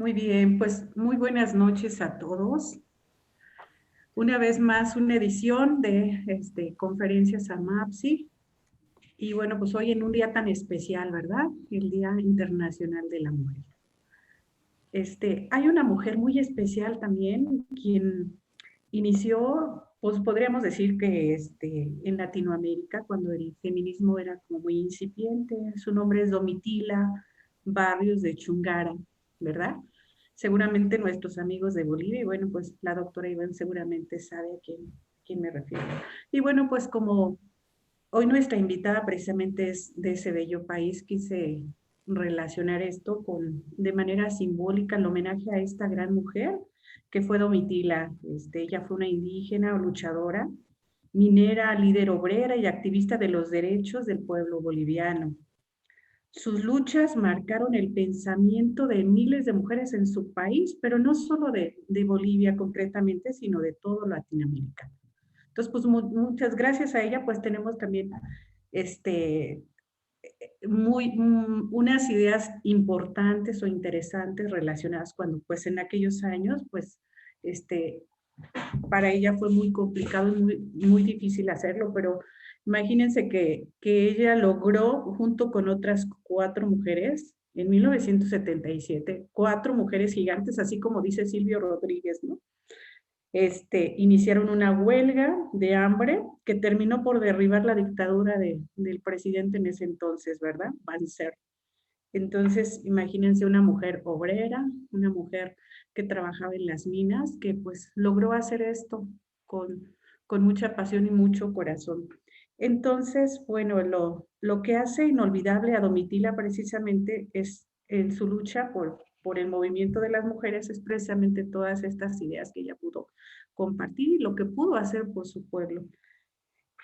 Muy bien, pues muy buenas noches a todos. Una vez más, una edición de Conferencias AMAPSI. Y bueno, pues hoy en un día tan especial, ¿verdad? El Día Internacional de la Mujer. Hay una mujer muy especial también, quien inició, pues podríamos decir que en Latinoamérica, cuando el feminismo era como muy incipiente. Su nombre es Domitila Barrios de Chungara, ¿verdad? Seguramente nuestros amigos de Bolivia, y bueno, pues la doctora Iván seguramente sabe a quién me refiero. Y bueno, pues como hoy nuestra invitada precisamente es de ese bello país, quise relacionar esto de manera simbólica, el homenaje a esta gran mujer que fue Domitila. Ella fue una indígena o luchadora, minera, líder obrera y activista de los derechos del pueblo boliviano. Sus luchas marcaron el pensamiento de miles de mujeres en su país, pero no solo de Bolivia concretamente, sino de todo Latinoamérica. Entonces, pues muchas gracias a ella, pues tenemos también este, unas ideas importantes o interesantes relacionadas cuando pues en aquellos años, pues para ella fue muy complicado y muy difícil hacerlo, pero imagínense que ella logró, junto con otras 4 mujeres, en 1977, 4 mujeres gigantes, así como dice Silvio Rodríguez, ¿no? Iniciaron una huelga de hambre que terminó por derribar la dictadura del presidente en ese entonces, ¿verdad? Banzer. Entonces, imagínense una mujer obrera, una mujer que trabajaba en las minas, que pues logró hacer esto con, con mucha pasión y mucho corazón. Entonces, bueno, lo que hace inolvidable a Domitila precisamente es en su lucha por el movimiento de las mujeres, es precisamente todas estas ideas que ella pudo compartir y lo que pudo hacer por su pueblo.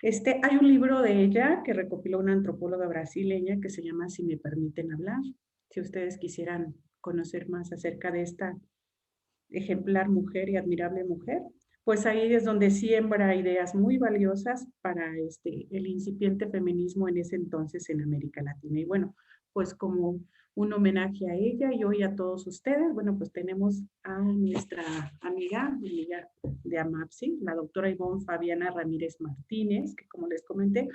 Hay un libro de ella que recopiló una antropóloga brasileña que se llama Si me permiten hablar. Si ustedes quisieran conocer más acerca de esta ejemplar mujer y admirable mujer, pues ahí es donde siembra ideas muy valiosas para el incipiente feminismo en ese entonces en América Latina. Y bueno, pues como un homenaje a ella y hoy a todos ustedes, bueno, pues tenemos a nuestra amiga de AMAPSI, la doctora Ivonne Fabiana Ramírez Martínez, que como les comenté,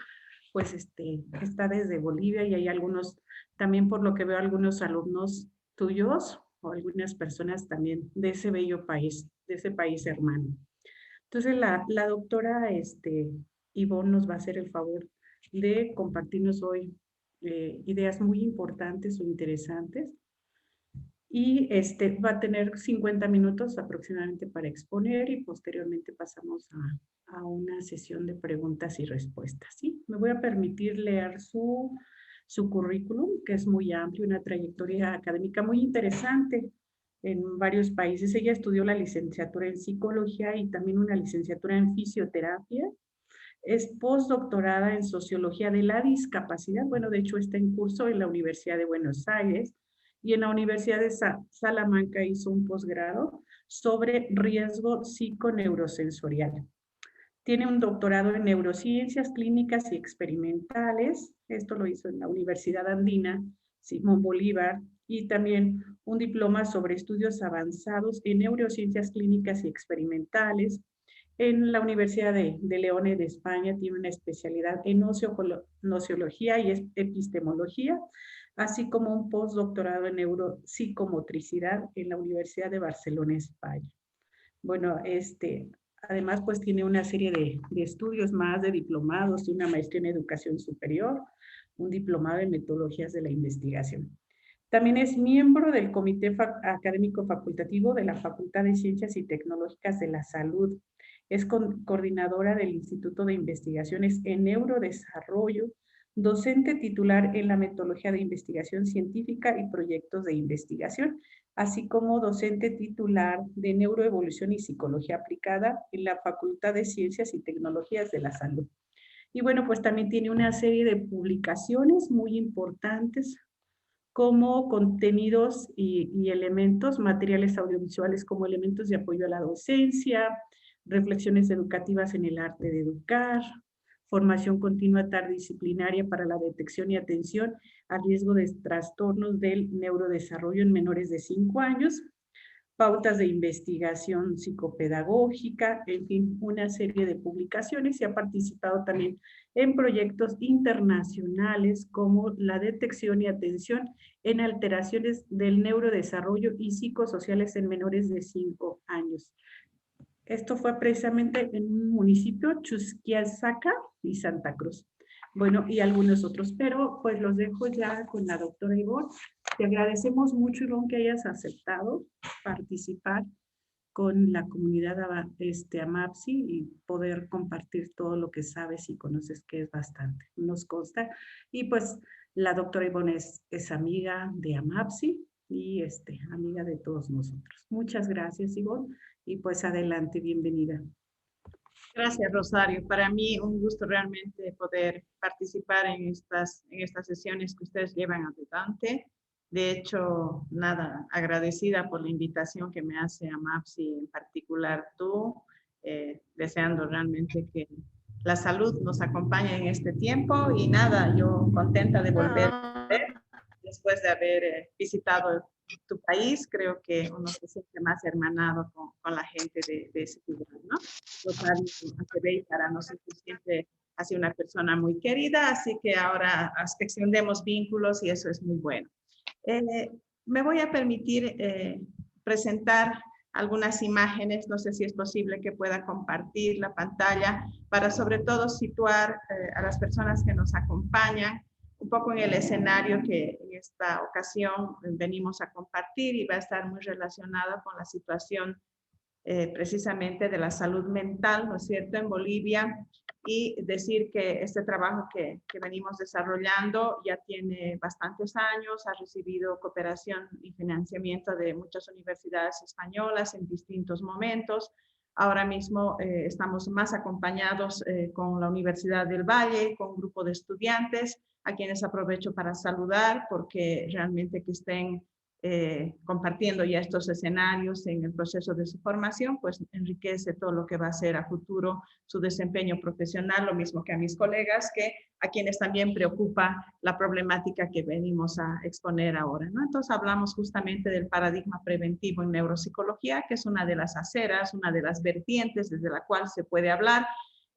pues está desde Bolivia y hay algunos, también por lo que veo, algunos alumnos tuyos o algunas personas también de ese bello país, de ese país hermano. Entonces la doctora Ivonne nos va a hacer el favor de compartirnos hoy ideas muy importantes o interesantes y va a tener 50 minutos aproximadamente para exponer y posteriormente pasamos a una sesión de preguntas y respuestas. ¿Sí? Me voy a permitir leer su currículum, que es muy amplio, una trayectoria académica muy interesante en varios países. Ella estudió la licenciatura en psicología y también una licenciatura en fisioterapia. Es postdoctorada en sociología de la discapacidad. Bueno, de hecho está en curso en la Universidad de Buenos Aires y en la Universidad de Salamanca hizo un posgrado sobre riesgo psiconeurosensorial. Tiene un doctorado en neurociencias clínicas y experimentales. Esto lo hizo en la Universidad Andina Simón Bolívar y también un diploma sobre estudios avanzados en neurociencias clínicas y experimentales. En la Universidad de León de España tiene una especialidad en nociología y epistemología, así como un postdoctorado en neuropsicomotricidad en la Universidad de Barcelona, España. Bueno, además pues tiene una serie de estudios más, de diplomados y una maestría en educación superior, un diplomado en metodologías de la investigación. También es miembro del Comité Académico Facultativo de la Facultad de Ciencias y Tecnológicas de la Salud. Es coordinadora del Instituto de Investigaciones en Neurodesarrollo, docente titular en la metodología de investigación científica y proyectos de investigación, así como docente titular de Neuroevolución y Psicología Aplicada en la Facultad de Ciencias y Tecnologías de la Salud. Y bueno, pues también tiene una serie de publicaciones muy importantes como contenidos y elementos, materiales audiovisuales como elementos de apoyo a la docencia, reflexiones educativas en el arte de educar, formación continua tardisciplinaria para la detección y atención a riesgo de trastornos del neurodesarrollo en menores de 5 años, pautas de investigación psicopedagógica, en fin, una serie de publicaciones y ha participado también en proyectos internacionales como la detección y atención en alteraciones del neurodesarrollo y psicosociales en menores de 5 años. Esto fue precisamente en un municipio, Chusquiazaca y Santa Cruz. Bueno, y algunos otros, pero pues los dejo ya con la doctora Ivonne. Te agradecemos mucho, Ivonne, que hayas aceptado participar con la comunidad AMAPSI y poder compartir todo lo que sabes y conoces, que es bastante, nos consta. Y pues la doctora Ivonne es amiga de AMAPSI y amiga de todos nosotros. Muchas gracias, Ivonne, y pues adelante, bienvenida. Gracias, Rosario. Para mí un gusto realmente poder participar en estas sesiones que ustedes llevan adelante. De hecho, nada, agradecida por la invitación que me hace AMAPSI, en particular tú, deseando realmente que la salud nos acompañe en este tiempo y nada, yo contenta de volver después de haber visitado tu país. Creo que uno se siente más hermanado con la gente de ese lugar, ¿no? Rosario Acevedo para nosotros siempre ha sido una persona muy querida, así que ahora extendemos vínculos y eso es muy bueno. Me voy a permitir presentar algunas imágenes, no sé si es posible que pueda compartir la pantalla, para sobre todo situar a las personas que nos acompañan un poco en el escenario que en esta ocasión venimos a compartir y va a estar muy relacionada con la situación precisamente de la salud mental, ¿no es cierto?, en Bolivia, y decir que este trabajo que venimos desarrollando ya tiene bastantes años, ha recibido cooperación y financiamiento de muchas universidades españolas en distintos momentos. Ahora mismo estamos más acompañados con la Universidad del Valle, con un grupo de estudiantes, a quienes aprovecho para saludar porque realmente que estén compartiendo ya estos escenarios en el proceso de su formación, pues enriquece todo lo que va a ser a futuro su desempeño profesional, lo mismo que a mis colegas, que a quienes también preocupa la problemática que venimos a exponer ahora, ¿no? Entonces hablamos justamente del paradigma preventivo en neuropsicología, que es una de las aceras, una de las vertientes desde la cual se puede hablar,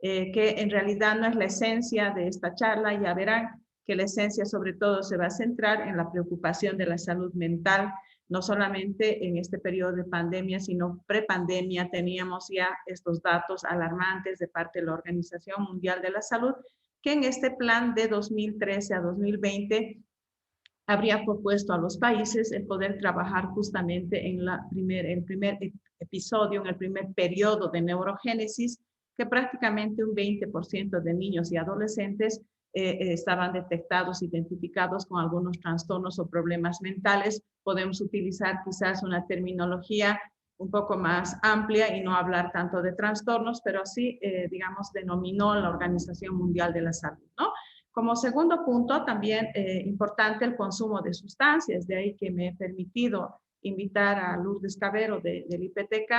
que en realidad no es la esencia de esta charla. Ya verán que la esencia sobre todo se va a centrar en la preocupación de la salud mental, no solamente en este periodo de pandemia, sino prepandemia teníamos ya estos datos alarmantes de parte de la Organización Mundial de la Salud, que en este plan de 2013 a 2020 habría propuesto a los países el poder trabajar justamente en el primer episodio, en el primer periodo de neurogénesis, que prácticamente un 20% de niños y adolescentes estaban detectados, identificados con algunos trastornos o problemas mentales. Podemos utilizar quizás una terminología un poco más amplia y no hablar tanto de trastornos, pero así, digamos, denominó la Organización Mundial de la Salud, ¿no? Como segundo punto, también importante el consumo de sustancias, de ahí que me he permitido invitar a Lourdes Cabero del IPTK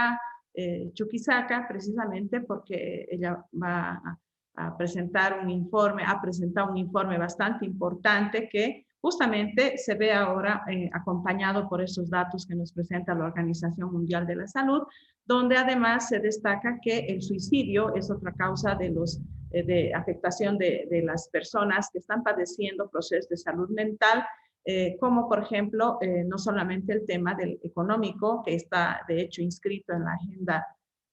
Chuquisaca, precisamente porque ella va a presentar un informe, ha presentado un informe bastante importante que justamente se ve ahora acompañado por esos datos que nos presenta la Organización Mundial de la Salud, donde además se destaca que el suicidio es otra causa de afectación de las personas que están padeciendo procesos de salud mental, como por ejemplo, no solamente el tema del económico, que está de hecho inscrito en la Agenda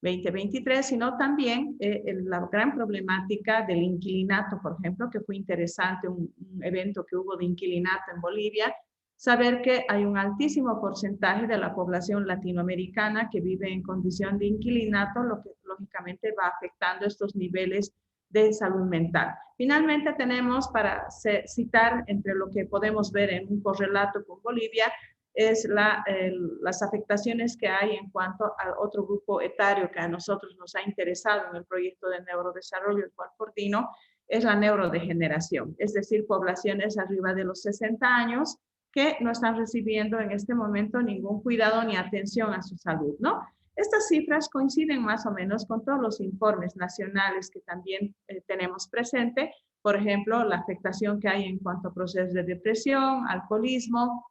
2023, sino también la gran problemática del inquilinato, por ejemplo, que fue interesante un evento que hubo de inquilinato en Bolivia, saber que hay un altísimo porcentaje de la población latinoamericana que vive en condición de inquilinato, lo que lógicamente va afectando estos niveles de salud mental. Finalmente tenemos, para citar entre lo que podemos ver en un correlato con Bolivia, es las afectaciones que hay en cuanto a otro grupo etario que a nosotros nos ha interesado en el proyecto de neurodesarrollo, el cual coordino, es la neurodegeneración, es decir, poblaciones arriba de los 60 años que no están recibiendo en este momento ningún cuidado ni atención a su salud, ¿no? Estas cifras coinciden más o menos con todos los informes nacionales que también tenemos presente, por ejemplo, la afectación que hay en cuanto a procesos de depresión, alcoholismo,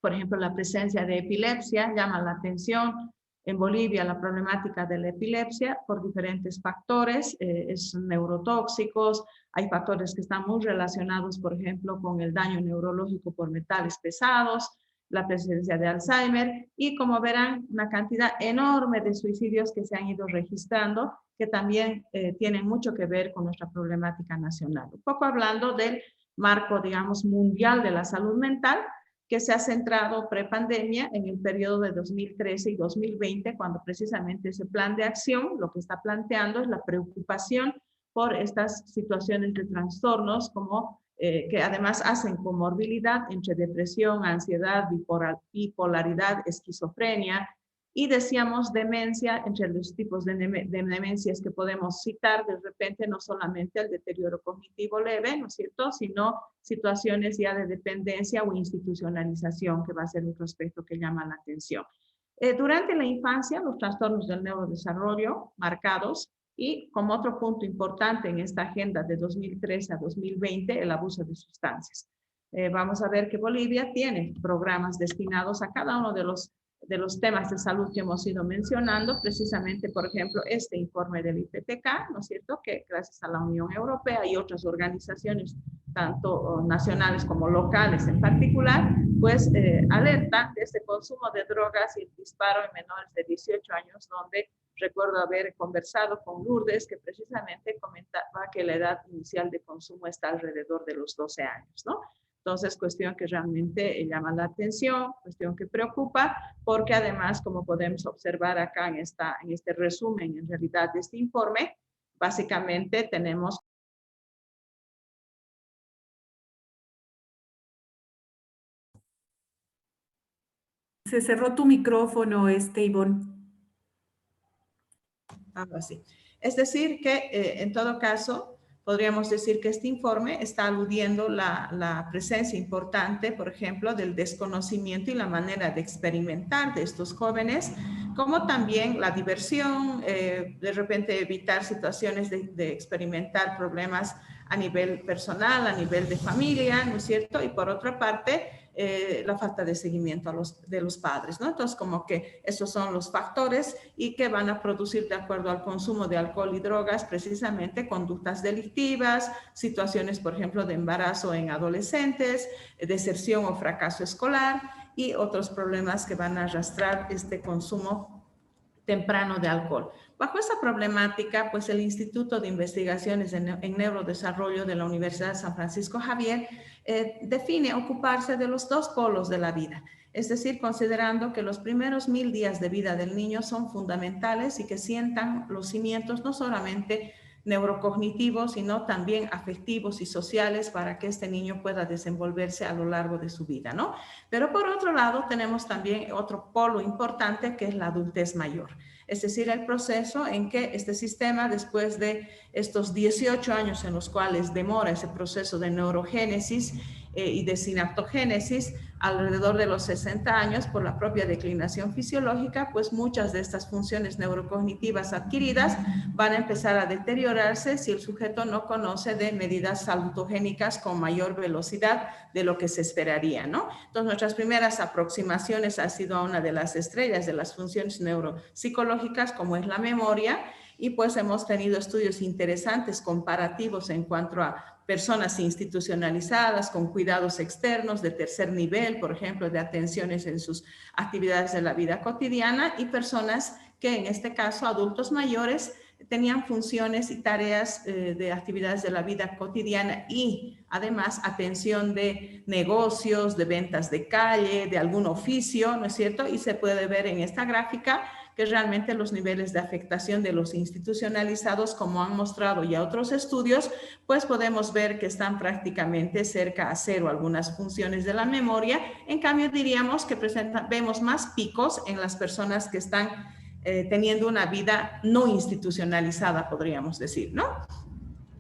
Por ejemplo, la presencia de epilepsia llama la atención. En Bolivia la problemática de la epilepsia por diferentes factores, es neurotóxicos, hay factores que están muy relacionados, por ejemplo, con el daño neurológico por metales pesados, la presencia de Alzheimer y, como verán, una cantidad enorme de suicidios que se han ido registrando que también tienen mucho que ver con nuestra problemática nacional. Un poco hablando del marco, digamos, mundial de la salud mental, que se ha centrado prepandemia en el periodo de 2013 y 2020, cuando precisamente ese plan de acción lo que está planteando es la preocupación por estas situaciones de trastornos como que además hacen comorbilidad entre depresión, ansiedad, bipolaridad, esquizofrenia, y decíamos demencia, entre los tipos de demencias que podemos citar, de repente no solamente el deterioro cognitivo leve, ¿no es cierto?, sino situaciones ya de dependencia o institucionalización, que va a ser otro aspecto que llama la atención. Durante la infancia, los trastornos del neurodesarrollo marcados, y como otro punto importante en esta agenda de 2013 a 2020, el abuso de sustancias. Vamos a ver que Bolivia tiene programas destinados a cada uno de los temas de salud que hemos ido mencionando, precisamente, por ejemplo, este informe del IPTK, ¿no es cierto?, que gracias a la Unión Europea y otras organizaciones, tanto nacionales como locales en particular, pues alerta de este consumo de drogas y el disparo en menores de 18 años, donde recuerdo haber conversado con Lourdes, que precisamente comentaba que la edad inicial de consumo está alrededor de los 12 años, ¿no? Entonces, cuestión que realmente llama la atención, cuestión que preocupa, porque además, como podemos observar acá en este resumen, en realidad, de este informe, básicamente tenemos... Se cerró tu micrófono, Ivonne. Algo así. Es decir, que en todo caso, podríamos decir que este informe está aludiendo la presencia importante, por ejemplo, del desconocimiento y la manera de experimentar de estos jóvenes, como también la diversión, de repente evitar situaciones de experimentar problemas a nivel personal, a nivel de familia, ¿no es cierto? Y por otra parte, la falta de seguimiento de los padres, ¿no? Entonces, como que esos son los factores y que van a producir, de acuerdo al consumo de alcohol y drogas, precisamente conductas delictivas, situaciones, por ejemplo, de embarazo en adolescentes, deserción o fracaso escolar y otros problemas que van a arrastrar este consumo temprano de alcohol. Bajo esa problemática, pues el Instituto de Investigaciones en Neurodesarrollo de la Universidad de San Francisco Javier define ocuparse de los dos polos de la vida, es decir, considerando que los primeros 1000 días de vida del niño son fundamentales y que sientan los cimientos no solamente neurocognitivos, sino también afectivos y sociales para que este niño pueda desenvolverse a lo largo de su vida, ¿no? Pero por otro lado, tenemos también otro polo importante que es la adultez mayor. Es decir, el proceso en que este sistema, después de estos 18 años en los cuales demora ese proceso de neurogénesis y de sinaptogénesis, alrededor de los 60 años, por la propia declinación fisiológica, pues muchas de estas funciones neurocognitivas adquiridas van a empezar a deteriorarse si el sujeto no conoce de medidas salutogénicas con mayor velocidad de lo que se esperaría, ¿no? Entonces, nuestras primeras aproximaciones ha sido a una de las estrellas de las funciones neuropsicológicas, como es la memoria, y pues hemos tenido estudios interesantes comparativos en cuanto a personas institucionalizadas con cuidados externos de tercer nivel, por ejemplo, de atenciones en sus actividades de la vida cotidiana, y personas que en este caso, adultos mayores, tenían funciones y tareas de actividades de la vida cotidiana y además atención de negocios, de ventas de calle, de algún oficio, ¿no es cierto? Y se puede ver en esta gráfica que realmente los niveles de afectación de los institucionalizados, como han mostrado ya otros estudios, pues podemos ver que están prácticamente cerca a cero algunas funciones de la memoria. En cambio, diríamos que vemos más picos en las personas que están teniendo una vida no institucionalizada, podríamos decir, ¿no?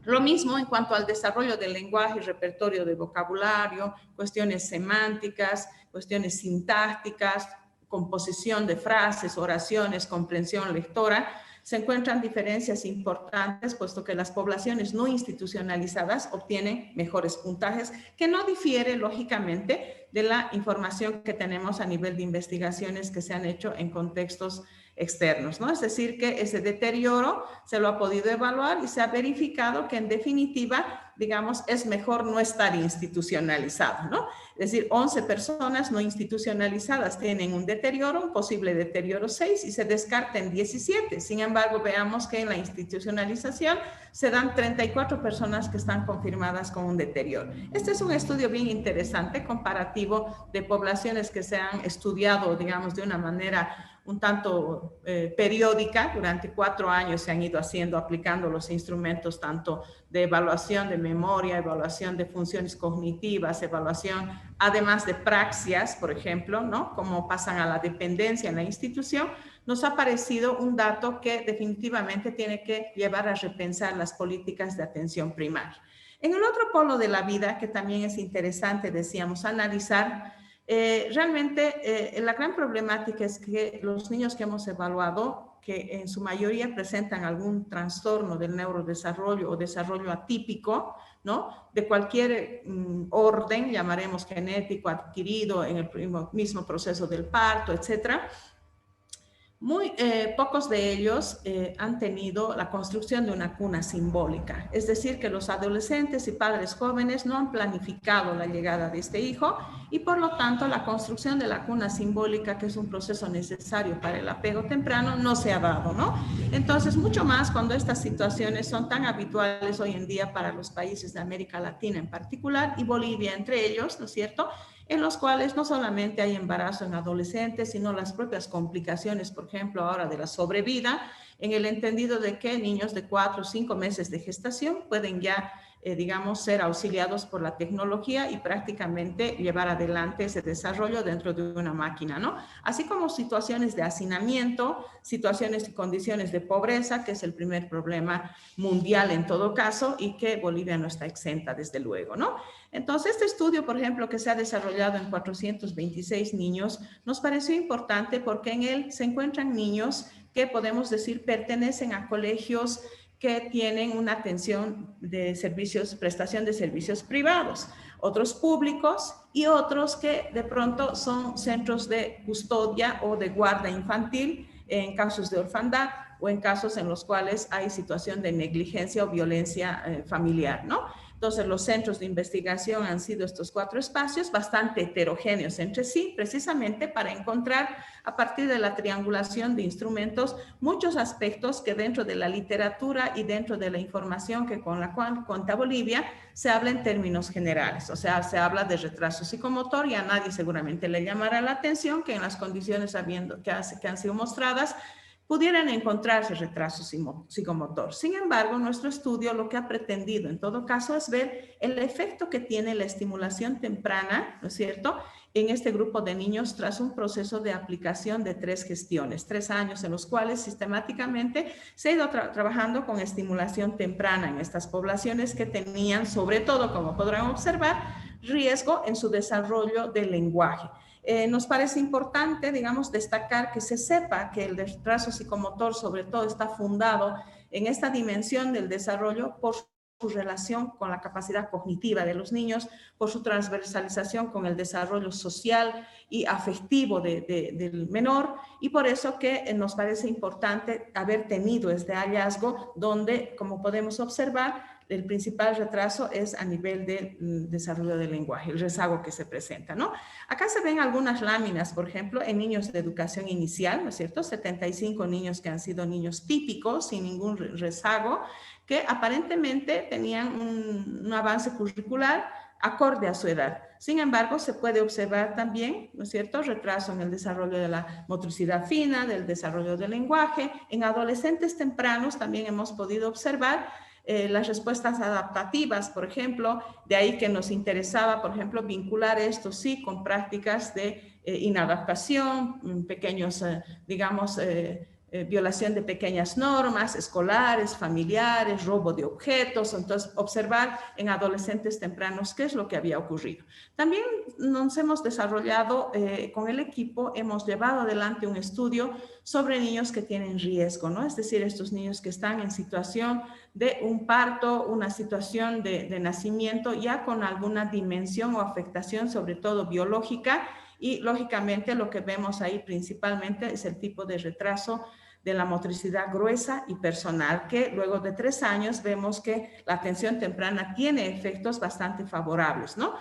Lo mismo en cuanto al desarrollo del lenguaje y repertorio de vocabulario, cuestiones semánticas, cuestiones sintácticas, composición de frases, oraciones, comprensión lectora, se encuentran diferencias importantes, puesto que las poblaciones no institucionalizadas obtienen mejores puntajes, que no difiere, lógicamente, de la información que tenemos a nivel de investigaciones que se han hecho en contextos externos, ¿no? Es decir, que ese deterioro se lo ha podido evaluar y se ha verificado que en definitiva, digamos, es mejor no estar institucionalizado, ¿no? Es decir, 11 personas no institucionalizadas tienen un deterioro, un posible deterioro 6 y se descarten 17. Sin embargo, veamos que en la institucionalización se dan 34 personas que están confirmadas con un deterioro. Este es un estudio bien interesante, comparativo de poblaciones que se han estudiado, digamos, de una manera un tanto periódica. Durante 4 años se han ido aplicando los instrumentos tanto de evaluación de memoria, evaluación de funciones cognitivas, evaluación además de praxias, por ejemplo, ¿no? Cómo pasan a la dependencia en la institución. Nos ha parecido un dato que definitivamente tiene que llevar a repensar las políticas de atención primaria. En el otro polo de la vida, que también es interesante, decíamos, analizar, realmente la gran problemática es que los niños que hemos evaluado, que en su mayoría presentan algún trastorno del neurodesarrollo o desarrollo atípico, ¿no? De cualquier orden, llamaremos genético, adquirido en el mismo proceso del parto, etcétera. Muy pocos de ellos han tenido la construcción de una cuna simbólica, es decir, que los adolescentes y padres jóvenes no han planificado la llegada de este hijo y por lo tanto la construcción de la cuna simbólica, que es un proceso necesario para el apego temprano, no se ha dado, ¿no? Entonces, mucho más cuando estas situaciones son tan habituales hoy en día para los países de América Latina en particular y Bolivia entre ellos, ¿no es cierto?, en los cuales no solamente hay embarazo en adolescentes, sino las propias complicaciones, por ejemplo, ahora de la sobrevida, en el entendido de que niños de 4 o 5 meses de gestación pueden ya, digamos, ser auxiliados por la tecnología y prácticamente llevar adelante ese desarrollo dentro de una máquina, ¿no? Así como situaciones de hacinamiento, situaciones y condiciones de pobreza, que es el primer problema mundial en todo caso y que Bolivia no está exenta, desde luego, ¿no? Entonces, este estudio, por ejemplo, que se ha desarrollado en 426 niños, nos pareció importante porque en él se encuentran niños que podemos decir pertenecen a colegios que tienen una atención de servicios, prestación de servicios privados, otros públicos y otros que de pronto son centros de custodia o de guarda infantil en casos de orfandad o en casos en los cuales hay situación de negligencia o violencia familiar, ¿no? Entonces, los centros de investigación han sido estos 4 espacios bastante heterogéneos entre sí, precisamente para encontrar a partir de la triangulación de instrumentos muchos aspectos que dentro de la literatura y dentro de la información que con la cual cuenta Bolivia se habla en términos generales. O sea, se habla de retraso psicomotor y a nadie seguramente le llamará la atención que en las condiciones que han sido mostradas pudieran encontrarse retraso psicomotor. Sin embargo, nuestro estudio lo que ha pretendido en todo caso es ver el efecto que tiene la estimulación temprana, ¿no es cierto?, en este grupo de niños tras un proceso de aplicación de 3 gestiones, 3 años en los cuales sistemáticamente se ha ido trabajando con estimulación temprana en estas poblaciones que tenían, sobre todo, como podrán observar, riesgo en su desarrollo del lenguaje. Nos parece importante, digamos, destacar que se sepa que el retraso psicomotor sobre todo está fundado en esta dimensión del desarrollo por su relación con la capacidad cognitiva de los niños, por su transversalización con el desarrollo social y afectivo del menor, y por eso que nos parece importante haber tenido este hallazgo donde, como podemos observar, el principal retraso es a nivel del desarrollo del lenguaje, el rezago que se presenta, ¿no? Acá se ven algunas láminas, por ejemplo, en niños de educación inicial, ¿no es cierto? 75 niños que han sido niños típicos, sin ningún rezago, que aparentemente tenían un avance curricular acorde a su edad. Sin embargo, se puede observar también, ¿no es cierto?, retraso en el desarrollo de la motricidad fina, del desarrollo del lenguaje. En adolescentes tempranos también hemos podido observar las respuestas adaptativas, por ejemplo, de ahí que nos interesaba, por ejemplo, vincular esto sí con prácticas de inadaptación, pequeños, digamos, violación de pequeñas normas escolares, familiares, robo de objetos. Entonces, observar en adolescentes tempranos qué es lo que había ocurrido. También nos hemos desarrollado con el equipo, hemos llevado adelante un estudio sobre niños que tienen riesgo, ¿no? Es decir, estos niños que están en situación de un parto, una situación de nacimiento ya con alguna dimensión o afectación, sobre todo biológica, y lógicamente lo que vemos ahí principalmente es el tipo de retraso de la motricidad gruesa y personal, que luego de 3 años vemos que la atención temprana tiene efectos bastante favorables, ¿no?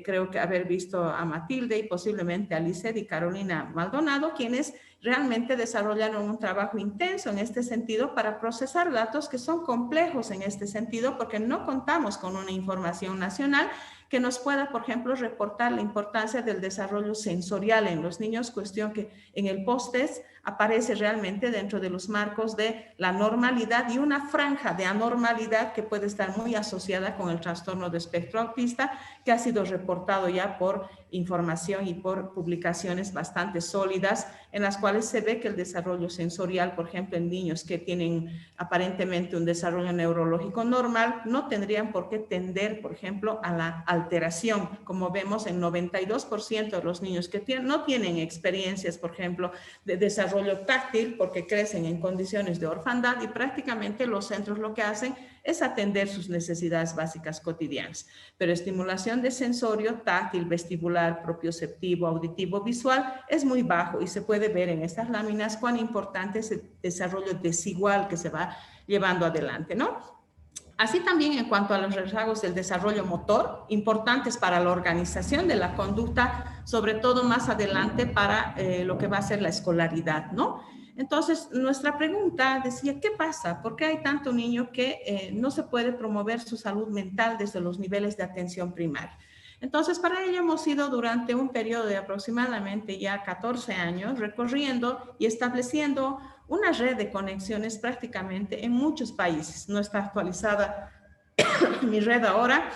Creo que haber visto a Matilde y posiblemente a Lizeth y Carolina Maldonado, quienes realmente desarrollaron un trabajo intenso en este sentido para procesar datos que son complejos en este sentido, porque no contamos con una información nacional que nos pueda, por ejemplo, reportar la importancia del desarrollo sensorial en los niños, cuestión que en el post-test aparece realmente dentro de los marcos de la normalidad y una franja de anormalidad que puede estar muy asociada con el trastorno de espectro autista, que ha sido reportado ya por información y por publicaciones bastante sólidas, en las cuales se ve que el desarrollo sensorial, por ejemplo, en niños que tienen aparentemente un desarrollo neurológico normal, no tendrían por qué tender, por ejemplo, a la alteración, como vemos en 92% de los niños que no tienen experiencias, por ejemplo, de desarrollo táctil, porque crecen en condiciones de orfandad, y prácticamente los centros lo que hacen es atender sus necesidades básicas cotidianas. Pero estimulación de sensorio, táctil, vestibular, propioceptivo, auditivo, visual es muy bajo, y se puede ver en estas láminas cuán importante es el desarrollo desigual que se va llevando adelante, ¿no? Así también en cuanto a los rasgos del desarrollo motor, importantes para la organización de la conducta, sobre todo más adelante para lo que va a ser la escolaridad, ¿no? Entonces, nuestra pregunta decía, ¿qué pasa? ¿Por qué hay tanto niño que no se puede promover su salud mental desde los niveles de atención primaria? Entonces, para ello hemos ido durante un periodo de aproximadamente ya 14 años recorriendo y estableciendo una red de conexiones prácticamente en muchos países. No está actualizada mi red ahora,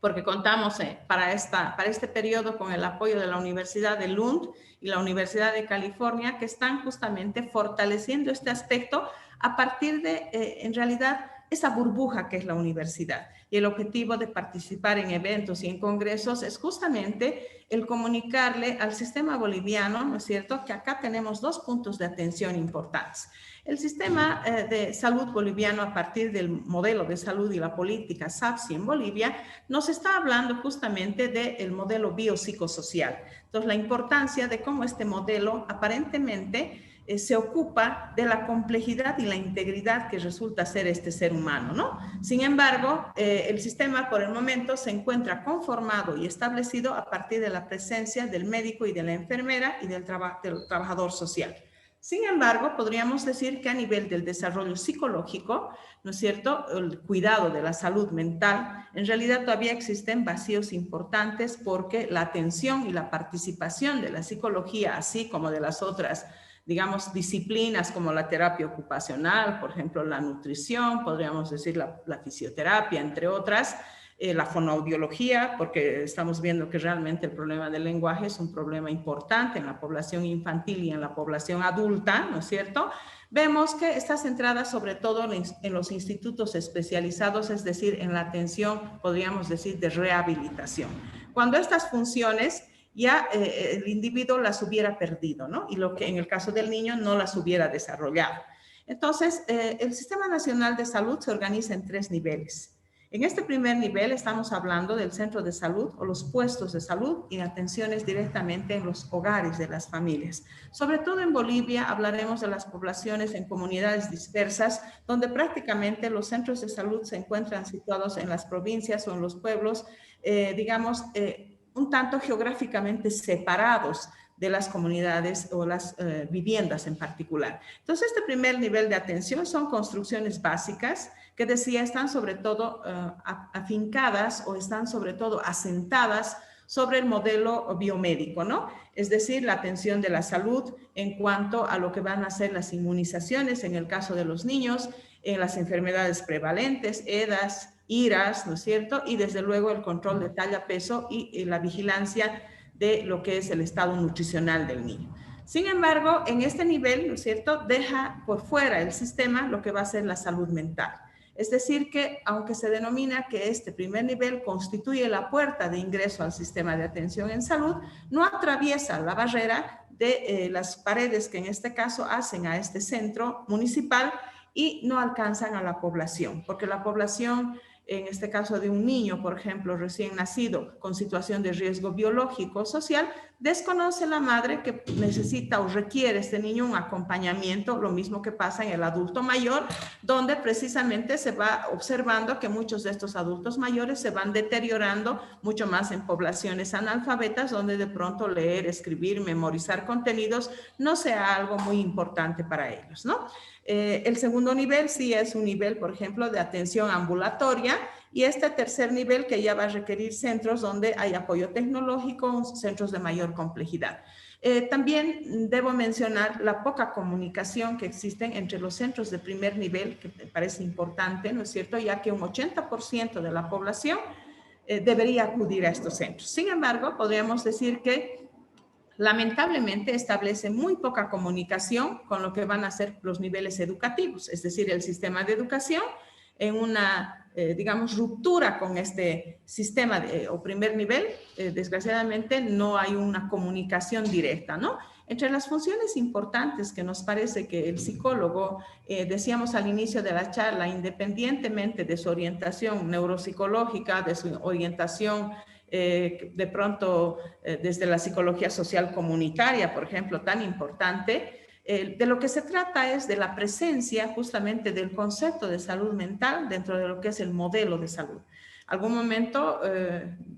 porque contamos para este periodo con el apoyo de la Universidad de Lund y la Universidad de California, que están justamente fortaleciendo este aspecto a partir de, en realidad, esa burbuja que es la universidad. Y el objetivo de participar en eventos y en congresos es justamente el comunicarle al sistema boliviano, ¿no es cierto?, que acá tenemos 2 puntos de atención importantes. El sistema de salud boliviano, a partir del modelo de salud y la política SAPSI en Bolivia, nos está hablando justamente del modelo biopsicosocial. Entonces, la importancia de cómo este modelo aparentemente se ocupa de la complejidad y la integridad que resulta ser este ser humano, ¿no? Sin embargo, el sistema por el momento se encuentra conformado y establecido a partir de la presencia del médico y de la enfermera y del trabajador social. Sin embargo, podríamos decir que a nivel del desarrollo psicológico, ¿no es cierto?, el cuidado de la salud mental, en realidad todavía existen vacíos importantes, porque la atención y la participación de la psicología, así como de las otras, digamos, disciplinas como la terapia ocupacional, por ejemplo, la nutrición, podríamos decir la fisioterapia, entre otras, la fonoaudiología, porque estamos viendo que realmente el problema del lenguaje es un problema importante en la población infantil y en la población adulta, ¿no es cierto? Vemos que está centrada sobre todo en los institutos especializados, es decir, en la atención, podríamos decir, de rehabilitación. Cuando estas funciones ya el individuo las hubiera perdido, ¿no? Y lo que en el caso del niño no las hubiera desarrollado. Entonces, el Sistema Nacional de Salud se organiza en 3 niveles. En este primer nivel estamos hablando del centro de salud o los puestos de salud y atenciones directamente en los hogares de las familias. Sobre todo en Bolivia hablaremos de las poblaciones en comunidades dispersas, donde prácticamente los centros de salud se encuentran situados en las provincias o en los pueblos, digamos, un tanto geográficamente separados de las comunidades o las viviendas en particular. Entonces, este primer nivel de atención son construcciones básicas que decía están sobre todo afincadas o están sobre todo asentadas sobre el modelo biomédico, ¿no? Es decir, la atención de la salud en cuanto a lo que van a ser las inmunizaciones en el caso de los niños, en las enfermedades prevalentes, EDAS, IRAS, ¿no es cierto? Y desde luego el control de talla, peso y la vigilancia de lo que es el estado nutricional del niño. Sin embargo, en este nivel, ¿no es cierto?, deja por fuera el sistema lo que va a ser la salud mental. Es decir, que aunque se denomina que este primer nivel constituye la puerta de ingreso al sistema de atención en salud, no atraviesa la barrera de las paredes que en este caso hacen a este centro municipal y no alcanzan a la población, porque la población, en este caso de un niño, por ejemplo, recién nacido con situación de riesgo biológico o social, desconoce la madre que necesita o requiere este niño un acompañamiento, lo mismo que pasa en el adulto mayor, donde precisamente se va observando que muchos de estos adultos mayores se van deteriorando mucho más en poblaciones analfabetas, donde de pronto leer, escribir, memorizar contenidos no sea algo muy importante para ellos, ¿no? El segundo nivel sí es un nivel, por ejemplo, de atención ambulatoria, y este tercer nivel que ya va a requerir centros donde hay apoyo tecnológico, centros de mayor complejidad. También debo mencionar la poca comunicación que existen entre los centros de primer nivel, que me parece importante, ¿no es cierto?, ya que un 80% de la población debería acudir a estos centros. Sin embargo, podríamos decir que lamentablemente establece muy poca comunicación con lo que van a ser los niveles educativos, es decir, el sistema de educación en una, digamos, ruptura con este sistema o primer nivel. Desgraciadamente no hay una comunicación directa, ¿no? Entre las funciones importantes que nos parece que el psicólogo, decíamos al inicio de la charla, independientemente de su orientación neuropsicológica, de su orientación de pronto desde la psicología social comunitaria, por ejemplo, tan importante, de lo que se trata es de la presencia justamente del concepto de salud mental dentro de lo que es el modelo de salud. Algún momento,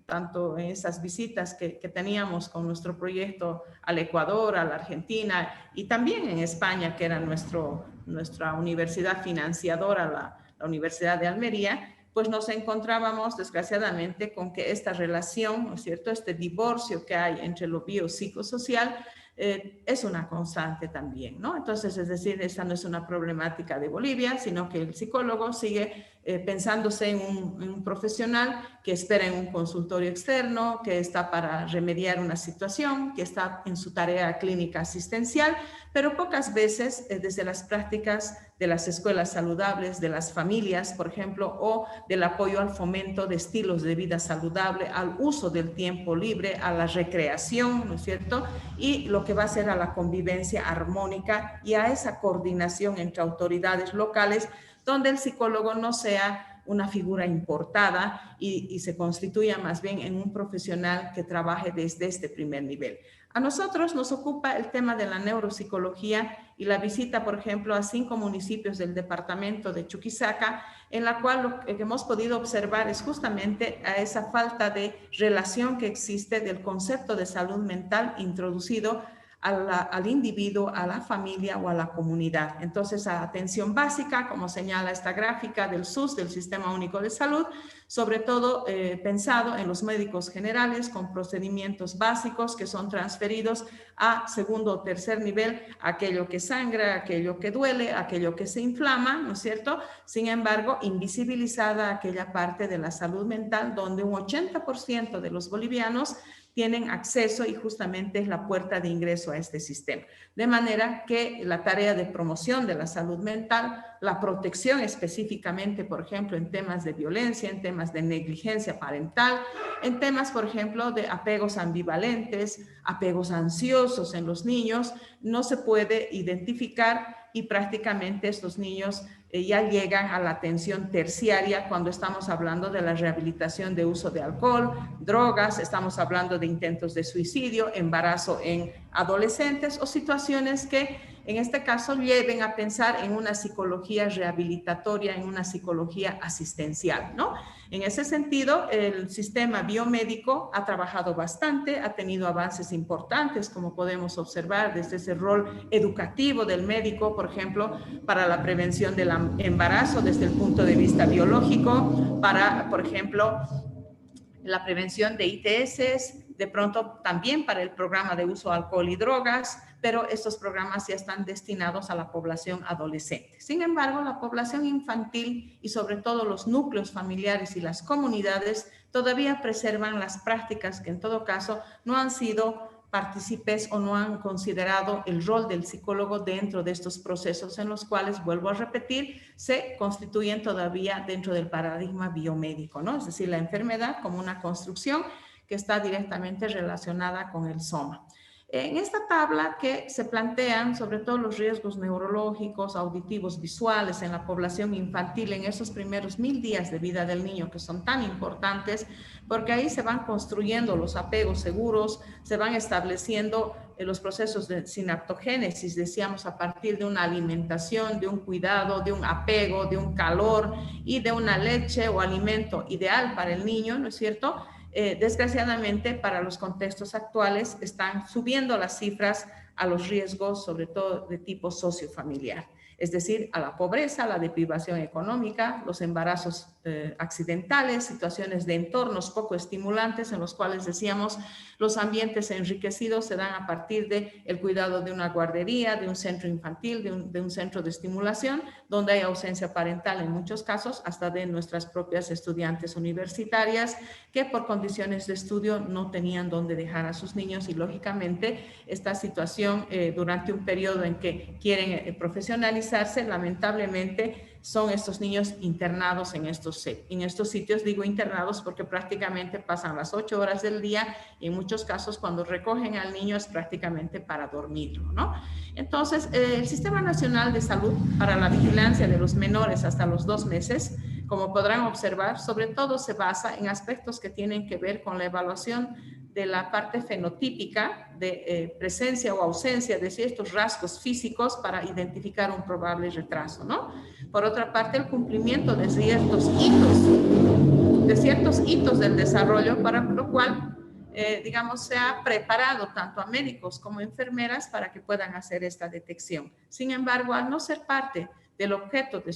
tanto en esas visitas que teníamos con nuestro proyecto al Ecuador, a la Argentina y también en España, que era nuestra universidad financiadora, la Universidad de Almería, pues nos encontrábamos desgraciadamente con que esta relación, ¿no es cierto?, este divorcio que hay entre lo biopsicosocial es una constante también, ¿no? Entonces, es decir, esta no es una problemática de Bolivia, sino que el psicólogo sigue pensándose en un profesional que espera en un consultorio externo, que está para remediar una situación, que está en su tarea clínica asistencial, pero pocas veces desde las prácticas de las escuelas saludables, de las familias, por ejemplo, o del apoyo al fomento de estilos de vida saludable, al uso del tiempo libre, a la recreación, ¿no es cierto?, y lo que va a ser a la convivencia armónica y a esa coordinación entre autoridades locales, donde el psicólogo no sea una figura importada y se constituya más bien en un profesional que trabaje desde este primer nivel. A nosotros nos ocupa el tema de la neuropsicología y la visita, por ejemplo, a 5 municipios del departamento de Chuquisaca, en la cual lo que hemos podido observar es justamente a esa falta de relación que existe del concepto de salud mental introducido al individuo, a la familia o a la comunidad. Entonces, a atención básica, como señala esta gráfica del SUS, del Sistema Único de Salud, sobre todo pensado en los médicos generales con procedimientos básicos que son transferidos a segundo o tercer nivel, aquello que sangra, aquello que duele, aquello que se inflama, ¿no es cierto? Sin embargo, invisibilizada aquella parte de la salud mental donde un 80% de los bolivianos tienen acceso y justamente es la puerta de ingreso a este sistema. De manera que la tarea de promoción de la salud mental, la protección específicamente, por ejemplo, en temas de violencia, en temas de negligencia parental, en temas, por ejemplo, de apegos ambivalentes, apegos ansiosos en los niños, no se puede identificar y prácticamente estos niños ya llegan a la atención terciaria cuando estamos hablando de la rehabilitación de uso de alcohol, drogas, estamos hablando de intentos de suicidio, embarazo en adolescentes o situaciones que en este caso lleven a pensar en una psicología rehabilitatoria, en una psicología asistencial, ¿no? En ese sentido, el sistema biomédico ha trabajado bastante, ha tenido avances importantes, como podemos observar desde ese rol educativo del médico, por ejemplo, para la prevención del embarazo desde el punto de vista biológico, para, por ejemplo, la prevención de ITS, de pronto también para el programa de uso de alcohol y drogas, pero estos programas ya están destinados a la población adolescente. Sin embargo, la población infantil y sobre todo los núcleos familiares y las comunidades todavía preservan las prácticas que en todo caso no han sido partícipes o no han considerado el rol del psicólogo dentro de estos procesos en los cuales, vuelvo a repetir, se constituyen todavía dentro del paradigma biomédico, ¿no? Es decir, la enfermedad como una construcción que está directamente relacionada con el soma. En esta tabla que se plantean sobre todo los riesgos neurológicos, auditivos, visuales en la población infantil en esos primeros 1000 días de vida del niño, que son tan importantes, porque ahí se van construyendo los apegos seguros, se van estableciendo los procesos de sinaptogénesis, decíamos, a partir de una alimentación, de un cuidado, de un apego, de un calor y de una leche o alimento ideal para el niño, ¿no es cierto? Desgraciadamente, para los contextos actuales, están subiendo las cifras a los riesgos, sobre todo de tipo sociofamiliar, es decir, a la pobreza, a la deprivación económica, los embarazos accidentales, situaciones de entornos poco estimulantes en los cuales decíamos los ambientes enriquecidos se dan a partir del cuidado de una guardería, de un centro infantil, de un centro de estimulación, donde hay ausencia parental en muchos casos, hasta de nuestras propias estudiantes universitarias que por condiciones de estudio no tenían dónde dejar a sus niños y lógicamente esta situación durante un periodo en que quieren profesionalizarse, lamentablemente son estos niños internados en estos sitios. Digo internados porque prácticamente pasan las 8 horas del día y en muchos casos cuando recogen al niño es prácticamente para dormirlo, ¿no? Entonces, el Sistema Nacional de Salud para la Vigilancia de los Menores hasta los 2 meses, como podrán observar, sobre todo se basa en aspectos que tienen que ver con la evaluación de la parte fenotípica de presencia o ausencia de ciertos rasgos físicos para identificar un probable retraso, ¿no? Por otra parte, el cumplimiento de ciertos hitos del desarrollo, para lo cual, digamos, se ha preparado tanto a médicos como enfermeras para que puedan hacer esta detección. Sin embargo, al no ser parte del objeto de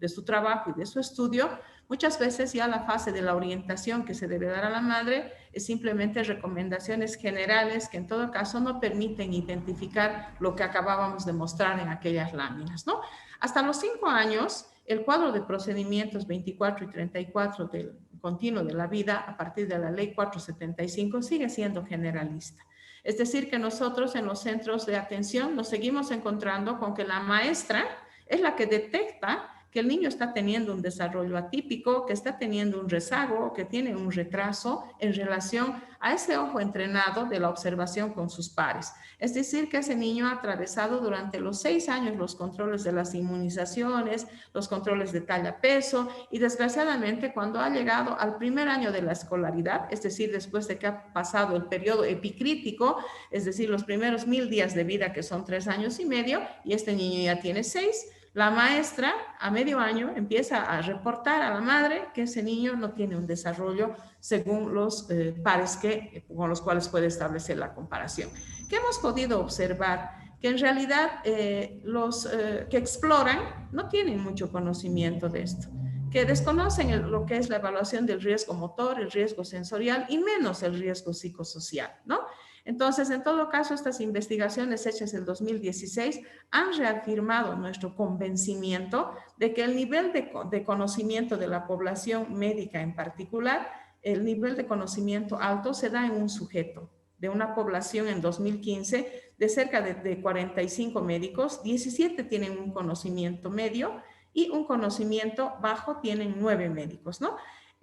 su trabajo y de su estudio, muchas veces ya la fase de la orientación que se debe dar a la madre es simplemente recomendaciones generales que en todo caso no permiten identificar lo que acabábamos de mostrar en aquellas láminas, ¿no? Hasta los 5 años, el cuadro de procedimientos 24 y 34 del continuo de la vida, a partir de la ley 475, sigue siendo generalista. Es decir, que nosotros en los centros de atención nos seguimos encontrando con que la maestra es la que detecta que el niño está teniendo un desarrollo atípico, que está teniendo un rezago, que tiene un retraso en relación a ese ojo entrenado de la observación con sus pares. Es decir, que ese niño ha atravesado durante los 6 años los controles de las inmunizaciones, los controles de talla-peso y desgraciadamente cuando ha llegado al primer año de la escolaridad, es decir, después de que ha pasado el periodo epicrítico, es decir, los primeros 1000 días de vida que son 3 años y medio y este niño ya tiene 6, la maestra a medio año empieza a reportar a la madre que ese niño no tiene un desarrollo según los pares con los cuales puede establecer la comparación. ¿Qué hemos podido observar? Que en realidad los que exploran no tienen mucho conocimiento de esto, que desconocen lo que es la evaluación del riesgo motor, el riesgo sensorial y menos el riesgo psicosocial, ¿no? Entonces, en todo caso, estas investigaciones hechas en 2016 han reafirmado nuestro convencimiento de que el nivel de conocimiento de la población médica en particular, el nivel de conocimiento alto se da en un sujeto de una población en 2015 de cerca de 45 médicos, 17 tienen un conocimiento medio y un conocimiento bajo tienen 9 médicos, ¿no?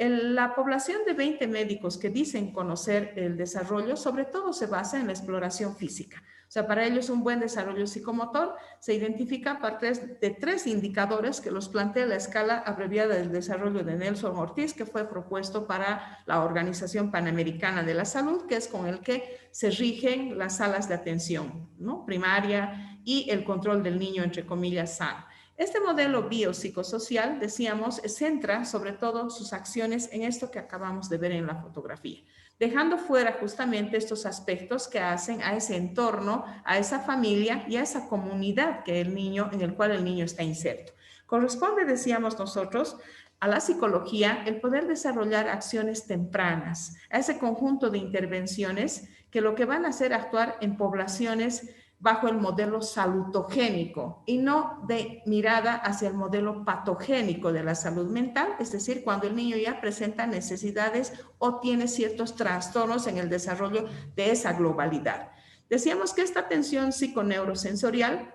La población de 20 médicos que dicen conocer el desarrollo, sobre todo se basa en la exploración física. O sea, para ellos un buen desarrollo psicomotor se identifica a partir de 3 indicadores que los plantea la escala abreviada del desarrollo de Nelson Ortiz, que fue propuesto para la Organización Panamericana de la Salud, que es con el que se rigen las salas de atención, ¿no? Primaria y el control del niño, entre comillas, sano. Este modelo biopsicosocial, decíamos, centra sobre todo sus acciones en esto que acabamos de ver en la fotografía, dejando fuera justamente estos aspectos que hacen a ese entorno, a esa familia y a esa comunidad en el cual el niño está inserto. Corresponde, decíamos nosotros, a la psicología el poder desarrollar acciones tempranas, a ese conjunto de intervenciones que lo que van a hacer actuar en poblaciones bajo el modelo salutogénico y no de mirada hacia el modelo patogénico de la salud mental, es decir, cuando el niño ya presenta necesidades o tiene ciertos trastornos en el desarrollo de esa globalidad. Decíamos que esta atención psiconeurosensorial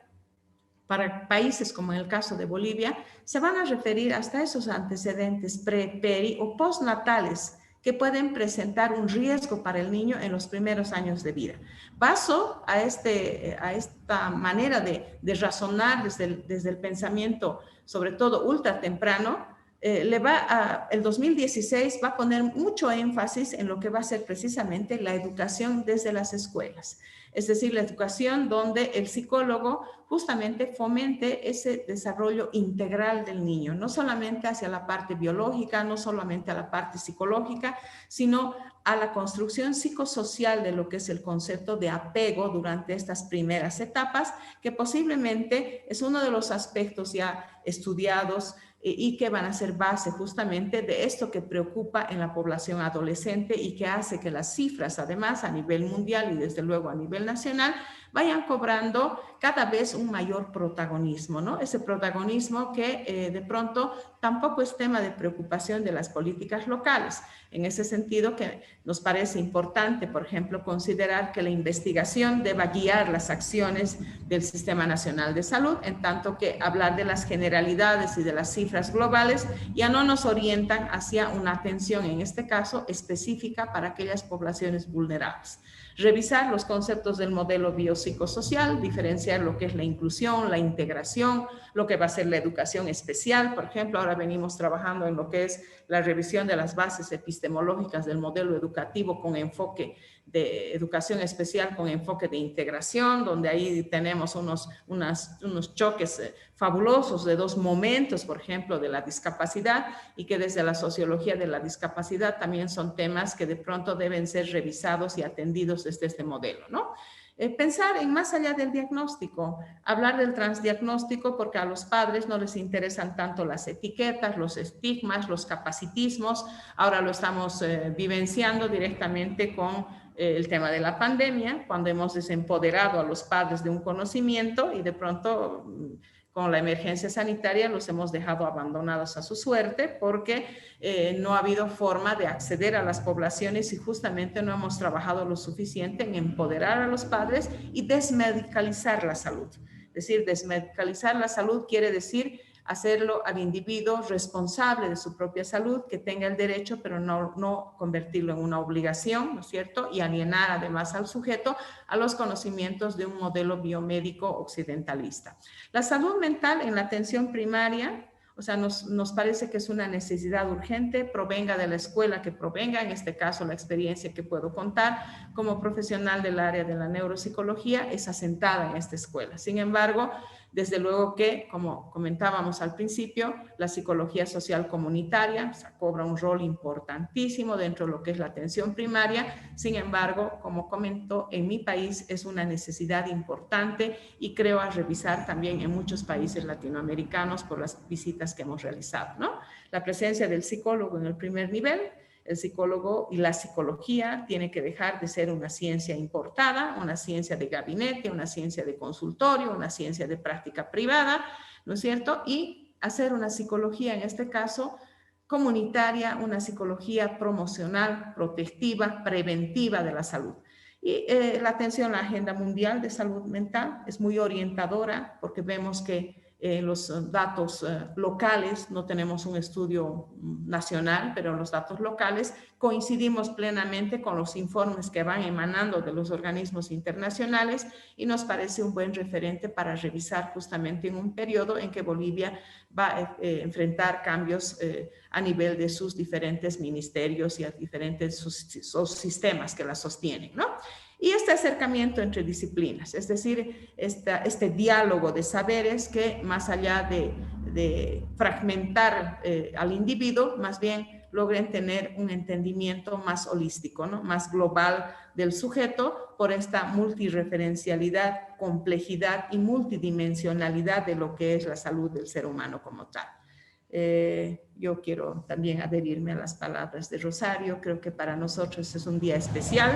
para países como en el caso de Bolivia, se van a referir hasta esos antecedentes pre, peri o postnatales que pueden presentar un riesgo para el niño en los primeros años de vida. Paso a esta manera de razonar desde el pensamiento, sobre todo ultra temprano, el 2016 va a poner mucho énfasis en lo que va a ser precisamente la educación desde las escuelas. Es decir, la educación donde el psicólogo justamente fomente ese desarrollo integral del niño, no solamente hacia la parte biológica, no solamente a la parte psicológica, sino a la construcción psicosocial de lo que es el concepto de apego durante estas primeras etapas, que posiblemente es uno de los aspectos ya estudiados y que van a ser base justamente de esto que preocupa en la población adolescente y que hace que las cifras, además, a nivel mundial y desde luego a nivel nacional, vayan cobrando cada vez un mayor protagonismo, ¿no? Ese protagonismo que de pronto tampoco es tema de preocupación de las políticas locales. En ese sentido que nos parece importante, por ejemplo, considerar que la investigación deba guiar las acciones del Sistema Nacional de Salud, en tanto que hablar de las generalidades y de las cifras globales ya no nos orientan hacia una atención, en este caso, específica para aquellas poblaciones vulnerables. Revisar los conceptos del modelo biopsicosocial, diferenciar lo que es la inclusión, la integración, lo que va a ser la educación especial. Por ejemplo, ahora venimos trabajando en lo que es la revisión de las bases epistemológicas del modelo educativo con enfoque de educación especial, con enfoque de integración, donde ahí tenemos unos choques fabulosos de dos momentos, por ejemplo, de la discapacidad, y que desde la sociología de la discapacidad también son temas que de pronto deben ser revisados y atendidos desde este modelo, ¿no? Pensar en más allá del diagnóstico, hablar del transdiagnóstico, porque a los padres no les interesan tanto las etiquetas, los estigmas, los capacitismos. Ahora lo estamos vivenciando directamente con el tema de la pandemia, cuando hemos desempoderado a los padres de un conocimiento y de pronto con la emergencia sanitaria los hemos dejado abandonados a su suerte porque no ha habido forma de acceder a las poblaciones y justamente no hemos trabajado lo suficiente en empoderar a los padres y desmedicalizar la salud. Es decir, desmedicalizar la salud quiere decir hacerlo al individuo responsable de su propia salud, que tenga el derecho, pero no convertirlo en una obligación, ¿no es cierto? Y alienar además al sujeto a los conocimientos de un modelo biomédico occidentalista. La salud mental en la atención primaria, o sea, nos parece que es una necesidad urgente, provenga de la escuela que provenga, en este caso la experiencia que puedo contar como profesional del área de la neuropsicología es asentada en esta escuela. Sin embargo, desde luego que, como comentábamos al principio, la psicología social comunitaria, o sea, cobra un rol importantísimo dentro de lo que es la atención primaria. Sin embargo, como comentó, en mi país es una necesidad importante y creo a revisar también en muchos países latinoamericanos por las visitas que hemos realizado, ¿no? La presencia del psicólogo en el primer nivel. El psicólogo y la psicología tiene que dejar de ser una ciencia importada, una ciencia de gabinete, una ciencia de consultorio, una ciencia de práctica privada, ¿no es cierto? Y hacer una psicología, en este caso, comunitaria, una psicología promocional, protectiva, preventiva de la salud. Y la atención a la Agenda Mundial de Salud Mental es muy orientadora porque vemos que los datos locales, no tenemos un estudio nacional, pero los datos locales coincidimos plenamente con los informes que van emanando de los organismos internacionales y nos parece un buen referente para revisar justamente en un periodo en que Bolivia va a enfrentar cambios a nivel de sus diferentes ministerios y a diferentes sus sistemas que la sostienen, ¿no? Y este acercamiento entre disciplinas, es decir, este diálogo de saberes que más allá de fragmentar al individuo, más bien logren tener un entendimiento más holístico, ¿no? Más global del sujeto por esta multireferencialidad, complejidad y multidimensionalidad de lo que es la salud del ser humano como tal. Yo quiero también adherirme a las palabras de Rosario. Creo que para nosotros es un día especial.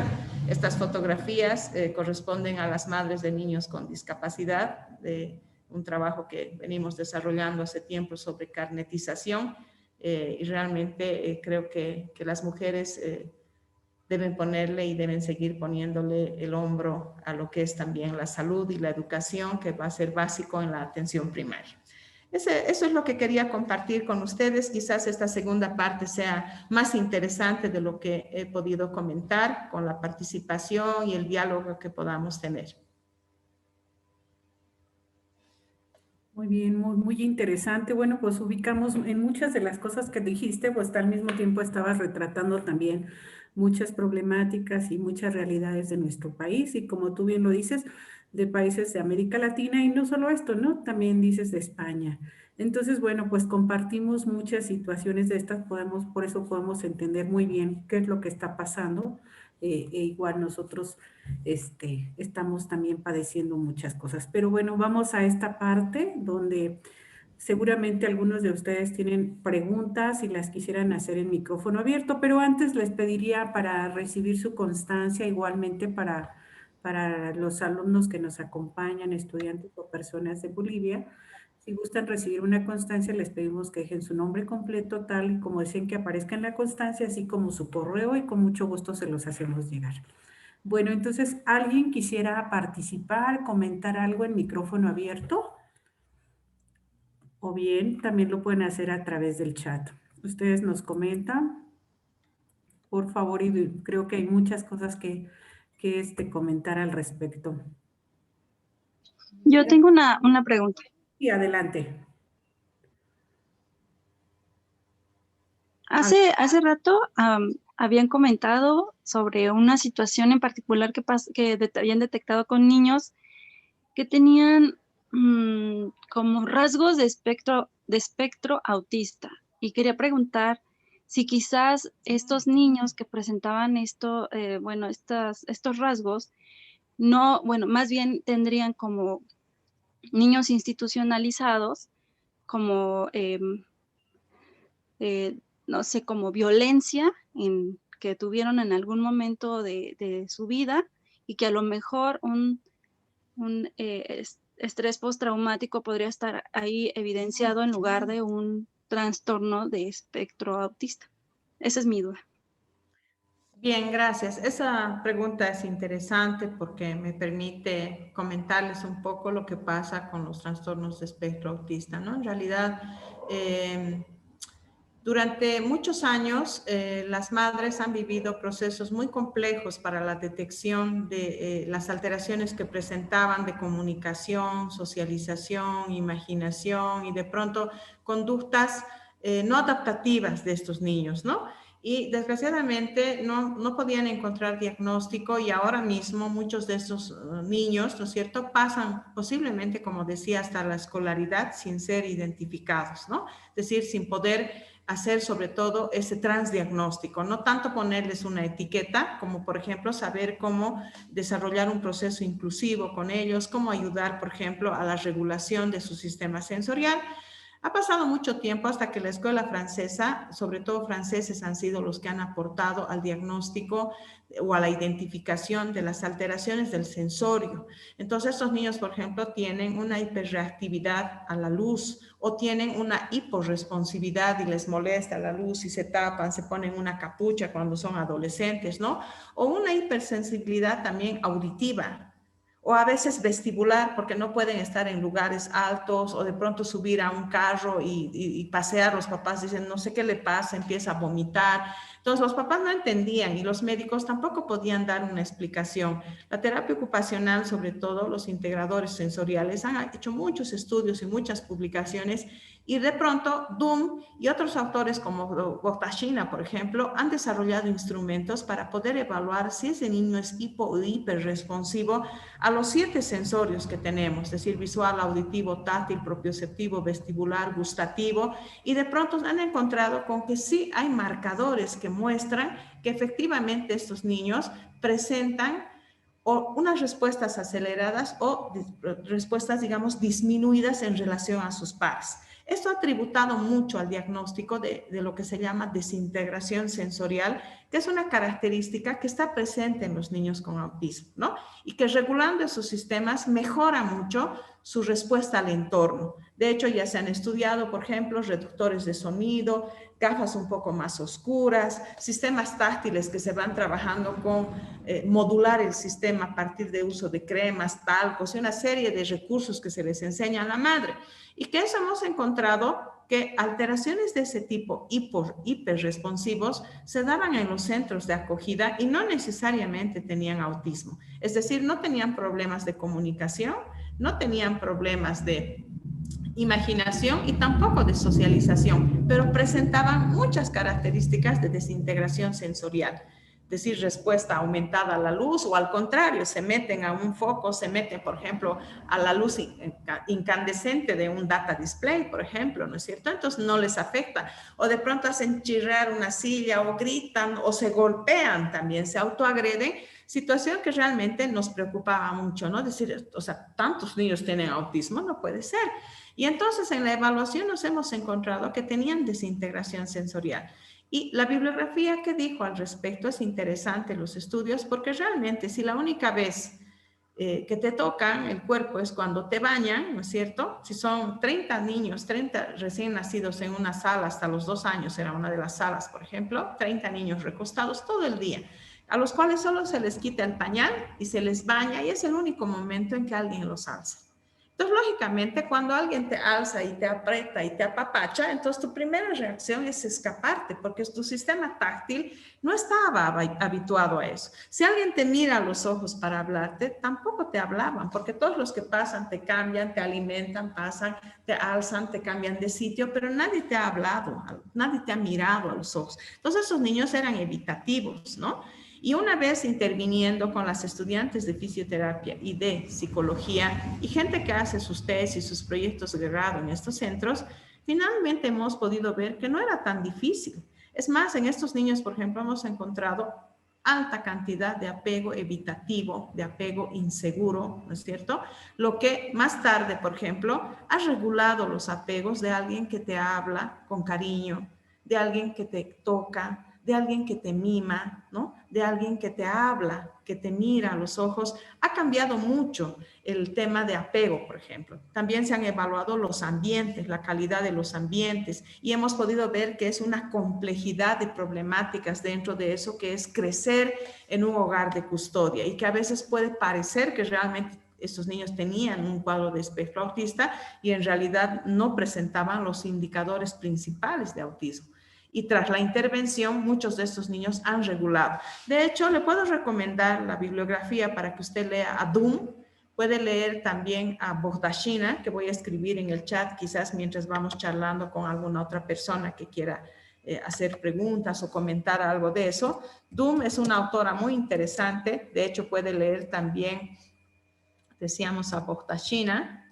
Estas fotografías corresponden a las madres de niños con discapacidad, de un trabajo que venimos desarrollando hace tiempo sobre carnetización y realmente creo que las mujeres deben ponerle y deben seguir poniéndole el hombro a lo que es también la salud y la educación, que va a ser básico en la atención primaria. Eso es lo que quería compartir con ustedes. Quizás esta segunda parte sea más interesante de lo que he podido comentar con la participación y el diálogo que podamos tener. Muy bien, muy interesante. Bueno, pues ubicamos en muchas de las cosas que dijiste, pues al mismo tiempo estabas retratando también muchas problemáticas y muchas realidades de nuestro país y como tú bien lo dices, de países de América Latina y no solo esto, ¿no? También dices de España. Entonces, bueno, pues compartimos muchas situaciones de estas, por eso podemos entender muy bien qué es lo que está pasando. Igual nosotros estamos también padeciendo muchas cosas. Pero bueno, vamos a esta parte donde seguramente algunos de ustedes tienen preguntas y las quisieran hacer en micrófono abierto, pero antes les pediría para recibir su constancia, igualmente para los alumnos que nos acompañan, estudiantes o personas de Bolivia, si gustan recibir una constancia, les pedimos que dejen su nombre completo, tal y como deseen que aparezca en la constancia, así como su correo, y con mucho gusto se los hacemos llegar. Bueno, entonces, ¿alguien quisiera participar, comentar algo en micrófono abierto? O bien, también lo pueden hacer a través del chat. Ustedes nos comentan, por favor, y creo que hay muchas cosas que comentar al respecto. Yo tengo una pregunta. Y adelante. Hace rato habían comentado sobre una situación en particular que habían detectado con niños que tenían como rasgos de espectro autista. Y quería preguntar si quizás estos niños que presentaban estos rasgos, no, bueno, más bien tendrían como niños institucionalizados, como no sé, como violencia que tuvieron en algún momento de su vida y que a lo mejor un estrés postraumático podría estar ahí evidenciado en lugar de un trastorno de espectro autista. Esa es mi duda. Bien, gracias. Esa pregunta es interesante porque me permite comentarles un poco lo que pasa con los trastornos de espectro autista, ¿no? En realidad, durante muchos años, las madres han vivido procesos muy complejos para la detección de las alteraciones que presentaban de comunicación, socialización, imaginación y de pronto conductas no adaptativas de estos niños, ¿no? Y desgraciadamente no podían encontrar diagnóstico y ahora mismo muchos de estos niños, ¿no es cierto?, pasan posiblemente, como decía, hasta la escolaridad sin ser identificados, ¿no? Es decir, sin poder hacer sobre todo ese transdiagnóstico, no tanto ponerles una etiqueta, como por ejemplo saber cómo desarrollar un proceso inclusivo con ellos, cómo ayudar, por ejemplo, a la regulación de su sistema sensorial. Ha pasado mucho tiempo hasta que la escuela francesa, sobre todo franceses, han sido los que han aportado al diagnóstico o a la identificación de las alteraciones del sensorio. Entonces, estos niños, por ejemplo, tienen una hiperreactividad a la luz o tienen una hiporresponsividad y les molesta la luz y se tapan, se ponen una capucha cuando son adolescentes, ¿no? O una hipersensibilidad también auditiva, o a veces vestibular, porque no pueden estar en lugares altos o de pronto subir a un carro y pasear. Los papás dicen, no sé qué le pasa, empieza a vomitar. Entonces los papás no entendían y los médicos tampoco podían dar una explicación. La terapia ocupacional, sobre todo los integradores sensoriales, han hecho muchos estudios y muchas publicaciones y de pronto Doom y otros autores como Botashina, por ejemplo, han desarrollado instrumentos para poder evaluar si ese niño es hipo o hiperresponsivo a los 7 sensorios que tenemos, es decir, visual, auditivo, táctil, propioceptivo, vestibular, gustativo, y de pronto han encontrado con que sí hay marcadores que muestran que efectivamente estos niños presentan o unas respuestas aceleradas o respuestas, digamos, disminuidas en relación a sus pares. Esto ha tributado mucho al diagnóstico de lo que se llama desintegración sensorial, que es una característica que está presente en los niños con autismo, ¿no? Y que regulando esos sistemas mejora mucho su respuesta al entorno. De hecho, ya se han estudiado, por ejemplo, reductores de sonido, gafas un poco más oscuras, sistemas táctiles que se van trabajando con modular el sistema a partir de uso de cremas, talcos y una serie de recursos que se les enseña a la madre. Y que eso hemos encontrado que alteraciones de ese tipo hiperresponsivos se daban en los centros de acogida y no necesariamente tenían autismo. Es decir, no tenían problemas de comunicación, no tenían problemas de imaginación y tampoco de socialización, pero presentaban muchas características de desintegración sensorial. Es decir, respuesta aumentada a la luz o al contrario, se meten a un foco, se meten, por ejemplo, a la luz incandescente de un data display, por ejemplo, ¿no es cierto? Entonces no les afecta. O de pronto hacen chirrar una silla o gritan o se golpean también, se autoagreden, situación que realmente nos preocupaba mucho, ¿no? Decir, o sea, tantos niños tienen autismo, no puede ser. Y entonces en la evaluación nos hemos encontrado que tenían desintegración sensorial. Y la bibliografía que dijo al respecto es interesante, los estudios, porque realmente si la única vez que te tocan el cuerpo es cuando te bañan, ¿no es cierto? Si son 30 niños, 30 recién nacidos en una sala hasta los 2 años, era una de las salas, por ejemplo, 30 niños recostados todo el día, a los cuales solo se les quita el pañal y se les baña y es el único momento en que alguien los alza. Entonces, lógicamente, cuando alguien te alza y te aprieta y te apapacha, entonces tu primera reacción es escaparte, porque tu sistema táctil no estaba habituado a eso. Si alguien te mira a los ojos para hablarte, tampoco te hablaban, porque todos los que pasan te cambian, te alimentan, pasan, te alzan, te cambian de sitio, pero nadie te ha hablado, nadie te ha mirado a los ojos. Entonces, esos niños eran evitativos, ¿no? Y una vez interviniendo con las estudiantes de fisioterapia y de psicología y gente que hace sus tesis, sus proyectos de grado en estos centros, finalmente hemos podido ver que no era tan difícil. Es más, en estos niños, por ejemplo, hemos encontrado alta cantidad de apego evitativo, de apego inseguro, ¿no es cierto? Lo que más tarde, por ejemplo, ha regulado los apegos de alguien que te habla con cariño, de alguien que te toca, de alguien que te mima, ¿no? De alguien que te habla, que te mira a los ojos. Ha cambiado mucho el tema de apego, por ejemplo. También se han evaluado los ambientes, la calidad de los ambientes, y hemos podido ver que es una complejidad de problemáticas dentro de eso, que es crecer en un hogar de custodia y que a veces puede parecer que realmente estos niños tenían un cuadro de espectro autista y en realidad no presentaban los indicadores principales de autismo. Y tras la intervención, muchos de estos niños han regulado. De hecho, le puedo recomendar la bibliografía para que usted lea a Doom. Puede leer también a Bogdashina, que voy a escribir en el chat, quizás mientras vamos charlando con alguna otra persona que quiera hacer preguntas o comentar algo de eso. Doom es una autora muy interesante. De hecho, puede leer también, decíamos, a Bogdashina.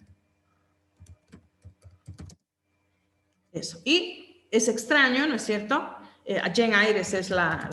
Eso. Y es extraño, ¿no es cierto? Jen Ayres es la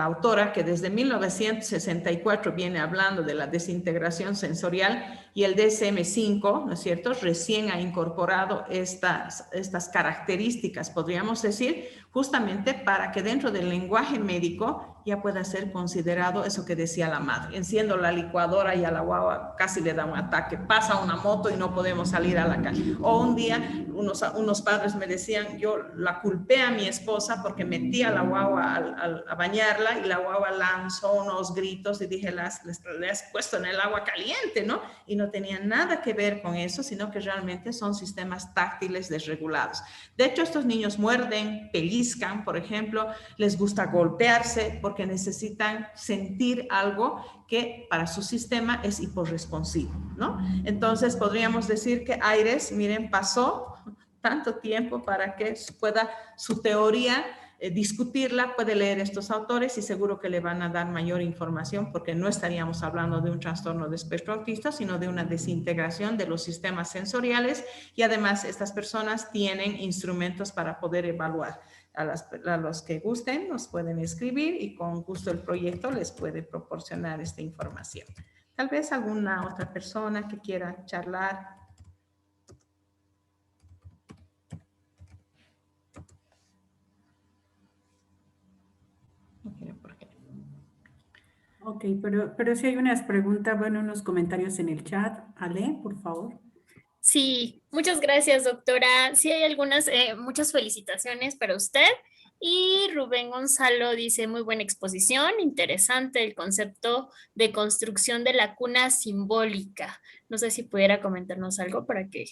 autora que desde 1964 viene hablando de la desintegración sensorial y el DSM-5, ¿no es cierto? Recién ha incorporado estas características, podríamos decir, justamente para que dentro del lenguaje médico ya pueda ser considerado eso que decía la madre. Enciendo la licuadora y a la guagua casi le da un ataque. Pasa una moto y no podemos salir a la calle. O un día unos padres me decían, yo la culpé a mi esposa porque metí a la guagua a bañarla y la guagua lanzó unos gritos y dije, le has puesto en el agua caliente, ¿no? Y no tenía nada que ver con eso, sino que realmente son sistemas táctiles desregulados. De hecho, estos niños muerden, pellizcan, por ejemplo, les gusta golpearse porque necesitan sentir algo que para su sistema es hiporresponsivo, ¿no? Entonces, podríamos decir que Ayres, miren, pasó tanto tiempo para que pueda su teoría discutirla, puede leer estos autores y seguro que le van a dar mayor información porque no estaríamos hablando de un trastorno de espectro autista, sino de una desintegración de los sistemas sensoriales y además estas personas tienen instrumentos para poder evaluar. A los que gusten nos pueden escribir y con gusto el proyecto les puede proporcionar esta información. Tal vez alguna otra persona que quiera charlar. Ok, pero sí hay unas preguntas, bueno, unos comentarios en el chat. Ale, por favor. Sí, muchas gracias, doctora. Sí, hay algunas, muchas felicitaciones para usted. Y Rubén Gonzalo dice, muy buena exposición, interesante el concepto de construcción de la cuna simbólica. No sé si pudiera comentarnos algo para que...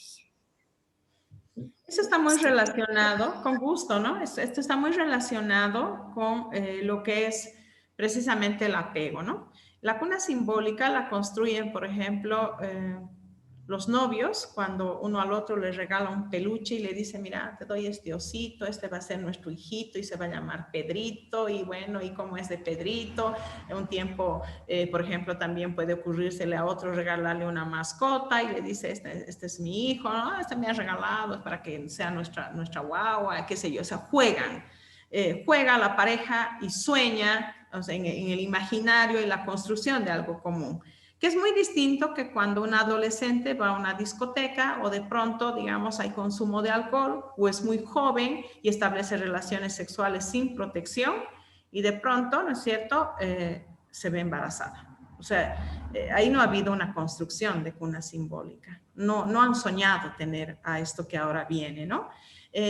Eso está muy relacionado, con gusto, ¿no? Esto está muy relacionado con lo que es precisamente el apego, ¿no? La cuna simbólica la construyen, por ejemplo, los novios, cuando uno al otro le regala un peluche y le dice, mira, te doy este osito, este va a ser nuestro hijito y se va a llamar Pedrito, y bueno, y cómo es de Pedrito. En un tiempo, por ejemplo, también puede ocurrírsele a otro regalarle una mascota y le dice, este es mi hijo, ¿no? Este me ha regalado para que sea nuestra guagua, qué sé yo, o sea, juegan. Juega la pareja y sueña, o sea, en el imaginario y la construcción de algo común, que es muy distinto que cuando un adolescente va a una discoteca o de pronto, digamos, hay consumo de alcohol o es muy joven y establece relaciones sexuales sin protección y de pronto, ¿no es cierto?, se ve embarazada. O sea, ahí no ha habido una construcción de cuna simbólica. No han soñado tener a esto que ahora viene, ¿no?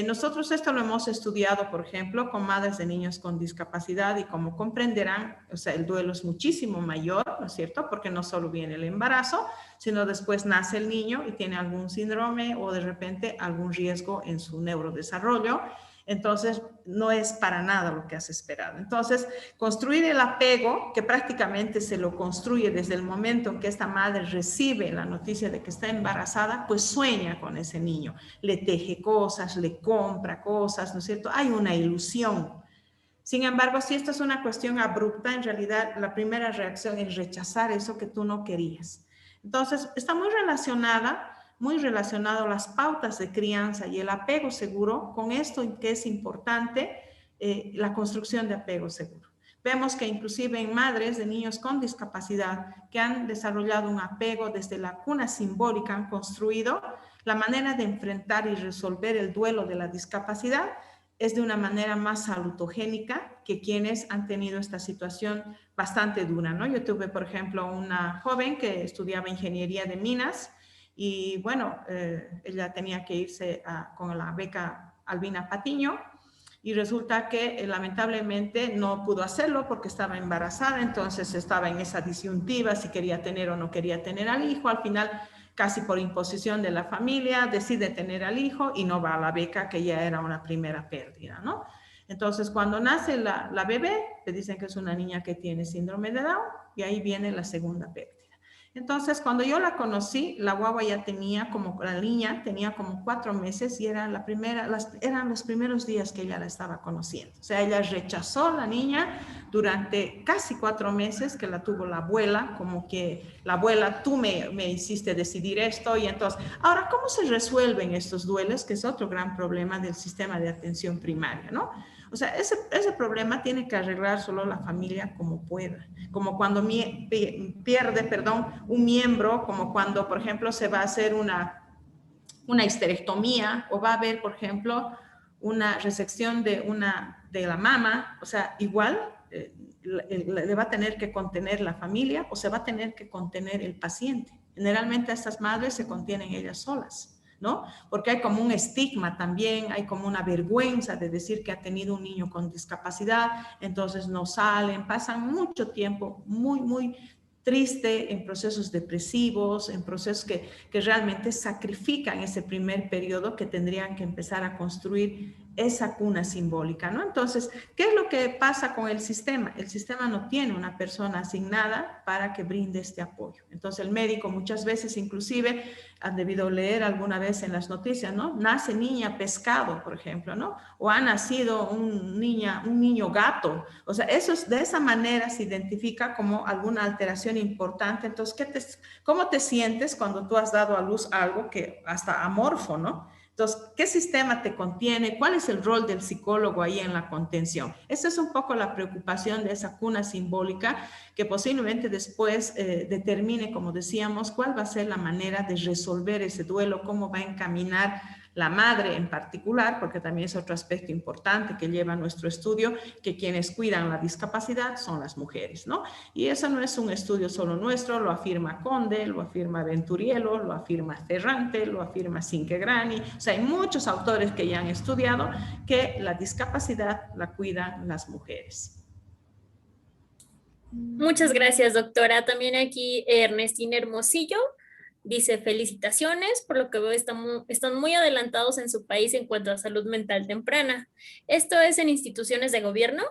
Nosotros esto lo hemos estudiado, por ejemplo, con madres de niños con discapacidad y como comprenderán, o sea, el duelo es muchísimo mayor, ¿no es cierto? Porque no solo viene el embarazo, sino después nace el niño y tiene algún síndrome o de repente algún riesgo en su neurodesarrollo. Entonces, no es para nada lo que has esperado. Entonces, construir el apego, que prácticamente se lo construye desde el momento en que esta madre recibe la noticia de que está embarazada, pues sueña con ese niño, le teje cosas, le compra cosas, ¿no es cierto? Hay una ilusión. Sin embargo, si esto es una cuestión abrupta, en realidad la primera reacción es rechazar eso que tú no querías. Entonces, está muy relacionado las pautas de crianza y el apego seguro con esto que es importante, la construcción de apego seguro. Vemos que inclusive en madres de niños con discapacidad que han desarrollado un apego desde la cuna simbólica, han construido la manera de enfrentar y resolver el duelo de la discapacidad es de una manera más salutogénica que quienes han tenido esta situación bastante dura, ¿no? Yo tuve, por ejemplo, una joven que estudiaba ingeniería de minas y, bueno, ella tenía que irse con la beca Albina Patiño y resulta que lamentablemente no pudo hacerlo porque estaba embarazada, entonces estaba en esa disyuntiva si quería tener o no quería tener al hijo. Al final, casi por imposición de la familia, decide tener al hijo y no va a la beca, que ya era una primera pérdida, ¿no? Entonces, cuando nace la bebé, te dicen que es una niña que tiene síndrome de Down y ahí viene la segunda pérdida. Entonces, cuando yo la conocí, la guagua ya tenía la niña tenía como 4 meses y eran los primeros días que ella la estaba conociendo. O sea, ella rechazó a la niña durante casi 4 meses que la tuvo la abuela, como que la abuela, tú me hiciste decidir esto y entonces, ahora, ¿cómo se resuelven estos duelos? Que es otro gran problema del sistema de atención primaria, ¿no? O sea, ese problema tiene que arreglar solo la familia como pueda. Como cuando pierde un miembro, como cuando, por ejemplo, se va a hacer una histerectomía o va a haber, por ejemplo, una resección de la mama. O sea, igual le va a tener que contener la familia o se va a tener que contener el paciente. Generalmente estas madres se contienen ellas solas, ¿no? Porque hay como un estigma también, hay como una vergüenza de decir que ha tenido un niño con discapacidad, entonces no salen, pasan mucho tiempo muy triste en procesos depresivos, en procesos que realmente sacrifican ese primer periodo que tendrían que empezar a construir esa cuna simbólica, ¿no? Entonces, ¿qué es lo que pasa con el sistema? El sistema no tiene una persona asignada para que brinde este apoyo. Entonces, el médico muchas veces, inclusive, han debido leer alguna vez en las noticias, ¿no? Nace niña pescado, por ejemplo, ¿no? O ha nacido un niño gato. O sea, de esa manera se identifica como alguna alteración importante. Entonces, ¿cómo te sientes cuando tú has dado a luz algo que hasta amorfo, ¿no? Entonces, ¿qué sistema te contiene? ¿Cuál es el rol del psicólogo ahí en la contención? Esa es un poco la preocupación de esa cuna simbólica que posiblemente después determine, como decíamos, cuál va a ser la manera de resolver ese duelo, cómo va a encaminar la madre en particular, porque también es otro aspecto importante que lleva nuestro estudio, que quienes cuidan la discapacidad son las mujeres, ¿no? Y eso no es un estudio solo nuestro, lo afirma Conde, lo afirma Venturiello, lo afirma Ferrante, lo afirma Cinquegrani. O sea, hay muchos autores que ya han estudiado que la discapacidad la cuidan las mujeres. Muchas gracias, doctora. También aquí Ernestina Hermosillo dice felicitaciones, por lo que veo están muy adelantados en su país en cuanto a salud mental temprana. ¿Esto es en instituciones de gobierno?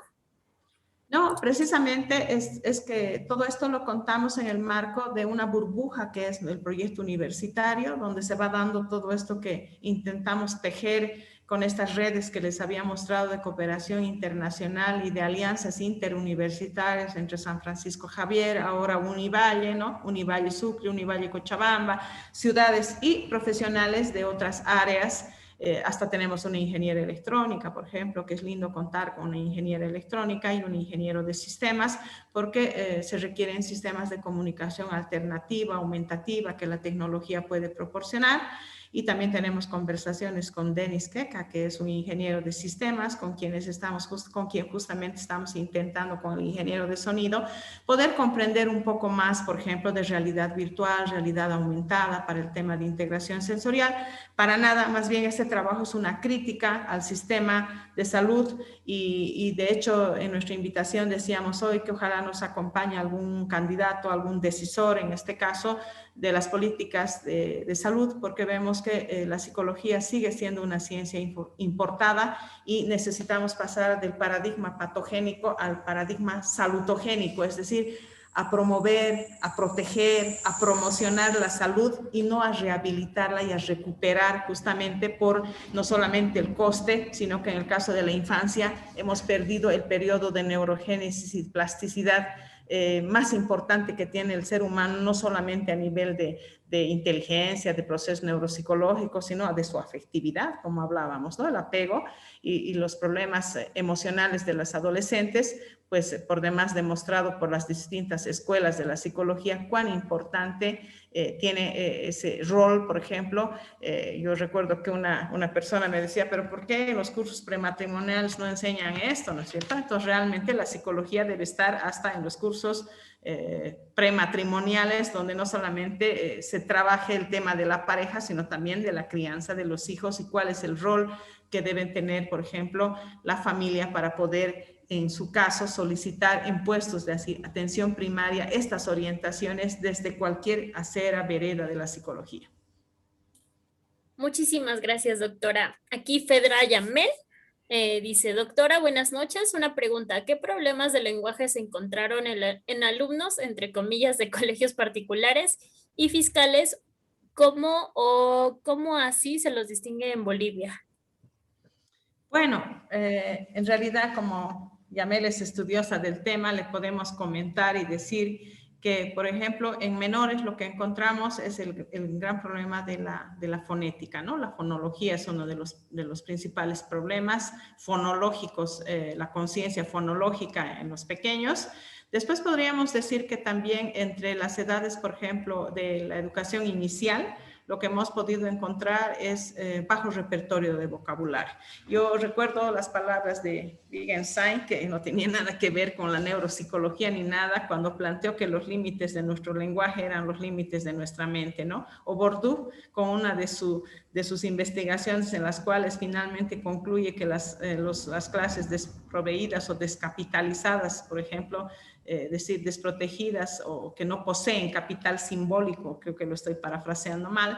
No, precisamente es que todo esto lo contamos en el marco de una burbuja que es el proyecto universitario, donde se va dando todo esto que intentamos tejer con estas redes que les había mostrado de cooperación internacional y de alianzas interuniversitarias entre San Francisco Javier, ahora Univalle, ¿no? Univalle Sucre, Univalle Cochabamba, ciudades y profesionales de otras áreas. Hasta tenemos una ingeniera electrónica, por ejemplo, que es lindo contar con una ingeniera electrónica y un ingeniero de sistemas, porque se requieren sistemas de comunicación alternativa, aumentativa, que la tecnología puede proporcionar. Y también tenemos conversaciones con Denis Keka, que es un ingeniero de sistemas, con quien justamente estamos intentando con el ingeniero de sonido poder comprender un poco más, por ejemplo, de realidad virtual, realidad aumentada para el tema de integración sensorial. Para nada, más bien este trabajo es una crítica al sistema de salud y de hecho en nuestra invitación decíamos hoy que ojalá nos acompañe algún candidato, algún decisor, en este caso, de las políticas de salud, porque vemos que la psicología sigue siendo una ciencia importada y necesitamos pasar del paradigma patogénico al paradigma salutogénico, es decir, a promover, a proteger, a promocionar la salud y no a rehabilitarla y a recuperar justamente por no solamente el coste, sino que en el caso de la infancia hemos perdido el periodo de neurogénesis y plasticidad más importante que tiene el ser humano, no solamente a nivel de inteligencia, de procesos neuropsicológicos, sino de su afectividad, como hablábamos, ¿no? El apego y los problemas emocionales de los adolescentes, pues por demás demostrado por las distintas escuelas de la psicología cuán importante tiene ese rol. Por ejemplo, yo recuerdo que una persona me decía, pero ¿por qué en los cursos prematrimoniales no enseñan esto? ¿No es cierto? Entonces realmente la psicología debe estar hasta en los cursos prematrimoniales, donde no solamente se trabaje el tema de la pareja, sino también de la crianza de los hijos y cuál es el rol que deben tener, por ejemplo, la familia para poder, en su caso, solicitar en puestos de atención primaria estas orientaciones desde cualquier acera, vereda de la psicología. Muchísimas gracias, doctora. Aquí Fedra Yamel dice, doctora, buenas noches. Una pregunta, ¿qué problemas de lenguaje se encontraron en alumnos, entre comillas, de colegios particulares y fiscales? ¿Cómo así se los distingue en Bolivia? Bueno, en realidad, como Yamel es estudiosa del tema, le podemos comentar y decir que, por ejemplo, en menores lo que encontramos es el gran problema de la fonética, ¿no? La fonología es uno de los principales problemas fonológicos, la conciencia fonológica en los pequeños. Después podríamos decir que también entre las edades, por ejemplo, de la educación inicial, lo que hemos podido encontrar es bajo repertorio de vocabulario. Yo recuerdo las palabras de Wittgenstein, que no tenía nada que ver con la neuropsicología ni nada, cuando planteó que los límites de nuestro lenguaje eran los límites de nuestra mente, ¿no? O Bourdieu, con una de sus investigaciones en las cuales finalmente concluye que las clases desproveídas o descapitalizadas, por ejemplo, decir, desprotegidas o que no poseen capital simbólico, creo que lo estoy parafraseando mal,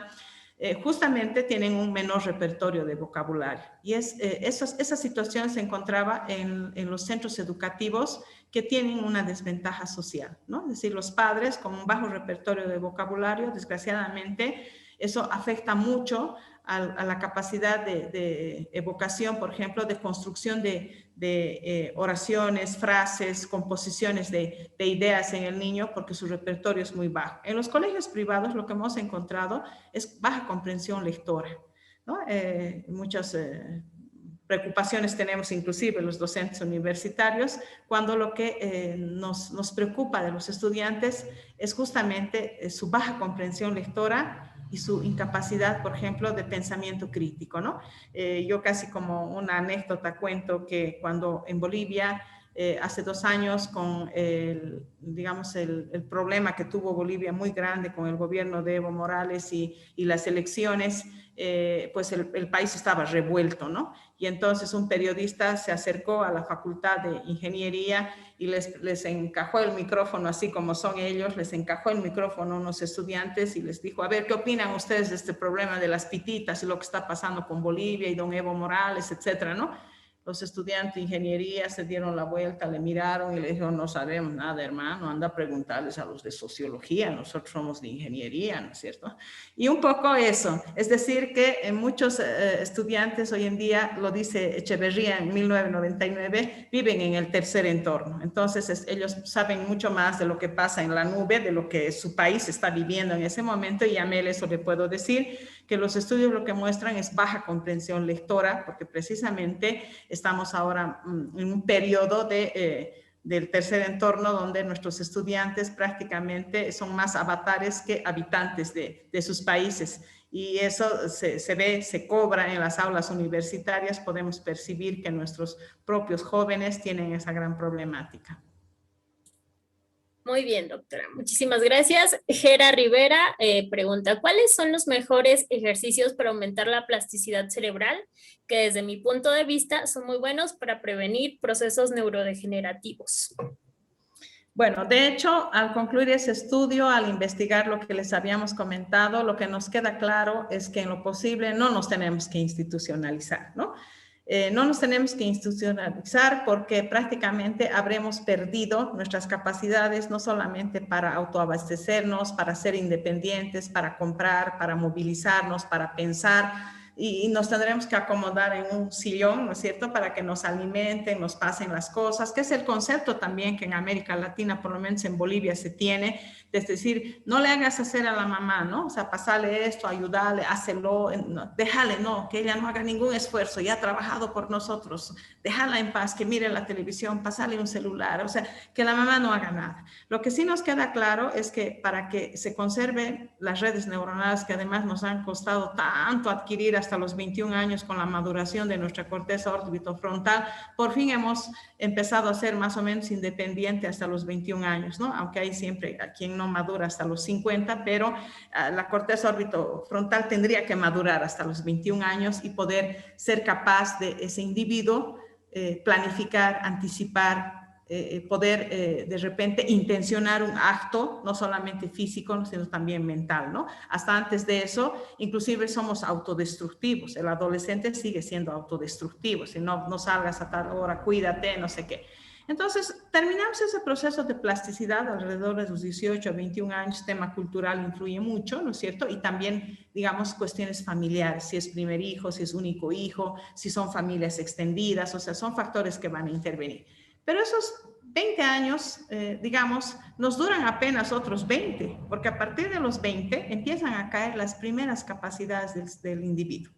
justamente tienen un menor repertorio de vocabulario. Y esa situación se encontraba en los centros educativos que tienen una desventaja social, ¿no? Es decir, los padres con un bajo repertorio de vocabulario, desgraciadamente, eso afecta mucho a la capacidad de evocación, por ejemplo, de construcción de oraciones, frases, composiciones de ideas en el niño, porque su repertorio es muy bajo. En los colegios privados lo que hemos encontrado es baja comprensión lectora, ¿no? Muchas preocupaciones tenemos inclusive los docentes universitarios, cuando lo que nos preocupa de los estudiantes es justamente su baja comprensión lectora y su incapacidad, por ejemplo, de pensamiento crítico, ¿no? Yo casi como una anécdota cuento que cuando en Bolivia, hace 2 años, con digamos, el problema que tuvo Bolivia muy grande con el gobierno de Evo Morales y las elecciones, pues el país estaba revuelto, ¿no? Y entonces un periodista se acercó a la Facultad de Ingeniería y les encajó el micrófono, así como son ellos, les encajó el micrófono a unos estudiantes y les dijo, a ver, ¿qué opinan ustedes de este problema de las pititas y lo que está pasando con Bolivia y don Evo Morales, etcétera, ¿no? Los estudiantes de ingeniería se dieron la vuelta, le miraron y le dijeron, no sabemos nada, hermano, anda a preguntarles a los de sociología, nosotros somos de ingeniería, ¿no es cierto? Y un poco eso, es decir, que muchos estudiantes hoy en día, lo dice Echeverría en 1999, viven en el tercer entorno. Entonces, ellos saben mucho más de lo que pasa en la nube, de lo que su país está viviendo en ese momento, y a Mel eso le puedo decir, que los estudios lo que muestran es baja comprensión lectora, porque precisamente estamos ahora en un periodo del tercer entorno donde nuestros estudiantes prácticamente son más avatares que habitantes de sus países. Y eso se ve, se cobra en las aulas universitarias. Podemos percibir que nuestros propios jóvenes tienen esa gran problemática. Muy bien, doctora. Muchísimas gracias. Gera Rivera pregunta, ¿cuáles son los mejores ejercicios para aumentar la plasticidad cerebral? Que desde mi punto de vista son muy buenos para prevenir procesos neurodegenerativos. Bueno, de hecho, al concluir ese estudio, al investigar lo que les habíamos comentado, lo que nos queda claro es que en lo posible no nos tenemos que institucionalizar, ¿no? No nos tenemos que institucionalizar porque prácticamente habremos perdido nuestras capacidades, no solamente para autoabastecernos, para ser independientes, para comprar, para movilizarnos, para pensar, y nos tendremos que acomodar en un sillón, ¿no es cierto?, para que nos alimenten, nos pasen las cosas, que es el concepto también que en América Latina, por lo menos en Bolivia, se tiene, es decir, no le hagas hacer a la mamá, ¿no? O sea, pasarle esto, ayudarle, hácelo, no, déjale, no, que ella no haga ningún esfuerzo, ya ha trabajado por nosotros, déjala en paz, que mire la televisión, pasarle un celular, o sea, que la mamá no haga nada. Lo que sí nos queda claro es que para que se conserven las redes neuronales, que además nos han costado tanto adquirir hasta los 21 años con la maduración de nuestra corteza orbitofrontal, por fin hemos empezado a ser más o menos independiente hasta los 21 años, ¿no? Aunque hay siempre a quien no madura hasta los 50, pero la corteza orbitofrontal tendría que madurar hasta los 21 años y poder ser capaz de ese individuo planificar, anticipar, poder de repente intencionar un acto, no solamente físico, sino también mental, ¿no? Hasta antes de eso, inclusive somos autodestructivos. El adolescente sigue siendo autodestructivo. Si no salgas a tal hora, cuídate, no sé qué. Entonces, terminamos ese proceso de plasticidad alrededor de los 18 a 21 años. Tema cultural influye mucho, ¿no es cierto? Y también, digamos, cuestiones familiares, si es primer hijo, si es único hijo, si son familias extendidas, o sea, son factores que van a intervenir. Pero esos 20 años, digamos, nos duran apenas otros 20, porque a partir de los 20 empiezan a caer las primeras capacidades del individuo,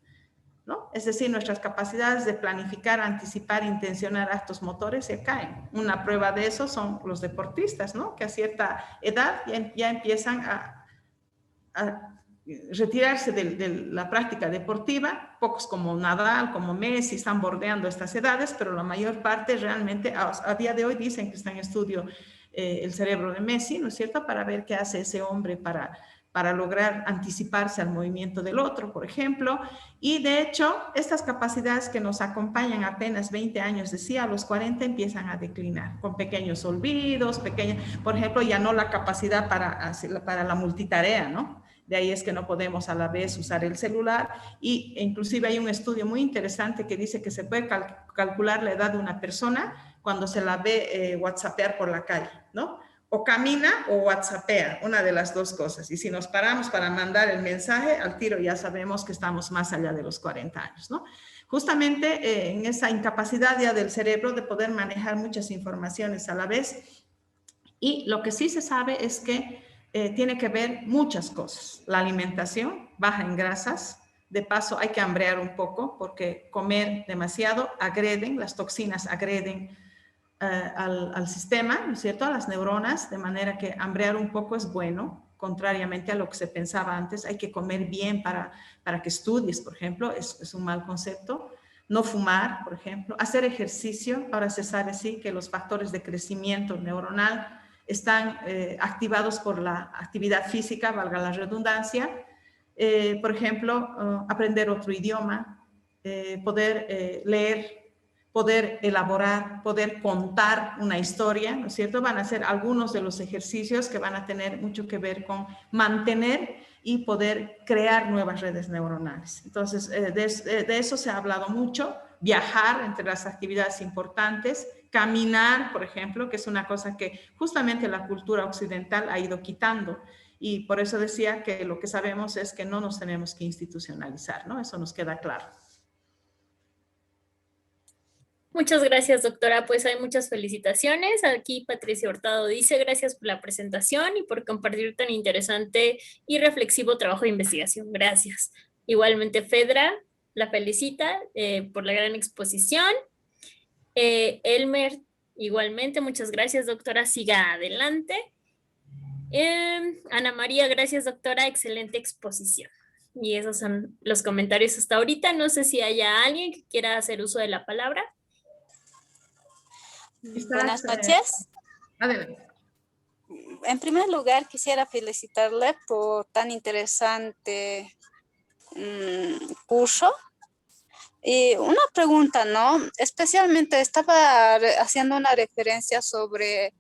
¿no? Es decir, nuestras capacidades de planificar, anticipar, intencionar actos motores se caen. Una prueba de eso son los deportistas, ¿no? Que a cierta edad ya empiezan a retirarse de la práctica deportiva. Pocos como Nadal, como Messi están bordeando estas edades, pero la mayor parte realmente a día de hoy dicen que está en estudio el cerebro de Messi, ¿no es cierto?, para ver qué hace ese hombre para lograr anticiparse al movimiento del otro, por ejemplo. Y de hecho, estas capacidades que nos acompañan apenas 20 años, decía, a los 40 empiezan a declinar, con pequeños olvidos, por ejemplo, ya no la capacidad para la multitarea, ¿no? De ahí es que no podemos a la vez usar el celular, y inclusive hay un estudio muy interesante que dice que se puede calcular la edad de una persona cuando se la ve whatsappear por la calle, ¿no? O camina o whatsappea, una de las dos cosas. Y si nos paramos para mandar el mensaje, al tiro ya sabemos que estamos más allá de los 40 años, ¿no? Justamente en esa incapacidad ya del cerebro de poder manejar muchas informaciones a la vez. Y lo que sí se sabe es que tiene que ver muchas cosas. La alimentación, baja en grasas. De paso, hay que hambrear un poco porque comer demasiado agreden, las toxinas agreden al sistema, ¿no es cierto?, a las neuronas, de manera que hambrear un poco es bueno. contrariamente a lo que se pensaba antes, hay que comer bien para que estudies, por ejemplo, es un mal concepto. No fumar, por ejemplo, hacer ejercicio. Ahora se sabe, sí, que los factores de crecimiento neuronal están activados por la actividad física, valga la redundancia. Por ejemplo, aprender otro idioma, poder leer, poder elaborar, poder contar una historia, ¿no es cierto? Van a ser algunos de los ejercicios que van a tener mucho que ver con mantener y poder crear nuevas redes neuronales. Entonces, de eso se ha hablado mucho. Viajar entre las actividades importantes, caminar, por ejemplo, que es una cosa que justamente la cultura occidental ha ido quitando. Y por eso decía que lo que sabemos es que no nos tenemos que institucionalizar, ¿no? Eso nos queda claro. Muchas gracias, doctora. Pues hay muchas felicitaciones. Aquí Patricia Hurtado dice, gracias por la presentación y por compartir tan interesante y reflexivo trabajo de investigación. Gracias. Igualmente, Fedra la felicita por la gran exposición. Elmer, igualmente, muchas gracias, doctora. Siga adelante. Ana María, gracias, doctora. Excelente exposición. Y esos son los comentarios hasta ahorita. No sé si haya alguien que quiera hacer uso de la palabra. Buenas noches. Adelante. En primer lugar, quisiera felicitarle por tan interesante curso. Y una pregunta, ¿no? Especialmente estaba haciendo una referencia sobre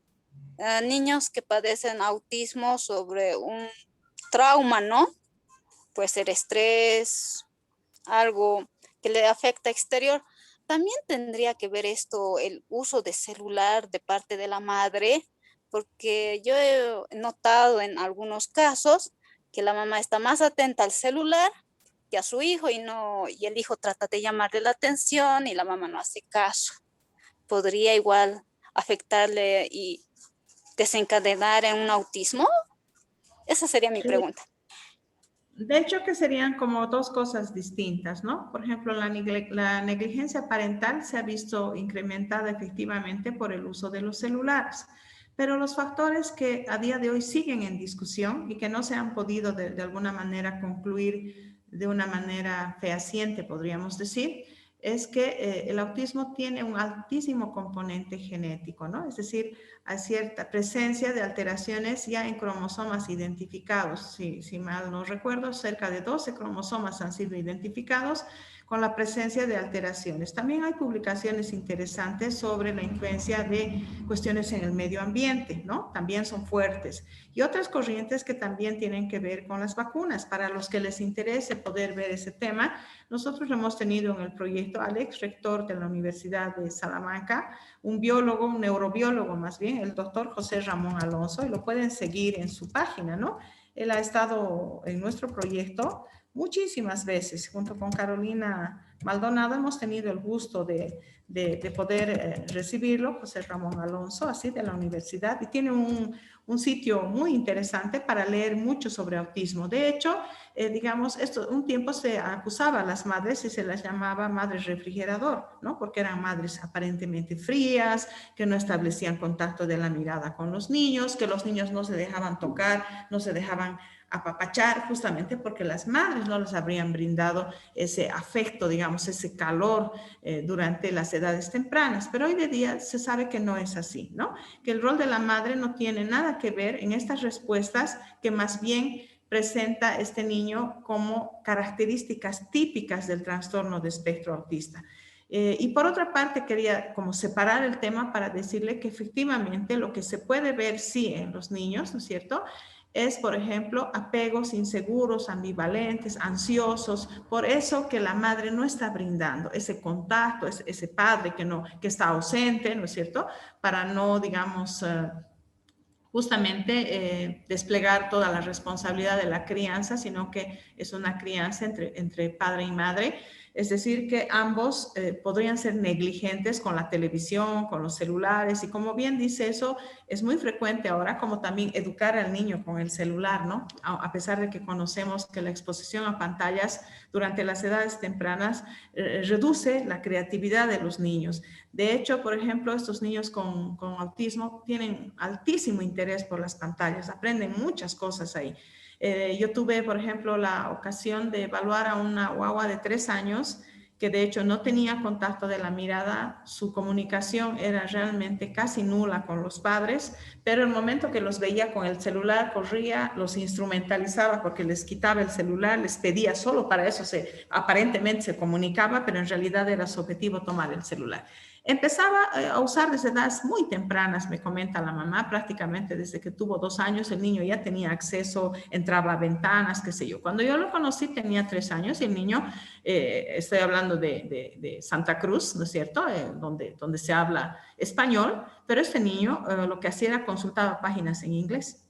niños que padecen autismo, sobre un trauma, ¿no? Puede ser estrés, algo que le afecta exterior. También tendría que ver esto, el uso de celular de parte de la madre, porque yo he notado en algunos casos que la mamá está más atenta al celular que a su hijo y el hijo trata de llamarle la atención y la mamá no hace caso. ¿Podría igual afectarle y desencadenar en un autismo? Esa sería mi pregunta. De hecho, que serían como dos cosas distintas, ¿no? Por ejemplo, la negligencia parental se ha visto incrementada efectivamente por el uso de los celulares, pero los factores que a día de hoy siguen en discusión y que no se han podido de alguna manera concluir de una manera fehaciente, podríamos decir, es que el autismo tiene un altísimo componente genético, ¿no? Es decir, hay cierta presencia de alteraciones ya en cromosomas identificados. Si mal no recuerdo, cerca de 12 cromosomas han sido identificados con la presencia de alteraciones. También hay publicaciones interesantes sobre la influencia de cuestiones en el medio ambiente, ¿no? También son fuertes. Y otras corrientes que también tienen que ver con las vacunas. Para los que les interese poder ver ese tema, nosotros lo hemos tenido en el proyecto al ex rector de la Universidad de Salamanca, un biólogo, un neurobiólogo más bien, el doctor José Ramón Alonso, y lo pueden seguir en su página, ¿no? Él ha estado en nuestro proyecto muchísimas veces, junto con Carolina Maldonado, hemos tenido el gusto de poder recibirlo, José Ramón Alonso, así de la universidad, y tiene un sitio muy interesante para leer mucho sobre autismo. De hecho, digamos, un tiempo se acusaba a las madres y se las llamaba madres refrigerador, ¿no? Porque eran madres aparentemente frías, que no establecían contacto de la mirada con los niños, que los niños no se dejaban tocar, no se dejaban apapachar, justamente porque las madres no les habrían brindado ese afecto, digamos, ese calor durante las edades tempranas. Pero hoy de día se sabe que no es así, ¿no? Que el rol de la madre no tiene nada que ver en estas respuestas, que más bien presenta este niño como características típicas del trastorno de espectro autista. Y por otra parte, quería como separar el tema para decirle que efectivamente lo que se puede ver sí en los niños, ¿no es cierto?, es, por ejemplo, apegos inseguros, ambivalentes, ansiosos, por eso que la madre no está brindando ese contacto, ese padre que está ausente, ¿no es cierto?, para no, digamos, justamente desplegar toda la responsabilidad de la crianza, sino que es una crianza entre padre y madre. Es decir, que ambos podrían ser negligentes con la televisión, con los celulares, y como bien dice, eso es muy frecuente ahora, como también educar al niño con el celular, ¿no? A pesar de que conocemos que la exposición a pantallas durante las edades tempranas reduce la creatividad de los niños. De hecho, por ejemplo, estos niños con autismo tienen altísimo interés por las pantallas, aprenden muchas cosas ahí. Yo tuve, por ejemplo, la ocasión de evaluar a una guagua de 3 años que de hecho no tenía contacto de la mirada, su comunicación era realmente casi nula con los padres, pero el momento que los veía con el celular, corría, los instrumentalizaba porque les quitaba el celular, les pedía solo para eso, aparentemente se comunicaba, pero en realidad era su objetivo tomar el celular. Empezaba a usar desde edades muy tempranas, me comenta la mamá, prácticamente desde que tuvo 2 años el niño ya tenía acceso, entraba a ventanas, qué sé yo. Cuando yo lo conocí tenía 3 años y el niño, estoy hablando de Santa Cruz, ¿no es cierto?, donde se habla español, pero este niño lo que hacía era consultaba páginas en inglés.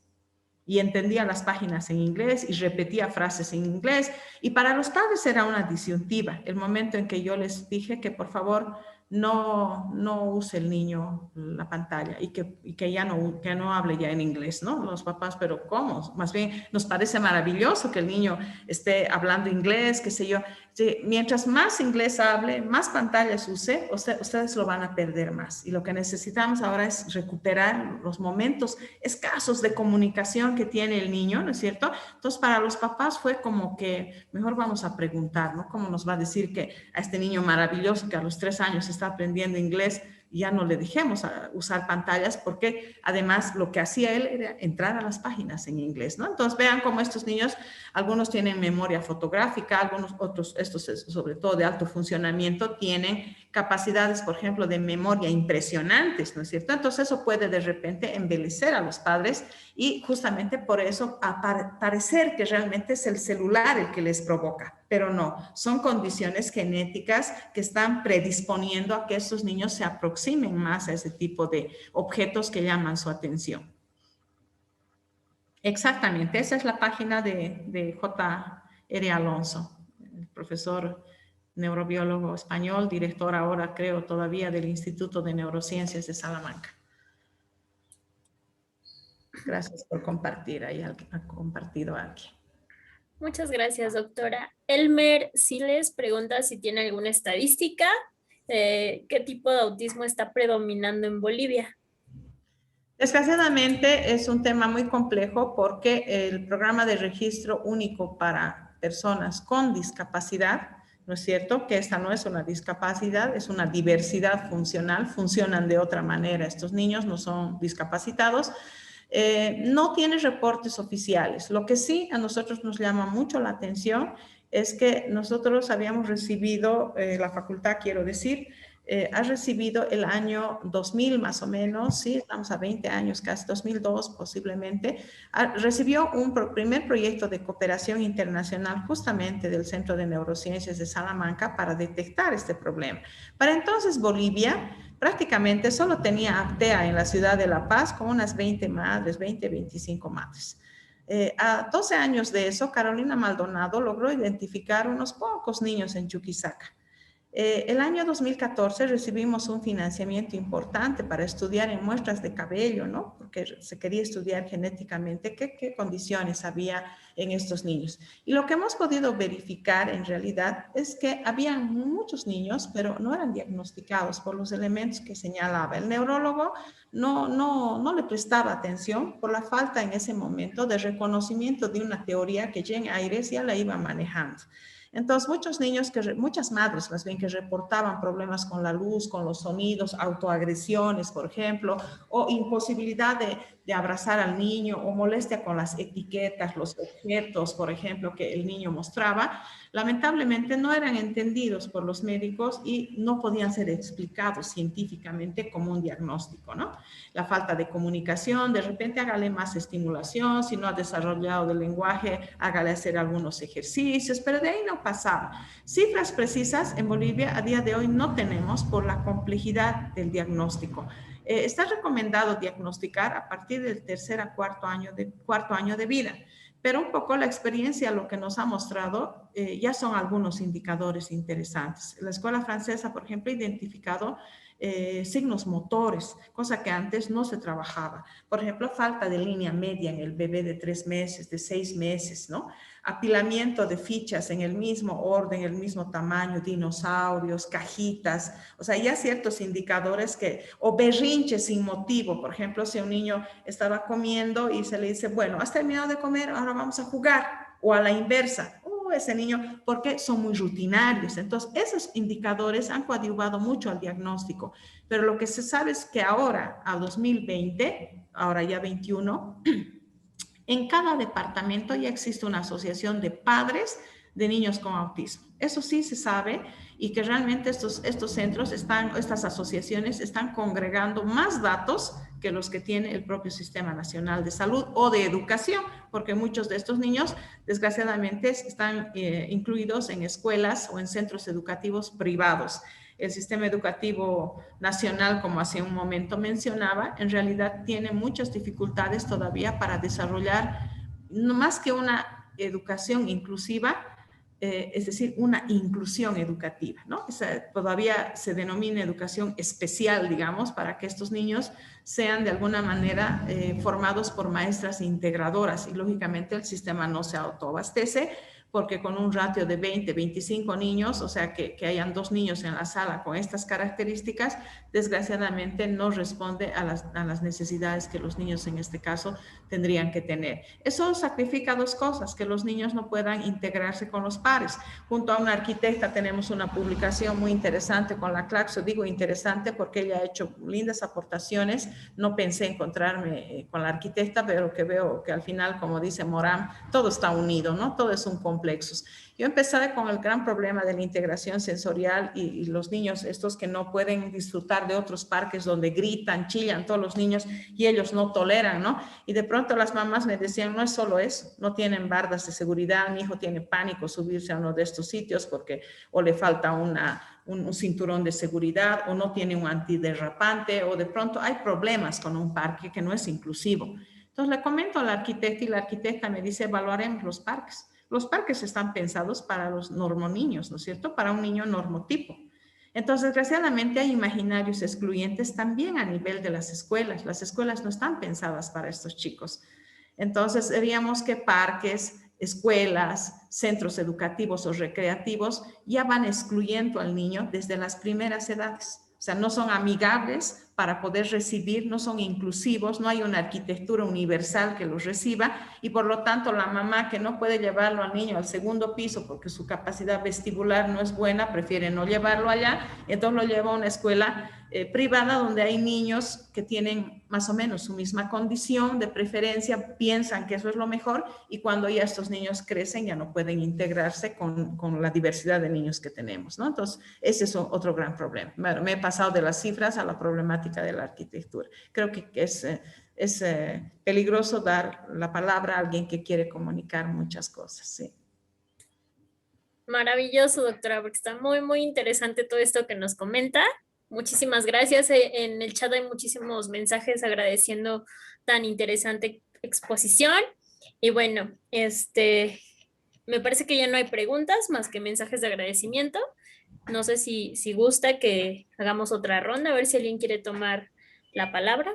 Y entendía las páginas en inglés y repetía frases en inglés. Y para los padres era una disyuntiva. El momento en que yo les dije que por favor no use el niño la pantalla y que ya no hable ya en inglés, ¿no? Los papás, pero ¿cómo? Más bien nos parece maravilloso que el niño esté hablando inglés, qué sé yo. Sí, mientras más inglés hable, más pantallas use, ustedes lo van a perder más. Y lo que necesitamos ahora es recuperar los momentos escasos de comunicación que tiene el niño, ¿no es cierto? Entonces, para los papás fue como que mejor vamos a preguntar, ¿no? ¿Cómo nos va a decir que a este niño maravilloso que a los 3 años está aprendiendo inglés, ya no le dejemos a usar pantallas, porque además lo que hacía él era entrar a las páginas en inglés, ¿no? Entonces vean cómo estos niños, algunos tienen memoria fotográfica, algunos otros, estos sobre todo de alto funcionamiento, tienen capacidades, por ejemplo, de memoria impresionantes, ¿no es cierto? Entonces eso puede de repente embelecer a los padres y justamente por eso parecer que realmente es el celular el que les provoca, pero no, son condiciones genéticas que están predisponiendo a que estos niños se aproximen más a ese tipo de objetos que llaman su atención. Exactamente, esa es la página de J.R. Alonso, el profesor neurobiólogo español, director ahora creo todavía del Instituto de Neurociencias de Salamanca. Gracias por compartir, ahí ha compartido alguien. Muchas gracias, doctora. Elmer Siles pregunta si tiene alguna estadística, qué tipo de autismo está predominando en Bolivia. Desgraciadamente es un tema muy complejo porque el programa de registro único para personas con discapacidad, ¿no es cierto?, que esta no es una discapacidad, es una diversidad funcional, funcionan de otra manera. Estos niños no son discapacitados, no tiene reportes oficiales. Lo que sí a nosotros nos llama mucho la atención es que nosotros habíamos recibido, la facultad quiero decir, ha recibido el año 2000 más o menos, sí, estamos a 20 años, casi 2002 posiblemente, recibió un primer proyecto de cooperación internacional justamente del Centro de Neurociencias de Salamanca para detectar este problema. Para entonces Bolivia prácticamente solo tenía ACTEA en la ciudad de La Paz con unas 20 madres, 20, 25 madres. A 12 años de eso, Carolina Maldonado logró identificar unos pocos niños en Chuquisaca. El año 2014 recibimos un financiamiento importante para estudiar en muestras de cabello, ¿no? Porque se quería estudiar genéticamente qué condiciones había en estos niños. Y lo que hemos podido verificar en realidad es que había muchos niños, pero no eran diagnosticados por los elementos que señalaba. El neurólogo no le prestaba atención por la falta en ese momento de reconocimiento de una teoría que Jane Ayres ya la iba manejando. Entonces, muchas madres más bien que reportaban problemas con la luz, con los sonidos, autoagresiones, por ejemplo, o imposibilidad de abrazar al niño o molestia con las etiquetas, los objetos, por ejemplo, que el niño mostraba, lamentablemente no eran entendidos por los médicos y no podían ser explicados científicamente como un diagnóstico, ¿no? La falta de comunicación, de repente hágale más estimulación, si no ha desarrollado el lenguaje, hágale hacer algunos ejercicios, pero de ahí no pasaba. Cifras precisas en Bolivia a día de hoy no tenemos por la complejidad del diagnóstico. Está recomendado diagnosticar a partir del cuarto año de vida, pero un poco la experiencia lo que nos ha mostrado ya son algunos indicadores interesantes. La escuela francesa, por ejemplo, ha identificado signos motores, cosa que antes no se trabajaba. Por ejemplo, falta de línea media en el bebé de 3 meses, de 6 meses, ¿no? Apilamiento de fichas en el mismo orden, el mismo tamaño, dinosaurios, cajitas, o sea, ya ciertos indicadores que, o berrinches sin motivo, por ejemplo, si un niño estaba comiendo y se le dice, bueno, has terminado de comer, ahora vamos a jugar, o a la inversa, ese niño, porque son muy rutinarios. Entonces, esos indicadores han coadyuvado mucho al diagnóstico, pero lo que se sabe es que ahora, a 2020, ahora ya 21, en cada departamento ya existe una asociación de padres de niños con autismo. Eso sí se sabe y que realmente estos centros estas asociaciones están congregando más datos que los que tiene el propio Sistema Nacional de Salud o de Educación, porque muchos de estos niños, desgraciadamente, están incluidos en escuelas o en centros educativos privados. El sistema educativo nacional, como hace un momento mencionaba, en realidad tiene muchas dificultades todavía para desarrollar, no más que una educación inclusiva, es decir, una inclusión educativa, ¿no? Todavía se denomina educación especial, digamos, para que estos niños sean de alguna manera formados por maestras integradoras y lógicamente el sistema no se autoabastece porque con un ratio de 20, 25 niños, o sea, que hayan 2 niños en la sala con estas características, desgraciadamente no responde a las necesidades que los niños en este caso tendrían que tener. Eso sacrifica 2 cosas, que los niños no puedan integrarse con los pares. Junto a una arquitecta tenemos una publicación muy interesante con la Claxo, digo interesante porque ella ha hecho lindas aportaciones, no pensé encontrarme con la arquitecta, pero que veo que al final, como dice Morán, todo está unido, ¿no? Todo es un complexos. Yo empecé con el gran problema de la integración sensorial y los niños estos que no pueden disfrutar de otros parques donde gritan, chillan todos los niños y ellos no toleran, ¿no? Y de pronto las mamás me decían, no es solo eso, no tienen bardas de seguridad, mi hijo tiene pánico subirse a uno de estos sitios porque o le falta un cinturón de seguridad o no tiene un antiderrapante o de pronto hay problemas con un parque que no es inclusivo. Entonces le comento a la arquitecta y la arquitecta me dice, evaluaremos los parques. Los parques están pensados para los normoniños, ¿no es cierto? Para un niño normotipo. Entonces, desgraciadamente, hay imaginarios excluyentes también a nivel de las escuelas. Las escuelas no están pensadas para estos chicos. Entonces, veríamos que parques, escuelas, centros educativos o recreativos ya van excluyendo al niño desde las primeras edades. O sea, no son amigables para poder recibir, no son inclusivos, no hay una arquitectura universal que los reciba y por lo tanto la mamá que no puede llevarlo al niño al segundo piso porque su capacidad vestibular no es buena, prefiere no llevarlo allá, entonces lo lleva a una escuela privada donde hay niños que tienen más o menos su misma condición, de preferencia, piensan que eso es lo mejor y cuando ya estos niños crecen ya no pueden integrarse con la diversidad de niños que tenemos, ¿no? Entonces, ese es otro gran problema. Bueno, me he pasado de las cifras a la problemática de la arquitectura. Creo que es peligroso dar la palabra a alguien que quiere comunicar muchas cosas, sí. Maravilloso, doctora, porque está muy, muy interesante todo esto que nos comenta. Muchísimas gracias. En el chat hay muchísimos mensajes agradeciendo tan interesante exposición. Y bueno, me parece que ya no hay preguntas más que mensajes de agradecimiento. No sé si gusta que hagamos otra ronda, a ver si alguien quiere tomar la palabra.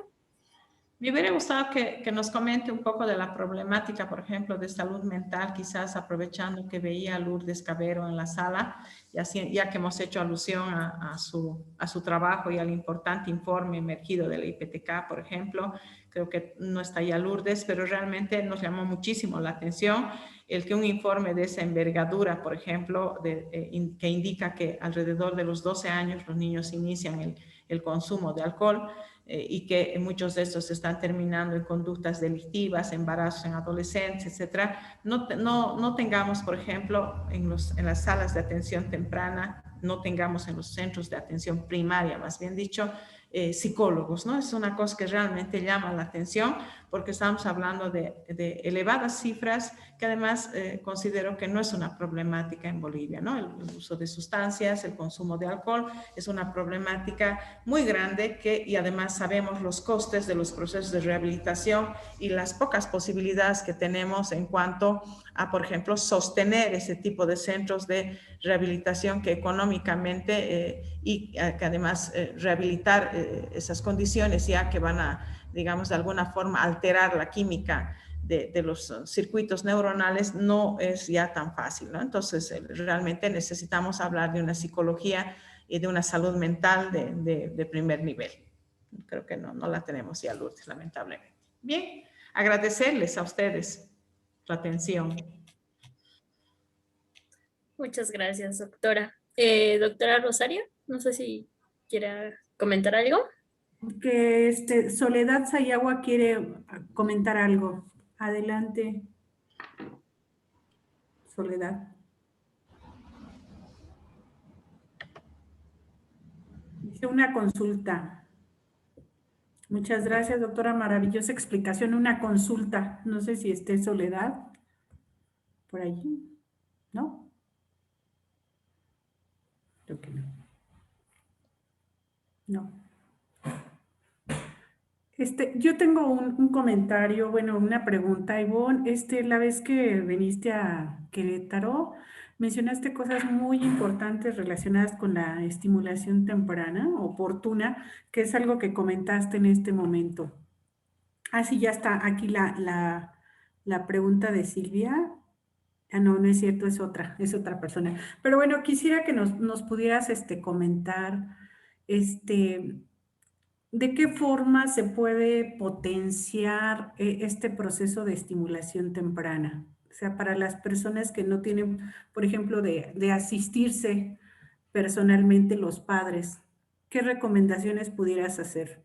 Me hubiera gustado que nos comente un poco de la problemática, por ejemplo, de salud mental, quizás aprovechando que veía a Lourdes Cabero en la sala, ya que hemos hecho alusión a su trabajo y al importante informe emergido de la IPTK, por ejemplo. Creo que no está ya Lourdes, pero realmente nos llamó muchísimo la atención el que un informe de esa envergadura, por ejemplo, que indica que alrededor de los 12 años los niños inician el consumo de alcohol, y que muchos de estos están terminando en conductas delictivas, embarazos en adolescentes, etcétera, no tengamos, por ejemplo, en las salas de atención temprana, no tengamos en los centros de atención primaria, más bien dicho, psicólogos, ¿no? Es una cosa que realmente llama la atención porque estamos hablando de elevadas cifras que además considero que no es una problemática en Bolivia, ¿no? El uso de sustancias, el consumo de alcohol es una problemática muy grande y además sabemos los costes de los procesos de rehabilitación y las pocas posibilidades que tenemos en cuanto a, por ejemplo, sostener ese tipo de centros de rehabilitación que económicamente y que además rehabilitar esas condiciones ya que van a, digamos, de alguna forma alterar la química de los circuitos neuronales no es ya tan fácil, ¿no? Entonces, realmente necesitamos hablar de una psicología y de una salud mental de primer nivel. Creo que no la tenemos ya, Lourdes, lamentablemente. Bien, agradecerles a ustedes su atención. Muchas gracias, doctora. Doctora Rosario, no sé si quiera comentar algo. Que Soledad Sayagua quiere comentar algo. Adelante, Soledad. Dice una consulta. Muchas gracias, doctora. Maravillosa explicación. Una consulta. No sé si esté Soledad por allí. ¿No? Creo que no. No. Yo tengo un comentario, bueno, una pregunta, Ivonne. La vez que viniste a Querétaro, mencionaste cosas muy importantes relacionadas con la estimulación temprana, oportuna, que es algo que comentaste en este momento. Ah, sí, ya está aquí la pregunta de Silvia. Ah, no, no es cierto, es otra persona. Pero bueno, quisiera que nos pudieras comentar, ¿de qué forma se puede potenciar este proceso de estimulación temprana? O sea, para las personas que no tienen, por ejemplo, de asistirse personalmente los padres, ¿qué recomendaciones pudieras hacer?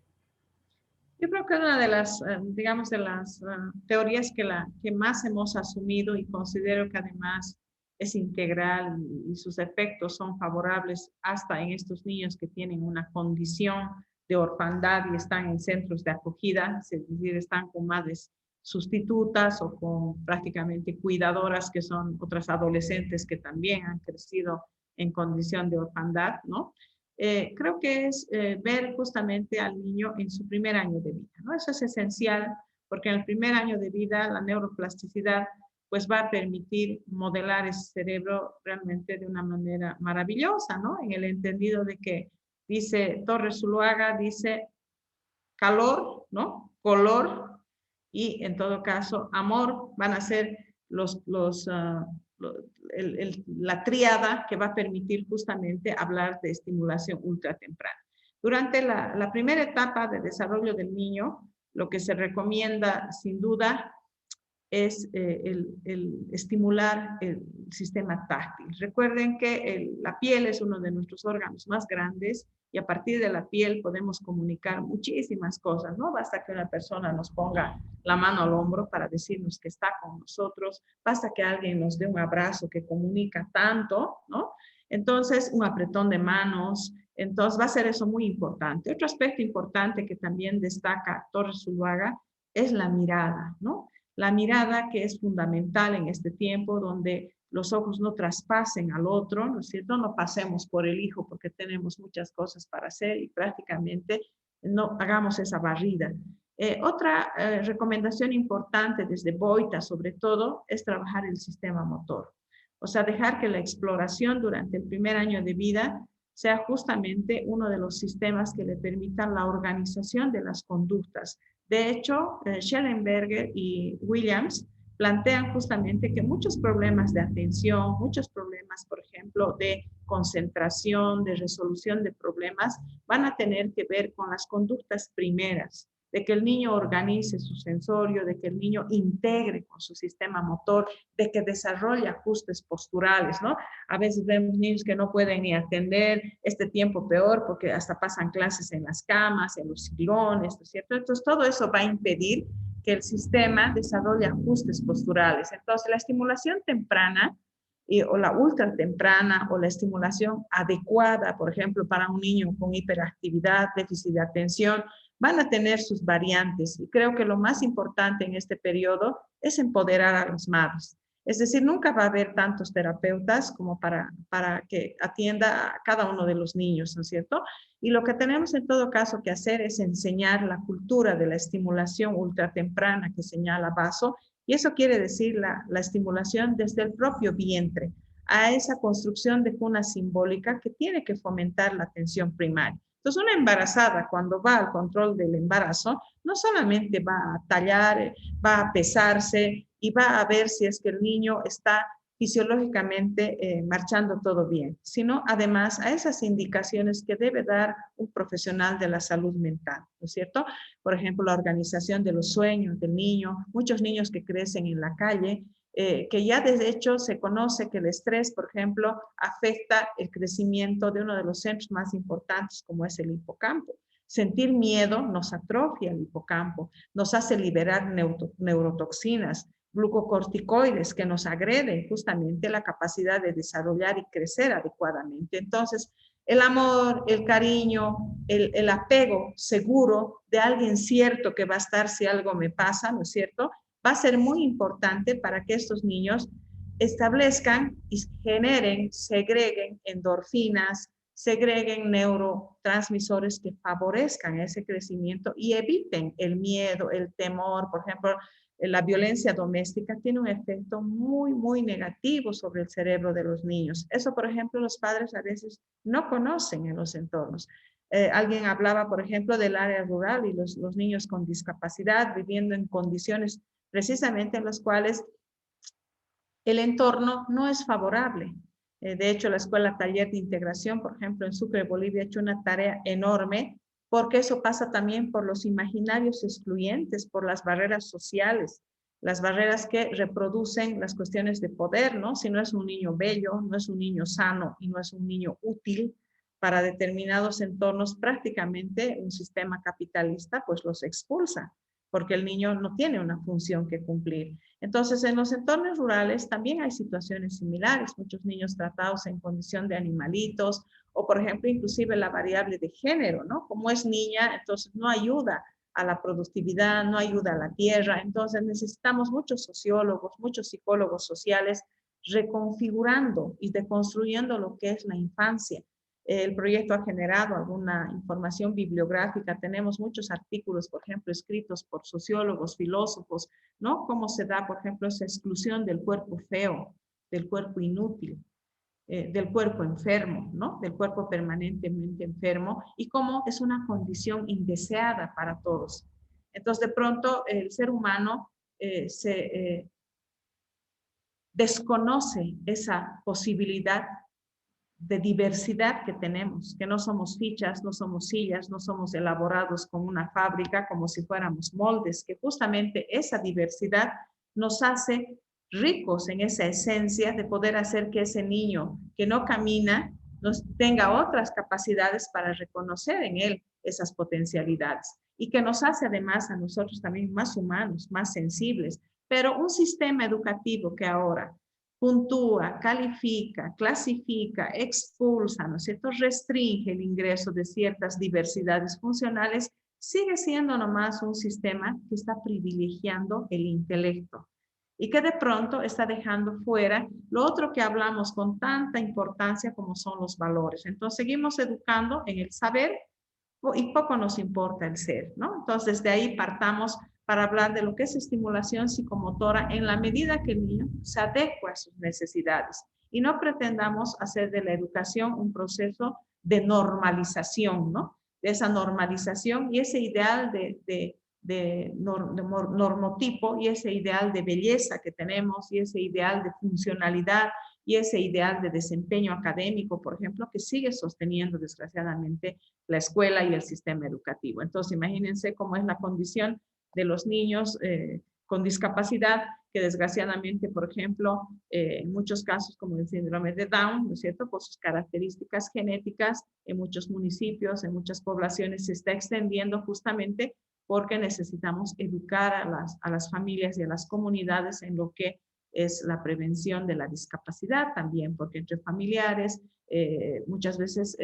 Yo creo que una de las, digamos, de las teorías que más hemos asumido y considero que además es integral y sus efectos son favorables hasta en estos niños que tienen una condición de orfandad y están en centros de acogida, es decir, están con madres sustitutas o con prácticamente cuidadoras que son otras adolescentes que también han crecido en condición de orfandad, ¿no? Creo que es ver justamente al niño en su primer año de vida, ¿no? Eso es esencial porque en el primer año de vida la neuroplasticidad pues va a permitir modelar ese cerebro realmente de una manera maravillosa, ¿no? En el entendido de que dice Torres Zuluaga, dice calor, ¿no? Color y en todo caso amor van a ser la tríada que va a permitir justamente hablar de estimulación ultratemprana. Durante la primera etapa de desarrollo del niño, lo que se recomienda sin duda es el estimular el sistema táctil. Recuerden que la piel es uno de nuestros órganos más grandes y a partir de la piel podemos comunicar muchísimas cosas, ¿no? Basta que una persona nos ponga la mano al hombro para decirnos que está con nosotros, basta que alguien nos dé un abrazo que comunica tanto, ¿no? Entonces, un apretón de manos, entonces va a ser eso muy importante. Otro aspecto importante que también destaca Torres Zuluaga es la mirada, ¿no? La mirada que es fundamental en este tiempo donde los ojos no traspasen al otro, ¿no es cierto? No pasemos por el hijo porque tenemos muchas cosas para hacer y prácticamente no hagamos esa barrida. Otra recomendación importante desde Boita, sobre todo, es trabajar el sistema motor. O sea, dejar que la exploración durante el primer año de vida sea justamente uno de los sistemas que le permitan la organización de las conductas. De hecho, Schellenberger y Williams plantean justamente que muchos problemas de atención, muchos problemas, por ejemplo, de concentración, de resolución de problemas, van a tener que ver con las conductas primeras, de que el niño organice su sensorio, de que el niño integre con su sistema motor, de que desarrolle ajustes posturales, ¿no? A veces vemos niños que no pueden ni atender este tiempo peor porque hasta pasan clases en las camas, en los sillones, ¿no es cierto? Entonces, todo eso va a impedir que el sistema desarrolle ajustes posturales. Entonces, la estimulación temprana o la ultra temprana o la estimulación adecuada, por ejemplo, para un niño con hiperactividad, déficit de atención, van a tener sus variantes. Y creo que lo más importante en este periodo es empoderar a las madres. Es decir, nunca va a haber tantos terapeutas como para que atienda a cada uno de los niños, ¿no es cierto? Y lo que tenemos en todo caso que hacer es enseñar la cultura de la estimulación ultratemprana que señala Basso, y eso quiere decir la estimulación desde el propio vientre a esa construcción de cuna simbólica que tiene que fomentar la atención primaria. Entonces, una embarazada cuando va al control del embarazo, no solamente va a tallar, va a pesarse y va a ver si es que el niño está fisiológicamente marchando todo bien, sino además a esas indicaciones que debe dar un profesional de la salud mental, ¿no es cierto? Por ejemplo, la organización de los sueños del niño, muchos niños que crecen en la calle, que ya de hecho se conoce que el estrés, por ejemplo, afecta el crecimiento de uno de los centros más importantes como es el hipocampo. Sentir miedo nos atrofia el hipocampo, nos hace liberar neurotoxinas, glucocorticoides que nos agreden justamente la capacidad de desarrollar y crecer adecuadamente. Entonces, el amor, el cariño, el apego seguro de alguien cierto que va a estar si algo me pasa, ¿no es cierto?, va a ser muy importante para que estos niños establezcan y generen, segreguen endorfinas, segreguen neurotransmisores que favorezcan ese crecimiento y eviten el miedo, el temor. Por ejemplo, la violencia doméstica tiene un efecto muy, muy negativo sobre el cerebro de los niños. Eso, por ejemplo, los padres a veces no conocen en los entornos. Alguien hablaba, por ejemplo, del área rural y los niños con discapacidad viviendo en condiciones precisamente en las cuales el entorno no es favorable. De hecho, la Escuela Taller de Integración, por ejemplo, en Sucre, Bolivia, ha hecho una tarea enorme porque eso pasa también por los imaginarios excluyentes, por las barreras sociales, las barreras que reproducen las cuestiones de poder, ¿no? Si no es un niño bello, no es un niño sano y no es un niño útil para determinados entornos, prácticamente un sistema capitalista pues los expulsa, porque el niño no tiene una función que cumplir. Entonces, en los entornos rurales también hay situaciones similares, muchos niños tratados en condición de animalitos, o por ejemplo, inclusive la variable de género, ¿no? Como es niña, entonces no ayuda a la productividad, no ayuda a la tierra, entonces necesitamos muchos sociólogos, muchos psicólogos sociales reconfigurando y deconstruyendo lo que es la infancia. El proyecto ha generado alguna información bibliográfica, tenemos muchos artículos, por ejemplo, escritos por sociólogos, filósofos, ¿no? Cómo se da, por ejemplo, esa exclusión del cuerpo feo, del cuerpo inútil, del cuerpo enfermo, ¿no? Del cuerpo permanentemente enfermo y cómo es una condición indeseada para todos. Entonces, de pronto, el ser humano se desconoce esa posibilidad de diversidad que tenemos, que no somos fichas, no somos sillas, no somos elaborados con una fábrica como si fuéramos moldes, que justamente esa diversidad nos hace ricos en esa esencia de poder hacer que ese niño que no camina nos tenga otras capacidades para reconocer en él esas potencialidades y que nos hace además a nosotros también más humanos, más sensibles. Pero un sistema educativo que ahora puntúa, califica, clasifica, expulsa, ¿no es cierto?, restringe el ingreso de ciertas diversidades funcionales, sigue siendo nomás un sistema que está privilegiando el intelecto y que de pronto está dejando fuera lo otro que hablamos con tanta importancia como son los valores. Entonces seguimos educando en el saber y poco nos importa el ser, ¿no? Entonces de ahí partamos para hablar de lo que es estimulación psicomotora en la medida que el niño se adecua a sus necesidades y no pretendamos hacer de la educación un proceso de normalización, ¿no? De esa normalización y ese ideal de normotipo y ese ideal de belleza que tenemos y ese ideal de funcionalidad y ese ideal de desempeño académico, por ejemplo, que sigue sosteniendo desgraciadamente la escuela y el sistema educativo. Entonces, imagínense cómo es la condición de los niños con discapacidad, que desgraciadamente, por ejemplo, en muchos casos como el síndrome de Down, ¿no es cierto?, por sus características genéticas, en muchos municipios, en muchas poblaciones se está extendiendo justamente porque necesitamos educar a las familias y a las comunidades en lo que es la prevención de la discapacidad también, porque entre familiares muchas veces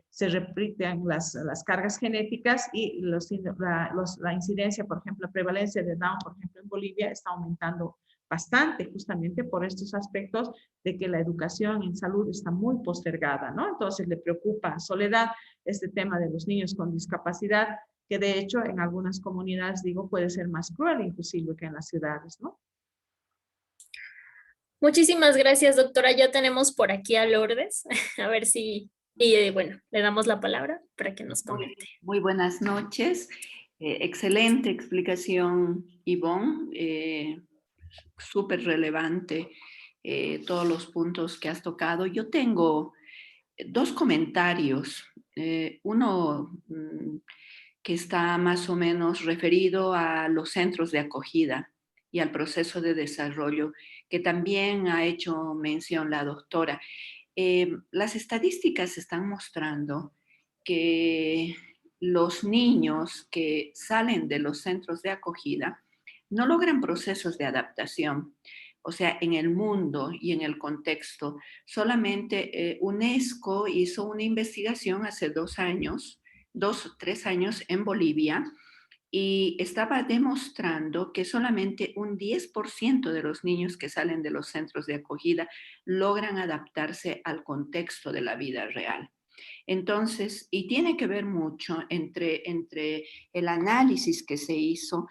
se repiten las cargas genéticas y la incidencia, por ejemplo, la prevalencia de Down, por ejemplo, en Bolivia está aumentando bastante justamente por estos aspectos de que la educación en salud está muy postergada, ¿no? Entonces le preocupa a Soledad este tema de los niños con discapacidad, que de hecho en algunas comunidades, digo, puede ser más cruel inclusive que en las ciudades, ¿no? Muchísimas gracias, doctora. Ya tenemos por aquí a Lourdes. A ver si, y bueno, le damos la palabra para que nos comente. Muy buenas noches. Excelente explicación, Ivonne. Súper relevante todos los puntos que has tocado. Yo tengo dos comentarios. Uno que está más o menos referido a los centros de acogida y al proceso de desarrollo, que también ha hecho mención la doctora. Las estadísticas están mostrando que los niños que salen de los centros de acogida no logran procesos de adaptación. O sea, en el mundo y en el contexto, solamente UNESCO hizo una investigación hace 2 o 3 años en Bolivia, y estaba demostrando que solamente un 10% de los niños que salen de los centros de acogida logran adaptarse al contexto de la vida real. Entonces, y tiene que ver mucho entre el análisis que se hizo,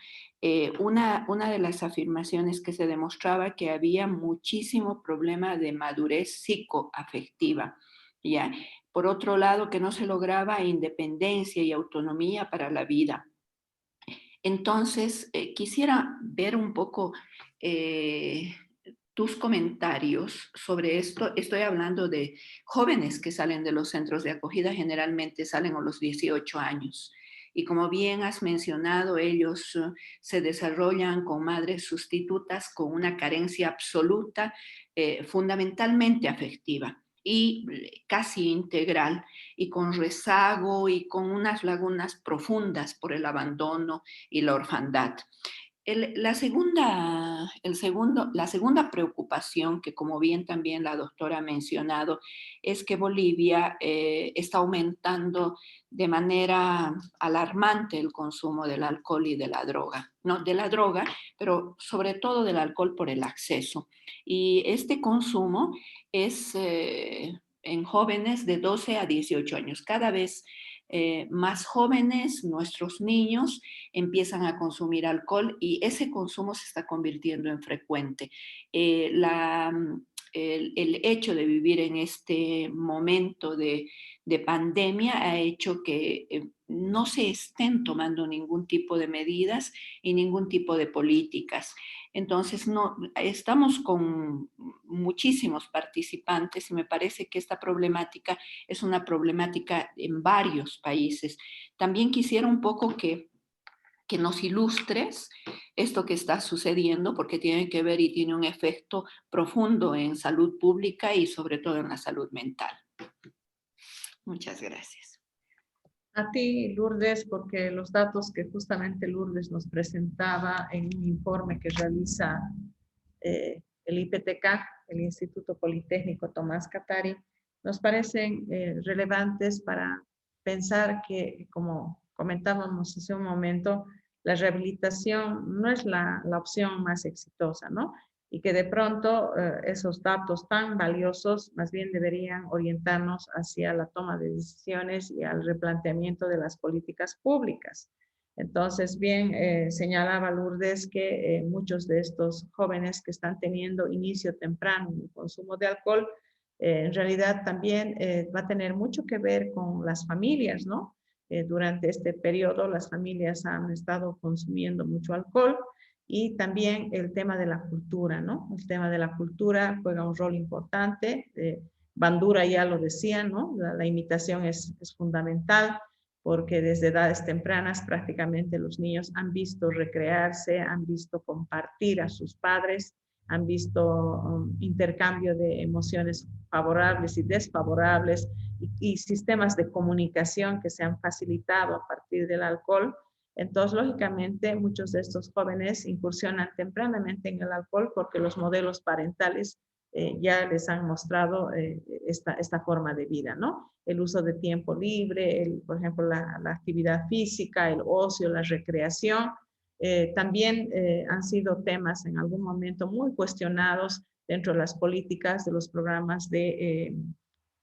una de las afirmaciones que se demostraba que había muchísimo problema de madurez psicoafectiva, ¿ya? Por otro lado, que no se lograba independencia y autonomía para la vida. Entonces, quisiera ver un poco tus comentarios sobre esto. Estoy hablando de jóvenes que salen de los centros de acogida, generalmente salen a los 18 años. Y como bien has mencionado, ellos se desarrollan con madres sustitutas con una carencia absoluta, fundamentalmente afectiva y casi integral, y con rezago y con unas lagunas profundas por el abandono y la orfandad. La segunda preocupación, que como bien también la doctora ha mencionado, es que Bolivia está aumentando de manera alarmante el consumo del alcohol y de la droga. No, de la droga, pero sobre todo del alcohol por el acceso. Y este consumo es en jóvenes de 12 a 18 años. Cada vez más jóvenes, nuestros niños, empiezan a consumir alcohol y ese consumo se está convirtiendo en frecuente. El hecho de vivir en este momento de pandemia ha hecho que no se estén tomando ningún tipo de medidas y ningún tipo de políticas. Entonces, no, estamos con muchísimos participantes y me parece que esta problemática es una problemática en varios países. También quisiera un poco que nos ilustres esto que está sucediendo, porque tiene que ver y tiene un efecto profundo en salud pública y sobre todo en la salud mental. Muchas gracias. A ti, Lourdes, porque los datos que justamente Lourdes nos presentaba en un informe que realiza el IPTK, el Instituto Politécnico Tomás Katari, nos parecen relevantes para pensar que, como comentábamos hace un momento, la rehabilitación no es la opción más exitosa, ¿no? Y que de pronto esos datos tan valiosos más bien deberían orientarnos hacia la toma de decisiones y al replanteamiento de las políticas públicas. Entonces, bien señalaba Lourdes que muchos de estos jóvenes que están teniendo inicio temprano en el consumo de alcohol, en realidad también va a tener mucho que ver con las familias, ¿no? Durante este periodo las familias han estado consumiendo mucho alcohol y también el tema de la cultura, ¿no? El tema de la cultura juega un rol importante. Bandura ya lo decía, ¿no? La imitación es fundamental porque desde edades tempranas prácticamente los niños han visto recrearse, han visto compartir a sus padres, han visto intercambio de emociones favorables y desfavorables y sistemas de comunicación que se han facilitado a partir del alcohol. Entonces, lógicamente, muchos de estos jóvenes incursionan tempranamente en el alcohol porque los modelos parentales ya les han mostrado esta forma de vida, ¿no? El uso de tiempo libre, por ejemplo, la actividad física, el ocio, la recreación, también han sido temas en algún momento muy cuestionados dentro de las políticas de los programas de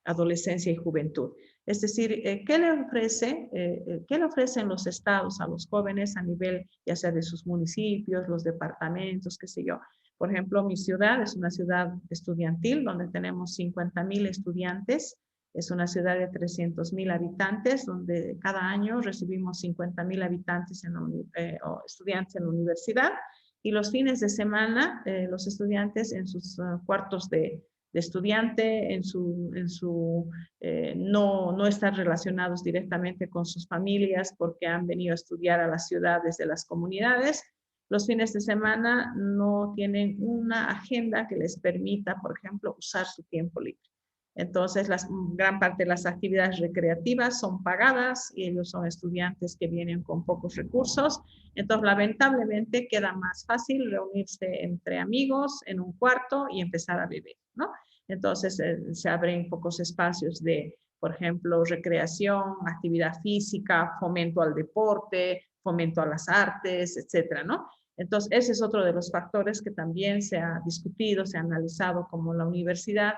adolescencia y juventud. Es decir, ¿qué le ofrecen los estados a los jóvenes a nivel ya sea de sus municipios, los departamentos, qué sé yo? Por ejemplo, mi ciudad es una ciudad estudiantil donde tenemos 50,000 estudiantes. Es una ciudad de 300,000 habitantes donde cada año recibimos 50,000 habitantes o estudiantes en la universidad. Y los fines de semana, los estudiantes en sus cuartos de estudiante, no están relacionados directamente con sus familias porque han venido a estudiar a las ciudades de las comunidades. Los fines de semana no tienen una agenda que les permita, por ejemplo, usar su tiempo libre. Entonces, gran parte de las actividades recreativas son pagadas y ellos son estudiantes que vienen con pocos recursos. Entonces, lamentablemente, queda más fácil reunirse entre amigos en un cuarto y empezar a beber, ¿no? Entonces, se abren pocos espacios de, por ejemplo, recreación, actividad física, fomento al deporte, fomento a las artes, etcétera, ¿no? Entonces, ese es otro de los factores que también se ha discutido, se ha analizado como la universidad,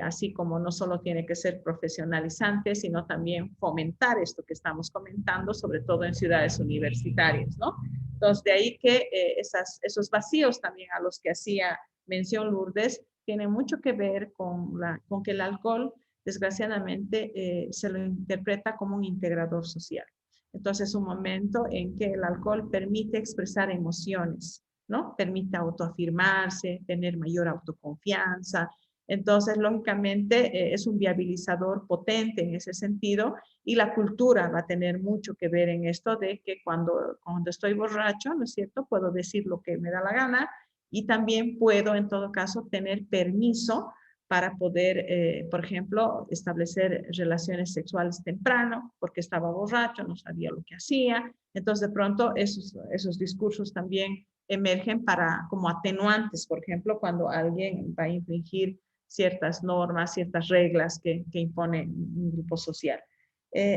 así como no solo tiene que ser profesionalizante, sino también fomentar esto que estamos comentando, sobre todo en ciudades universitarias, ¿no? Entonces, de ahí que esos vacíos también a los que hacía mención Lourdes, tienen mucho que ver con que el alcohol, desgraciadamente, se lo interpreta como un integrador social. Entonces, es un momento en que el alcohol permite expresar emociones, ¿no? Permite autoafirmarse, tener mayor autoconfianza. Entonces, lógicamente, es un viabilizador potente en ese sentido y la cultura va a tener mucho que ver en esto de que cuando estoy borracho, ¿no es cierto?, puedo decir lo que me da la gana y también puedo, en todo caso, tener permiso para poder, por ejemplo, establecer relaciones sexuales temprano, porque estaba borracho, no sabía lo que hacía. Entonces, de pronto, esos discursos también emergen como atenuantes, por ejemplo, cuando alguien va a infringir ciertas normas, ciertas reglas que impone un grupo social.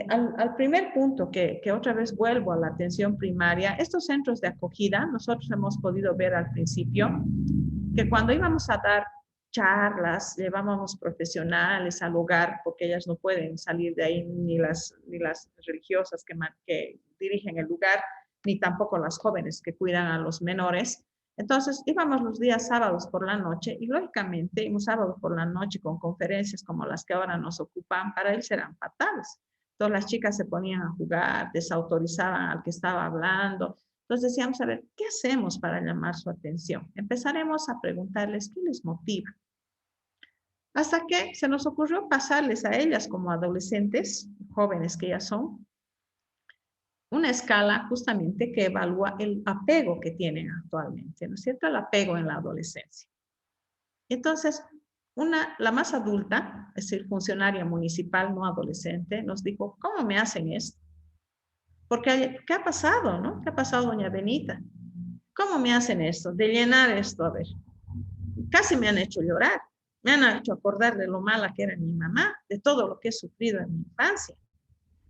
Al primer punto, que otra vez vuelvo a la atención primaria, estos centros de acogida, nosotros hemos podido ver al principio que cuando íbamos a dar charlas, llevábamos profesionales al hogar, porque ellas no pueden salir de ahí, ni las religiosas que dirigen el lugar, ni tampoco las jóvenes que cuidan a los menores. Entonces íbamos los días sábados por la noche y lógicamente un sábado por la noche con conferencias como las que ahora nos ocupan, para él serán fatales. Entonces las chicas se ponían a jugar, desautorizaban al que estaba hablando. Entonces decíamos, a ver, ¿qué hacemos para llamar su atención? Empezaremos a preguntarles qué les motiva. Hasta que se nos ocurrió pasarles a ellas como adolescentes, jóvenes que ellas son, una escala justamente que evalúa el apego que tienen actualmente, ¿no es cierto? El apego en la adolescencia. Entonces, la más adulta, es decir, funcionaria municipal, no adolescente, nos dijo, ¿cómo me hacen esto? Porque, ¿qué ha pasado, no? ¿Qué ha pasado, doña Benita? ¿Cómo me hacen esto? De llenar esto, a ver. Casi me han hecho llorar. Me han hecho acordar de lo mala que era mi mamá, de todo lo que he sufrido en mi infancia.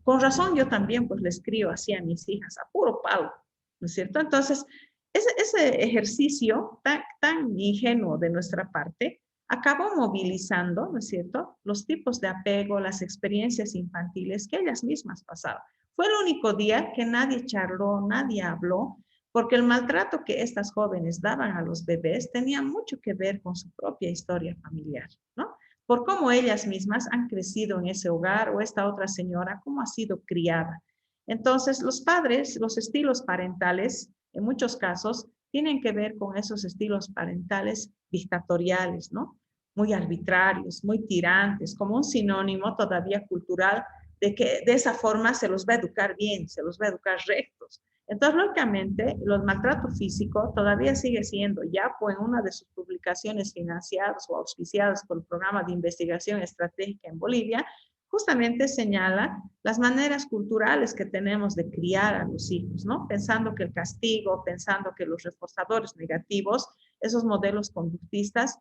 Con razón yo también pues le escribo así a mis hijas, a puro palo, ¿no es cierto? Entonces, ese ejercicio tan ingenuo de nuestra parte acabó movilizando, ¿no es cierto?, los tipos de apego, las experiencias infantiles que ellas mismas pasaban. Fue el único día que nadie charló, nadie habló, porque el maltrato que estas jóvenes daban a los bebés tenía mucho que ver con su propia historia familiar, ¿no? Por cómo ellas mismas han crecido en ese hogar o esta otra señora, cómo ha sido criada. Entonces, los padres, los estilos parentales, en muchos casos, tienen que ver con esos estilos parentales dictatoriales, ¿no? Muy arbitrarios, muy tirantes, como un sinónimo todavía cultural de que de esa forma se los va a educar bien, se los va a educar rectos. Entonces, lógicamente, los maltratos físicos todavía sigue siendo, Yapo en una de sus publicaciones financiadas o auspiciadas por el Programa de Investigación Estratégica en Bolivia, justamente señala las maneras culturales que tenemos de criar a los hijos, ¿no? Pensando que el castigo, pensando que los reforzadores negativos, esos modelos conductistas,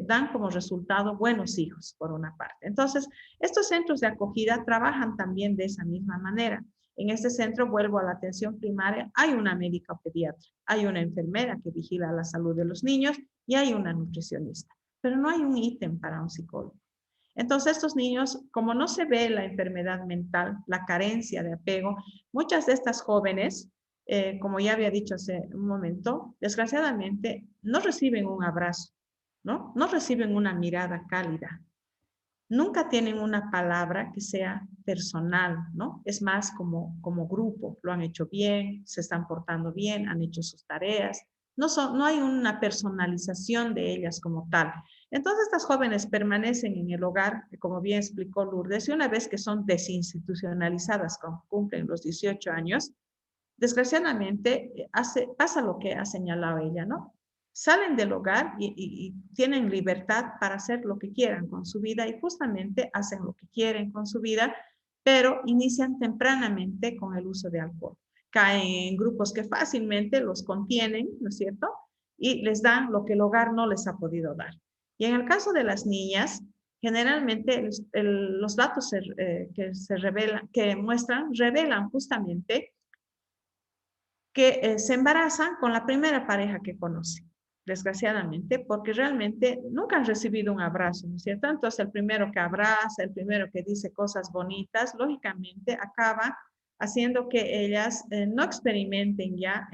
dan como resultado buenos hijos, por una parte. Entonces, estos centros de acogida trabajan también de esa misma manera. En este centro, vuelvo a la atención primaria, hay una médica pediatra, hay una enfermera que vigila la salud de los niños y hay una nutricionista, pero no hay un ítem para un psicólogo. Entonces, estos niños, como no se ve la enfermedad mental, la carencia de apego, muchas de estas jóvenes, como ya había dicho hace un momento, desgraciadamente no reciben un abrazo, ¿no? No reciben una mirada cálida. Nunca tienen una palabra que sea personal, ¿no? Es más como grupo, lo han hecho bien, se están portando bien, han hecho sus tareas. No hay una personalización de ellas como tal. Entonces estas jóvenes permanecen en el hogar, como bien explicó Lourdes, y una vez que son desinstitucionalizadas, cumplen los 18 años, desgraciadamente pasa lo que ha señalado ella, ¿no? Salen del hogar y tienen libertad para hacer lo que quieran con su vida y justamente hacen lo que quieren con su vida, pero inician tempranamente con el uso de alcohol. Caen en grupos que fácilmente los contienen, ¿no es cierto? Y les dan lo que el hogar no les ha podido dar. Y en el caso de las niñas, generalmente los datos que muestran revelan justamente que se embarazan con la primera pareja que conocen, desgraciadamente, porque realmente nunca han recibido un abrazo, ¿no es cierto? Entonces, el primero que abraza, el primero que dice cosas bonitas, lógicamente acaba haciendo que ellas no experimenten ya,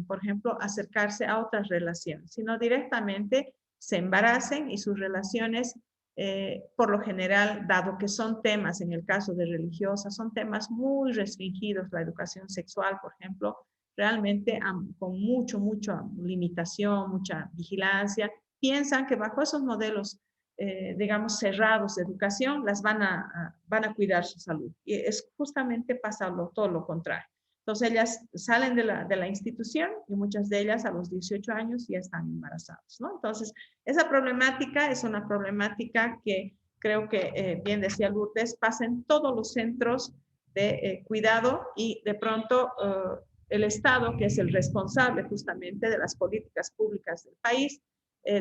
por ejemplo, acercarse a otras relaciones, sino directamente se embaracen y sus relaciones, por lo general, dado que son temas, en el caso de religiosas, son temas muy restringidos, la educación sexual, por ejemplo, realmente con mucha limitación, mucha vigilancia, piensan que bajo esos modelos, digamos, cerrados de educación, van a cuidar su salud. Y es justamente todo lo contrario. Entonces, ellas salen de la institución y muchas de ellas a los 18 años ya están embarazadas, ¿no? Entonces, esa problemática es una problemática que creo que, bien decía Lourdes, pasa en todos los centros de cuidado y de pronto el Estado, que es el responsable justamente de las políticas públicas del país,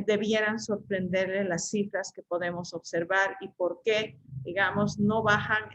debieran sorprenderle las cifras que podemos observar y por qué, digamos, no bajan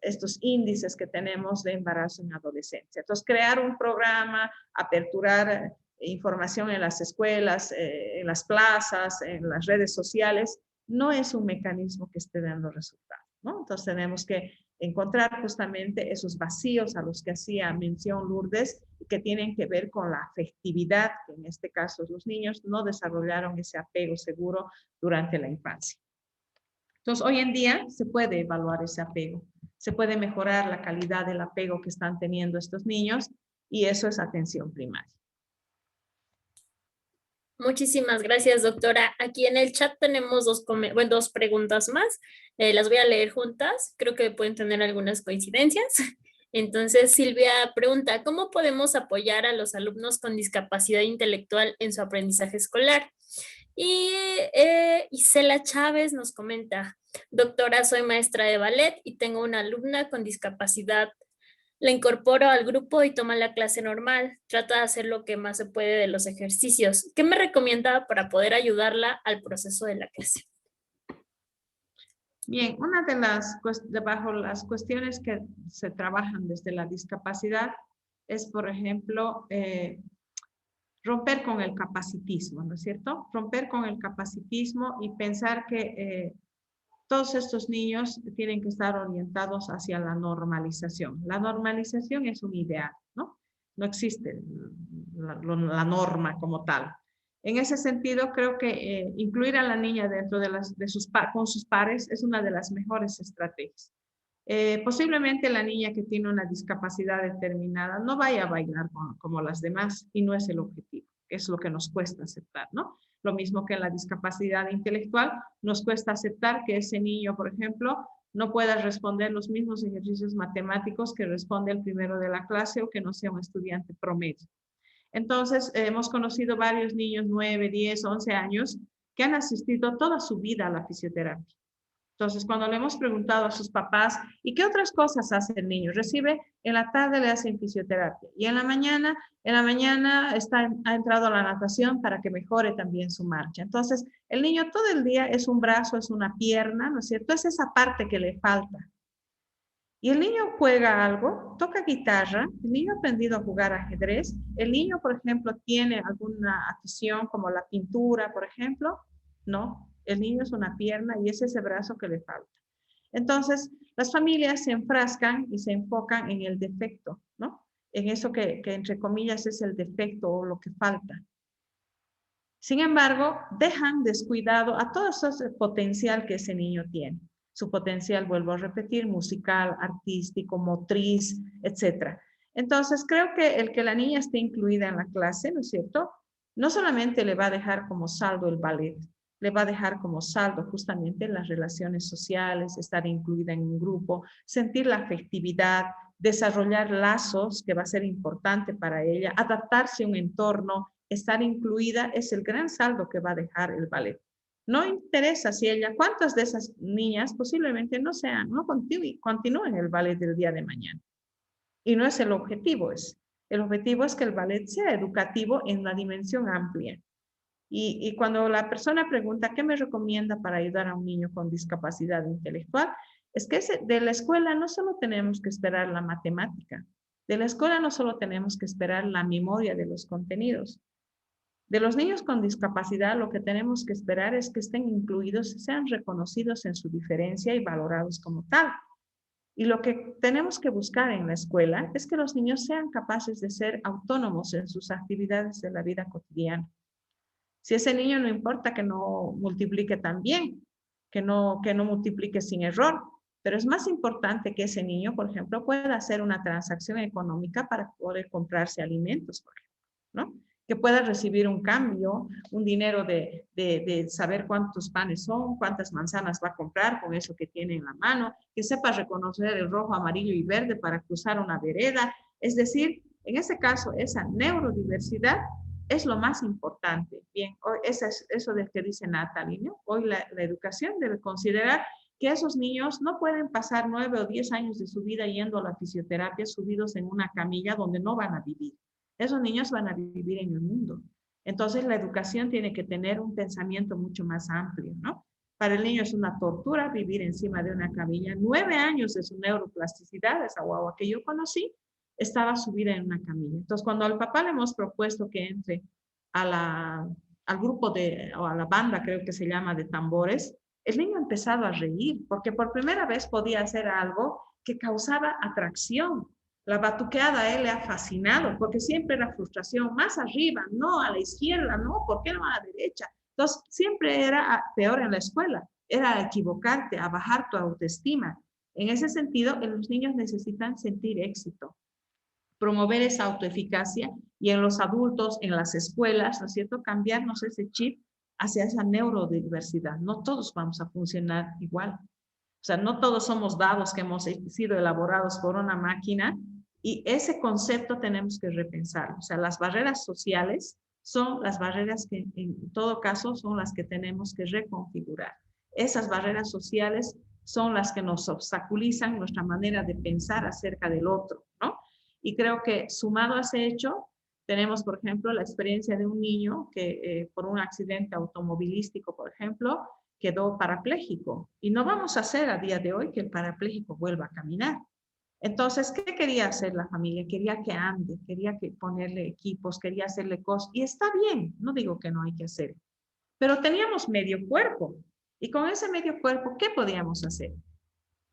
estos índices que tenemos de embarazo en adolescencia. Entonces, crear un programa, aperturar información en las escuelas, en las plazas, en las redes sociales, no es un mecanismo que esté dando resultados, ¿no? Entonces, tenemos que encontrar justamente esos vacíos a los que hacía mención Lourdes, que tienen que ver con la afectividad, que en este caso los niños no desarrollaron ese apego seguro durante la infancia. Entonces, hoy en día se puede evaluar ese apego, se puede mejorar la calidad del apego que están teniendo estos niños y eso es atención primaria. Muchísimas gracias, doctora. Aquí en el chat tenemos dos preguntas más. Las voy a leer juntas. Creo que pueden tener algunas coincidencias. Entonces, Silvia pregunta, ¿cómo podemos apoyar a los alumnos con discapacidad intelectual en su aprendizaje escolar? Y Isela Chávez nos comenta, doctora, soy maestra de ballet y tengo una alumna con discapacidad. La incorporo al grupo y toma la clase normal. Trata de hacer lo que más se puede de los ejercicios. ¿Qué me recomienda para poder ayudarla al proceso de la clase? Bien, una bajo las cuestiones que se trabajan desde la discapacidad es, por ejemplo, romper con el capacitismo, ¿no es cierto? Romper con el capacitismo y pensar que todos estos niños tienen que estar orientados hacia la normalización. La normalización es un ideal, ¿no? No existe la norma como tal. En ese sentido, creo que incluir a la niña dentro con sus pares es una de las mejores estrategias. Posiblemente la niña que tiene una discapacidad determinada no vaya a bailar como las demás y no es el objetivo, es lo que nos cuesta aceptar, ¿no? Lo mismo que en la discapacidad intelectual, nos cuesta aceptar que ese niño, por ejemplo, no pueda responder los mismos ejercicios matemáticos que responde el primero de la clase o que no sea un estudiante promedio. Entonces, hemos conocido varios niños, 9, 10, 11 años, que han asistido toda su vida a la fisioterapia. Entonces, cuando le hemos preguntado a sus papás, ¿y qué otras cosas hace el niño? Recibe, en la tarde le hacen fisioterapia y en la mañana ha entrado a la natación para que mejore también su marcha. Entonces, el niño todo el día es un brazo, es una pierna, ¿no es cierto? Es esa parte que le falta. Y el niño juega algo, toca guitarra, el niño ha aprendido a jugar ajedrez, el niño, por ejemplo, tiene alguna afición como la pintura, por ejemplo, ¿no? El niño es una pierna y es ese brazo que le falta. Entonces, las familias se enfrascan y se enfocan en el defecto, ¿no? En eso que entre comillas es el defecto o lo que falta. Sin embargo, dejan descuidado a todo ese potencial que ese niño tiene. Su potencial, vuelvo a repetir, musical, artístico, motriz, etc. Entonces, creo que el que la niña esté incluida en la clase, ¿no es cierto? No solamente le va a dejar como saldo el ballet, le va a dejar como saldo justamente las relaciones sociales, estar incluida en un grupo, sentir la afectividad, desarrollar lazos, que va a ser importante para ella, adaptarse a un entorno, estar incluida, es el gran saldo que va a dejar el ballet. No interesa si ella, cuántas de esas niñas posiblemente no continúen el ballet del día de mañana. Y no es el objetivo, el objetivo es que el ballet sea educativo en la dimensión amplia. Y cuando la persona pregunta, ¿qué me recomienda para ayudar a un niño con discapacidad intelectual? Es que de la escuela no solo tenemos que esperar la matemática, de la escuela no solo tenemos que esperar la memoria de los contenidos. De los niños con discapacidad, lo que tenemos que esperar es que estén incluidos, sean reconocidos en su diferencia y valorados como tal. Y lo que tenemos que buscar en la escuela es que los niños sean capaces de ser autónomos en sus actividades de la vida cotidiana. Si ese niño no importa que no multiplique tan bien, que no multiplique sin error, pero es más importante que ese niño, por ejemplo, pueda hacer una transacción económica para poder comprarse alimentos, por ejemplo, ¿no? Que pueda recibir un cambio, un dinero de saber cuántos panes son, cuántas manzanas va a comprar con eso que tiene en la mano, que sepa reconocer el rojo, amarillo y verde para cruzar una vereda. Es decir, en ese caso, esa neurodiversidad es lo más importante. Bien, hoy eso del que dice Natalie, ¿no? Hoy la educación debe considerar que esos niños no pueden pasar 9 o 10 años de su vida yendo a la fisioterapia subidos en una camilla donde no van a vivir. Esos niños van a vivir en el mundo. Entonces la educación tiene que tener un pensamiento mucho más amplio, ¿no? Para el niño es una tortura vivir encima de una camilla. 9 años de su neuroplasticidad, esa guagua que yo conocí, estaba subida en una camilla. Entonces, cuando al papá le hemos propuesto que entre al grupo o a la banda, creo que se llama, de tambores, el niño ha empezado a reír, porque por primera vez podía hacer algo que causaba atracción. La batuqueada a él le ha fascinado, porque siempre era frustración, más arriba, no a la izquierda, no, ¿por qué no a la derecha? Entonces, siempre era peor en la escuela, era equivocarte, a bajar tu autoestima. En ese sentido, los niños necesitan sentir éxito, promover esa autoeficacia, y en los adultos, en las escuelas, ¿no es cierto?, cambiarnos ese chip hacia esa neurodiversidad. No todos vamos a funcionar igual. O sea, no todos somos dados que hemos sido elaborados por una máquina, y ese concepto tenemos que repensar. O sea, las barreras sociales son las barreras que en todo caso son las que tenemos que reconfigurar. Esas barreras sociales son las que nos obstaculizan nuestra manera de pensar acerca del otro, ¿no? Y creo que sumado a ese hecho, tenemos, por ejemplo, la experiencia de un niño que por un accidente automovilístico, por ejemplo, quedó parapléjico. Y no vamos a hacer a día de hoy que el parapléjico vuelva a caminar. Entonces, ¿qué quería hacer la familia? Quería que ande, quería que ponerle equipos, quería hacerle cosas. Y está bien, no digo que no hay que hacer. Pero teníamos medio cuerpo. Y con ese medio cuerpo, ¿qué podíamos hacer?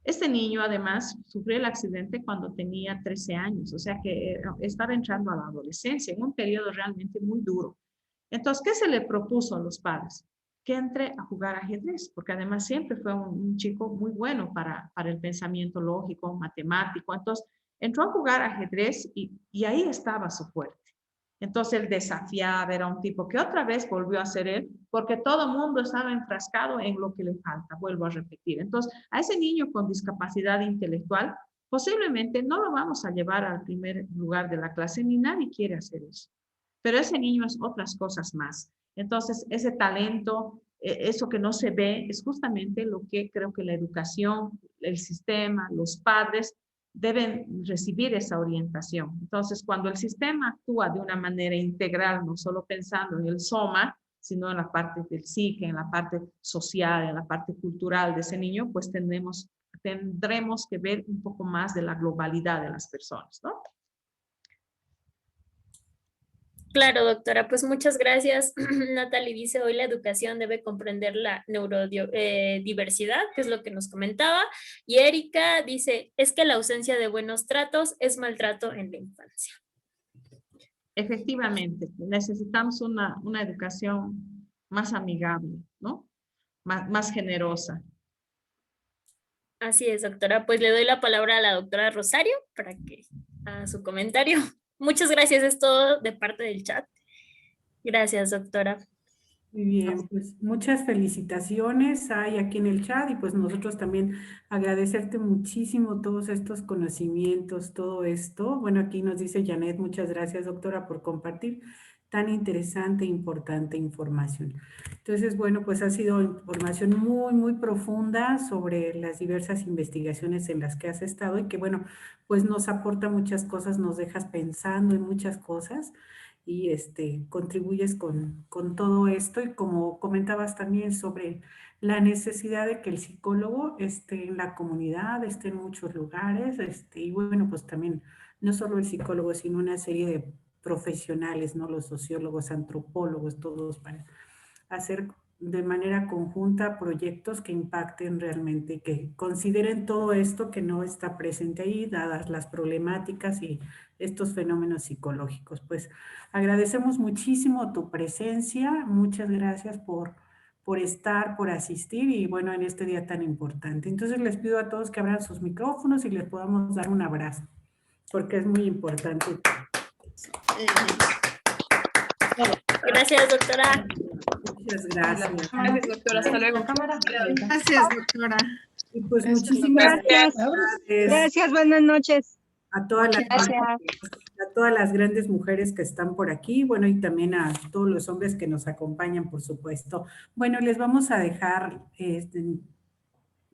Este niño, además, sufrió el accidente cuando tenía 13 años, o sea que estaba entrando a la adolescencia, en un periodo realmente muy duro. Entonces, ¿qué se le propuso a los padres? Que entre a jugar ajedrez, porque además siempre fue un chico muy bueno para el pensamiento lógico, matemático. Entonces, entró a jugar ajedrez y ahí estaba su fuerte. Entonces, él desafiaba, era un tipo que otra vez volvió a ser él, porque todo el mundo estaba enfrascado en lo que le falta, vuelvo a repetir. Entonces, a ese niño con discapacidad intelectual, posiblemente no lo vamos a llevar al primer lugar de la clase, ni nadie quiere hacer eso. Pero ese niño es otras cosas más. Entonces, ese talento eso que no se ve es justamente lo que creo que la educación, el sistema, los padres deben recibir esa orientación. Entonces, cuando el sistema actúa de una manera integral, no solo pensando en el soma, sino en la parte del psique, en la parte social, en la parte cultural de ese niño, pues tendremos que ver un poco más de la globalidad de las personas, ¿no? Claro, doctora, pues muchas gracias. Natalie dice, hoy la educación debe comprender la neurodiversidad, que es lo que nos comentaba. Y Erika dice, es que la ausencia de buenos tratos es maltrato en la infancia. Efectivamente, necesitamos una educación más amigable, ¿no? Más generosa. Así es, doctora. Pues le doy la palabra a la doctora Rosario para que haga su comentario. Muchas gracias, es todo de parte del chat. Gracias, doctora. Muy bien, pues muchas felicitaciones hay aquí en el chat y pues nosotros también agradecerte muchísimo todos estos conocimientos, todo esto. Bueno, aquí nos dice Janet, muchas gracias doctora por compartir tan interesante e importante información. Entonces, bueno, pues ha sido información muy, muy profunda sobre las diversas investigaciones en las que has estado y que bueno, pues nos aporta muchas cosas, nos dejas pensando en muchas cosas y contribuyes con todo esto y como comentabas también sobre la necesidad de que el psicólogo esté en la comunidad, esté en muchos lugares, y bueno, pues también no solo el psicólogo, sino una serie de profesionales, ¿no? Los sociólogos, antropólogos, todos para hacer de manera conjunta proyectos que impacten realmente, que consideren todo esto que no está presente ahí, dadas las problemáticas y estos fenómenos psicológicos. Pues agradecemos muchísimo tu presencia, muchas gracias por estar, por asistir y bueno, en este día tan importante. Entonces les pido a todos que abran sus micrófonos y les podamos dar un abrazo, porque es muy importante. Gracias, doctora. Muchas gracias. Gracias, doctora. Hasta luego. Gracias, doctora. Y pues muchísimas Gracias. Gracias, buenas noches. a todas las Gracias. a todas las grandes mujeres que están por aquí, bueno, y también a todos los hombres que nos acompañan, por supuesto. Bueno, les vamos a dejar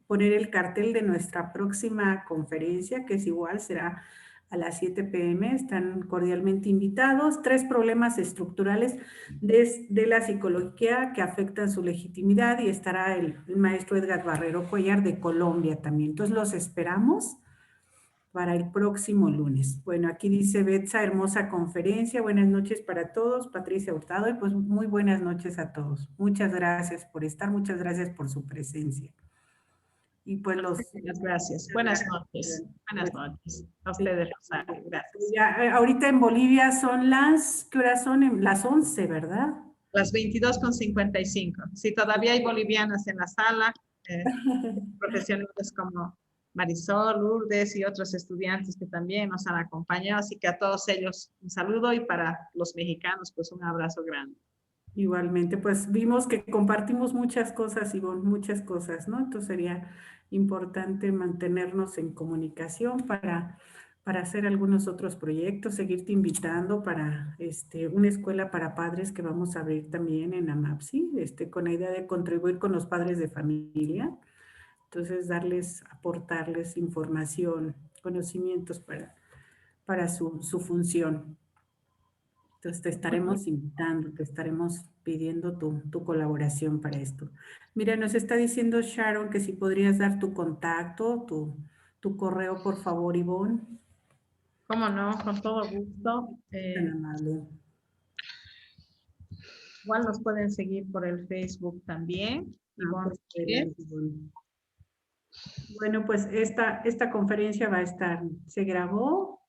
poner el cartel de nuestra próxima conferencia, que es igual, será a las 7 p.m. Están cordialmente invitados. 3 problemas estructurales de la psicología que afectan su legitimidad y estará el maestro Edgar Barrero Cuellar de Colombia también. Entonces los esperamos para el próximo lunes. Bueno, aquí dice Betsa, hermosa conferencia. Buenas noches para todos. Patricia Hurtado, y pues muy buenas noches a todos. Muchas gracias por estar, muchas gracias por su presencia. Y pues Muchas gracias. Buenas noches. Buenas noches. A ustedes, Rosario. Gracias. Ya, ahorita en Bolivia son las, ¿qué horas son? Las 11, ¿verdad? Las 22:55. Si todavía hay bolivianas en la sala, profesionales como Marisol, Lourdes y otros estudiantes que también nos han acompañado. Así que a todos ellos un saludo y para los mexicanos pues un abrazo grande. Igualmente, pues vimos que compartimos muchas cosas, Ivonne, muchas cosas, ¿no? Entonces sería importante mantenernos en comunicación para hacer algunos otros proyectos, seguirte invitando para una escuela para padres que vamos a abrir también en AMAPSI, con la idea de contribuir con los padres de familia. Entonces, aportarles información, conocimientos para su función. Entonces, te estaremos invitando, te estaremos pidiendo tu colaboración para esto. Mira, nos está diciendo Sharon que si podrías dar tu contacto, tu correo, por favor, Ivonne. Cómo no, con todo gusto. Tan amable. Igual nos pueden seguir por el Facebook también. Pues, Ivonne. Bueno, pues esta conferencia se grabó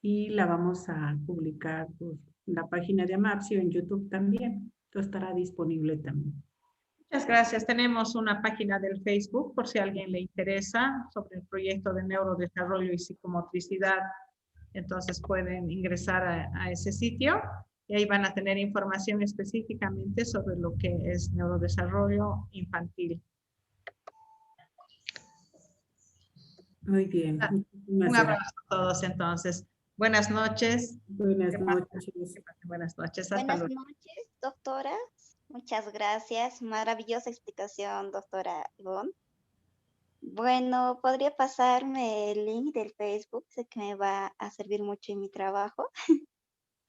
y la vamos a publicar por la página de AMAPSI o en YouTube también. Entonces estará disponible también. Muchas gracias. Tenemos una página del Facebook por si a alguien le interesa sobre el proyecto de neurodesarrollo y psicomotricidad. Entonces pueden ingresar a ese sitio y ahí van a tener información específicamente sobre lo que es neurodesarrollo infantil. Muy bien. Un abrazo a todos entonces. Buenas noches. Buenas noches. Buenas noches. Hasta luego. Buenas noches, doctora. Muchas gracias. Maravillosa explicación, doctora Ivonne. Bueno, ¿podría pasarme el link del Facebook? Sé que me va a servir mucho en mi trabajo.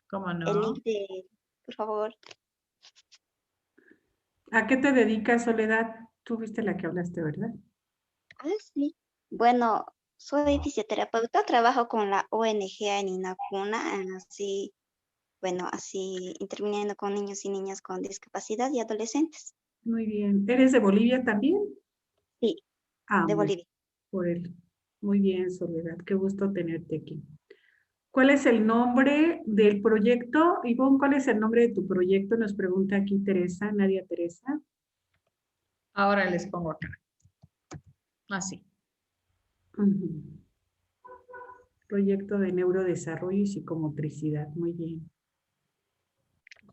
¿Cómo El no? link de, por favor. ¿A qué te dedicas, Soledad? Tú fuiste la que hablaste, ¿verdad? Ah, sí. Bueno, soy fisioterapeuta, trabajo con la ONG Aninacuna, así, bueno, así interviniendo con niños y niñas con discapacidad y adolescentes. Muy bien. ¿Eres de Bolivia también? Sí, Ah, de muy Bolivia. por él. Muy bien, Soledad. Qué gusto tenerte aquí. ¿Cuál es el nombre del proyecto? Ivonne, ¿cuál es el nombre de tu proyecto? Nos pregunta aquí Teresa, Nadia Teresa. Ahora les pongo acá. Así. Ujú. Proyecto de neurodesarrollo y psicomotricidad. Muy bien.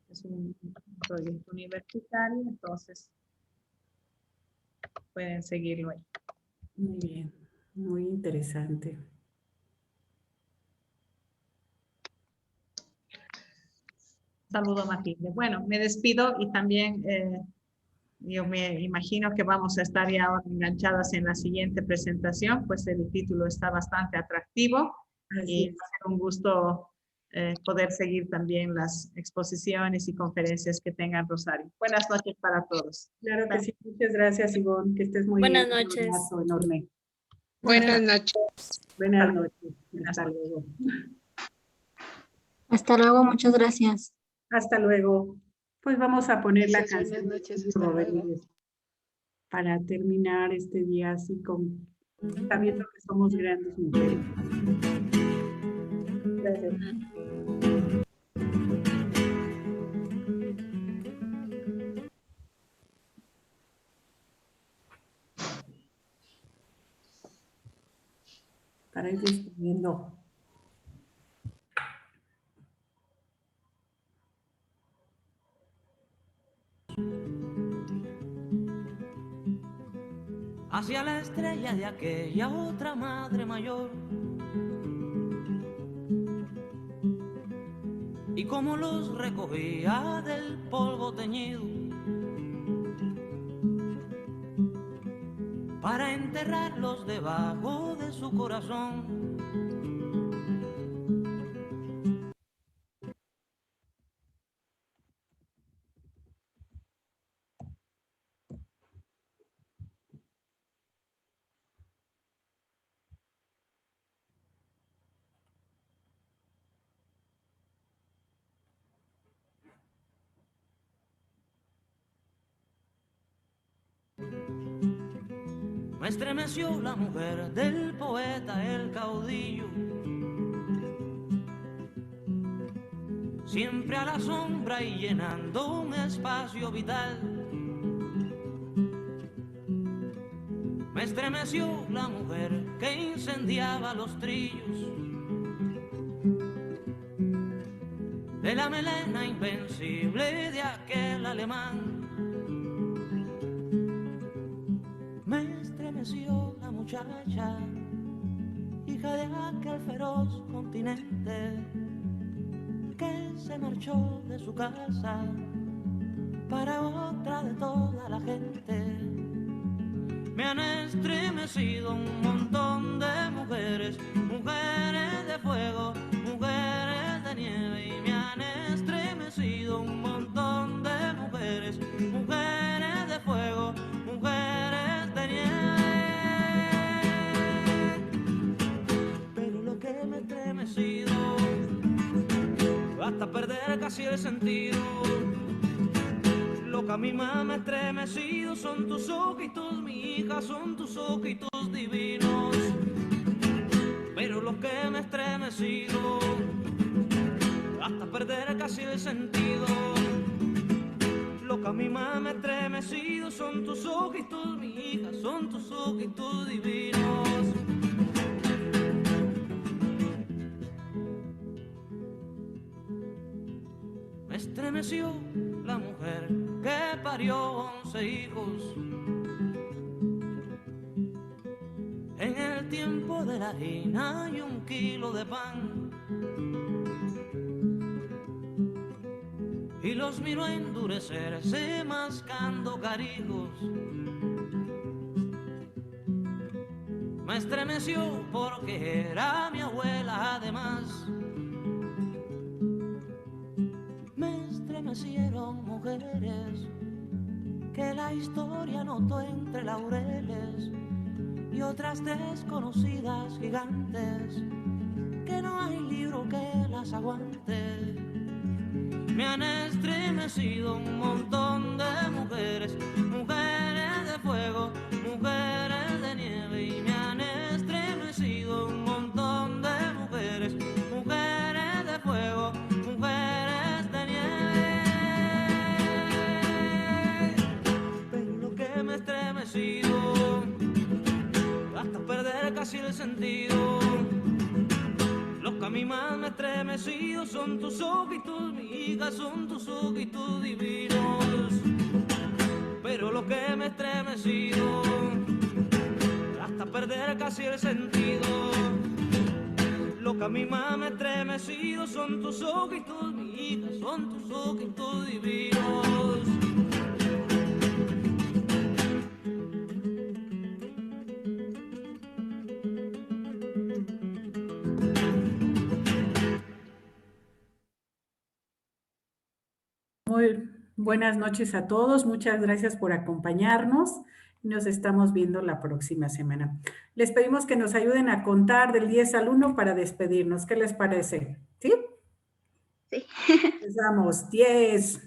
Es un proyecto universitario, entonces pueden seguirlo ahí. Muy bien. Muy interesante. Saludo, Matilde. Bueno, me despido y también yo me imagino que vamos a estar ya ahora enganchadas en la siguiente presentación, pues el título está bastante atractivo Así y es. va a ser un gusto poder seguir también las exposiciones y conferencias que tengan Rosario. Buenas noches para todos. Claro que sí. Muchas gracias, Ivonne. Que estés muy Buenas bien. Un noches. abrazo enorme. Buenas noches. Buenas noches. Buenas Hasta noches. luego. Hasta luego, muchas gracias. Hasta luego. Pues vamos a poner la Gracias, buenas canción de noches, Silvio hasta luego. Rodríguez para terminar este día así con sabiendo que somos grandes mujeres. Gracias. Para ir despidiendo. Hacia la estrella de aquella otra madre mayor. Y como los recogía del polvo teñido para enterrarlos debajo de su corazón. Me estremeció la mujer del poeta, el caudillo, siempre a la sombra y llenando un espacio vital. Me estremeció la mujer que incendiaba los trillos de la melena invencible de aquel alemán. Me estremeció la muchacha, hija de aquel feroz continente, que se marchó de su casa para otra de toda la gente. Me han estremecido un montón de mujeres, mujeres de fuego, mujeres de nieve, y me han estremecido un montón de mujeres, mujeres de fuego, mujeres de nieve. Pero lo que me ha estremecido hasta perder casi el sentido, lo que a mí más me ha estremecido son tus ojitos, mi hija, son tus ojitos divinos. Pero lo que me ha estremecido hasta perder casi el sentido, lo que a mí más me ha estremecido son tus ojitos, mi hija, son tus ojitos divinos. Me estremeció la mujer que parió 11 hijos en el tiempo de la harina y 1 kilo de pan. Y los miro endurecerse mascando carijos. Me estremeció porque era mi abuela además. Me estremecieron mujeres que la historia notó entre laureles y otras desconocidas gigantes que no hay libro que las aguante. Me han estremecido un montón de mujeres, mujeres de fuego, mujeres de nieve, y me han estremecido un montón de mujeres, mujeres de fuego, mujeres de nieve. Pero lo que me ha estremecido hasta perder casi el sentido, lo que a mí más me ha estremecido son tus ojitos, mi hija, son tus ojitos divinos. Pero lo que me ha estremecido hasta perder casi el sentido, lo que a mí más me ha estremecido son tus ojitos, mi hija, son tus ojitos divinos. Muy buenas noches a todos. Muchas gracias por acompañarnos. Nos estamos viendo la próxima semana. Les pedimos que nos ayuden a contar del 10 al 1 para despedirnos. ¿Qué les parece? ¿Sí? Sí. Empezamos. 10.